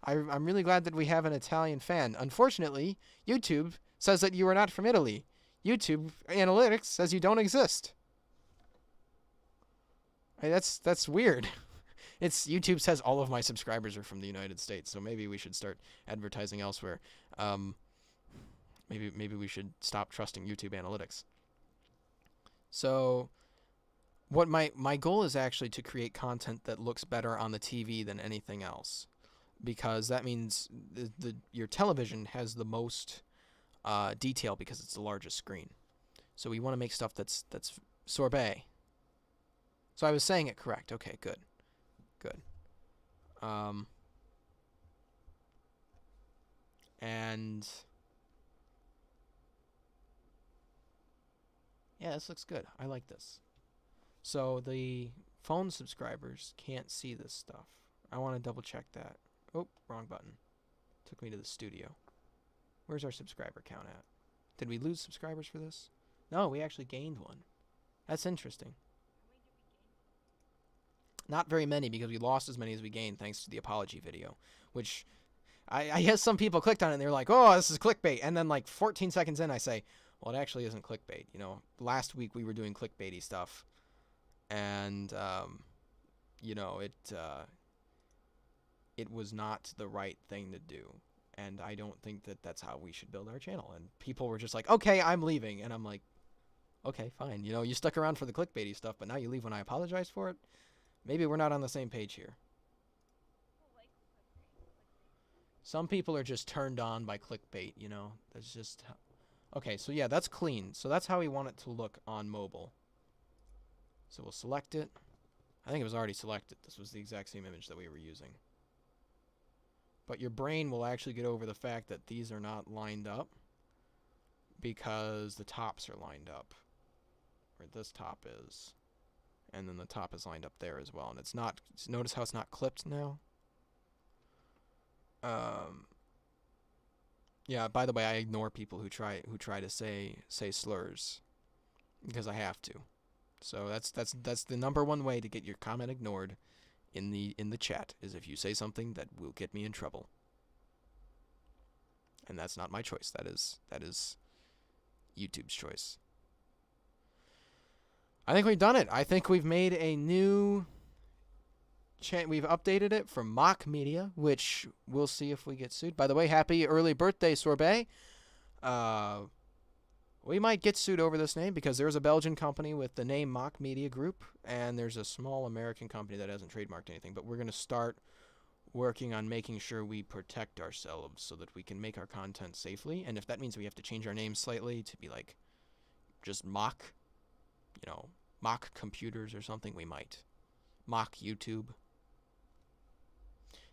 I'm really glad that we have an Italian fan. Unfortunately, YouTube says that you are not from Italy. YouTube analytics says you don't exist. Hey, that's weird. It's YouTube says all of my subscribers are from the United States, so maybe we should start advertising elsewhere. Maybe we should stop trusting YouTube analytics. So, what my goal is actually to create content that looks better on the TV than anything else, because that means your television has the most detail because it's the largest screen. So we want to make stuff that's sorbet. So I was saying it correct. Okay, good. And yeah, this looks good. I like this. So the phone subscribers can't see this stuff. I want to double check that. Oh, wrong button. Took me to the studio. Where's our subscriber count at? Did we lose subscribers for this? No, we actually gained one. That's interesting. Not very many, because we lost as many as we gained thanks to the apology video, which I guess some people clicked on it and they were like, oh, this is clickbait. And then like 14 seconds in, I say, well, it actually isn't clickbait. You know, last week we were doing clickbaity stuff, and you know, it was not the right thing to do. And I don't think that that's how we should build our channel. And people were just like, okay, I'm leaving. And I'm like, okay, fine. You know, you stuck around for the clickbaity stuff, but now you leave when I apologize for it. Maybe we're not on the same page here. Some people are just turned on by clickbait, you know. That's just... Okay, so yeah, that's clean. So that's how we want it to look on mobile. So we'll select it. I think it was already selected. This was the exact same image that we were using. But your brain will actually get over the fact that these are not lined up because the tops are lined up. Where this top is. And then the top is lined up there as well. And it's not... Notice how it's not clipped now? Yeah, by the way, I ignore people who try to say slurs. Because I have to. So that's the number one way to get your comment ignored in the chat, is if you say something that will get me in trouble. And that's not my choice. That is YouTube's choice. I think we've done it. I think we've made a new we've updated it from Mock Media, which we'll see if we get sued. By the way, happy early birthday, Sorbet. We might get sued over this name because there's a Belgian company with the name Mock Media Group, and there's a small American company that hasn't trademarked anything. But we're going to start working on making sure we protect ourselves so that we can make our content safely. And if that means we have to change our name slightly to be like just Mock, you know, Mock Computers or something, we might. Mock YouTube.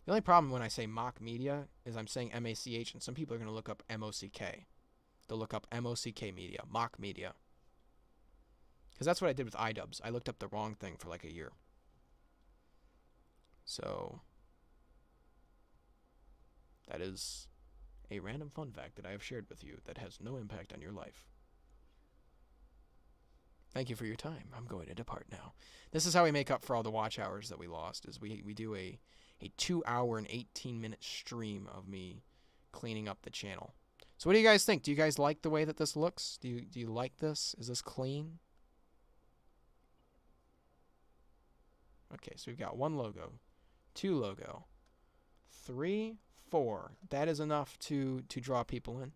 The only problem when I say Mock Media is I'm saying M-A-C-H, and some people are going to look up M-O-C-K. They'll look up M-O-C-K Media, Mock Media. Because that's what I did with iDubbbz. I looked up the wrong thing for like a year. So, that is a random fun fact that I have shared with you that has no impact on your life. Thank you for your time. I'm going to depart now. This is how we make up for all the watch hours that we lost, is we do a 2-hour and 18-minute stream of me cleaning up the channel. So what do you guys think? Do you guys like the way that this looks? Do you like this? Is this clean? Okay, so we've got 1 logo, 2 logo, 3, 4. That is enough to draw people in.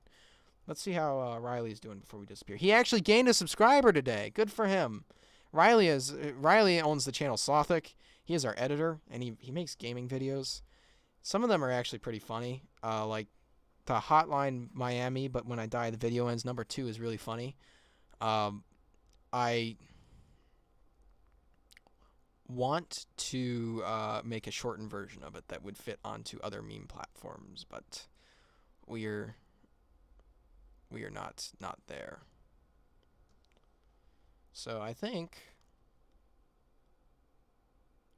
Let's see how Riley's doing before we disappear. He actually gained a subscriber today. Good for him. Riley owns the channel Slothic. He is our editor, and he makes gaming videos. Some of them are actually pretty funny. Like the Hotline Miami, but when I die the video ends, number 2 is really funny. I want to make a shortened version of it that would fit onto other meme platforms, but we are not there. So I think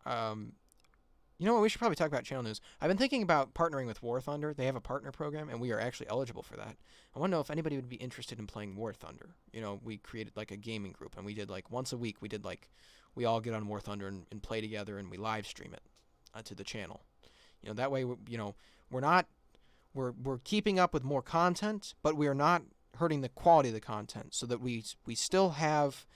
you know what, we should probably talk about channel news. I've been thinking about partnering with War Thunder. They have a partner program, and we are actually eligible for that. I want to know if anybody would be interested in playing War Thunder. You know, we created like a gaming group, and we did like once a week, we all get on War Thunder and play together, and we live stream it to the channel. That way, we're not we're keeping up with more content, but we are not hurting the quality of the content, so that we still have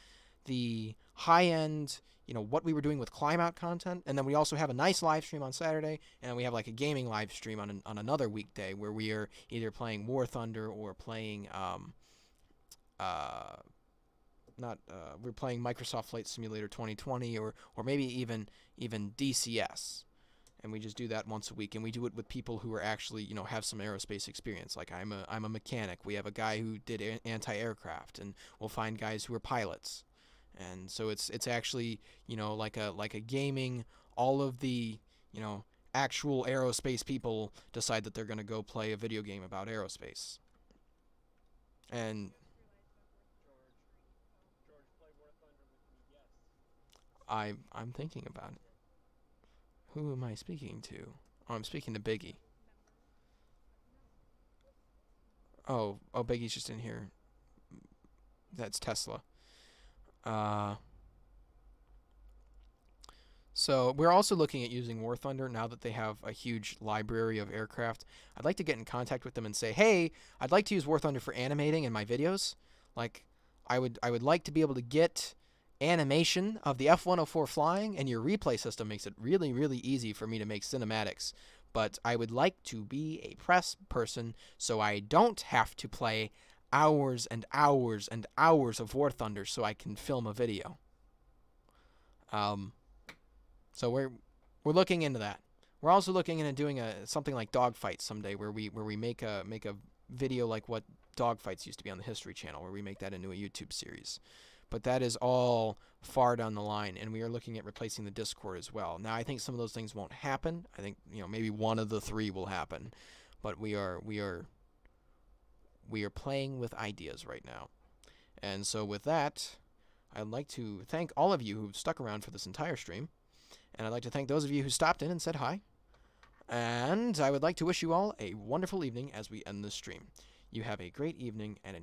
the high end, what we were doing with climb out content, and then we also have a nice live stream on Saturday, and then we have like a gaming live stream on another weekday where we are either playing War Thunder or playing not we're playing Microsoft Flight Simulator 2020 or maybe even DCS. And we just do that once a week, and we do it with people who are actually, have some aerospace experience. Like I'm a mechanic. We have a guy who did anti-aircraft, and we'll find guys who are pilots. And so it's actually, like a gaming. All of the, actual aerospace people decide that they're going to go play a video game about aerospace. And George, play War Thunder with me, yes. I'm thinking about it. Who am I speaking to? Oh, I'm speaking to Biggie. Oh, Biggie's just in here. That's Tesla. So we're also looking at using War Thunder now that they have a huge library of aircraft. I'd like to get in contact with them and say, hey, I'd like to use War Thunder for animating in my videos. Like, I would like to be able to get animation of the F-104 flying, and your replay system makes it really, really easy for me to make cinematics. But I would like to be a press person so I don't have to play hours and hours and hours of War Thunder so I can film a video. So we're looking into that. We're also looking into doing something like dogfights someday, where we make a video like what dogfights used to be on the History Channel, where we make that into a YouTube series. But that is all far down the line, and we are looking at replacing the Discord as well. Now, I think some of those things won't happen. I think maybe one of the three will happen, but we are playing with ideas right now. And so with that, I'd like to thank all of you who've stuck around for this entire stream, and I'd like to thank those of you who stopped in and said hi. And I would like to wish you all a wonderful evening as we end this stream. You have a great evening and an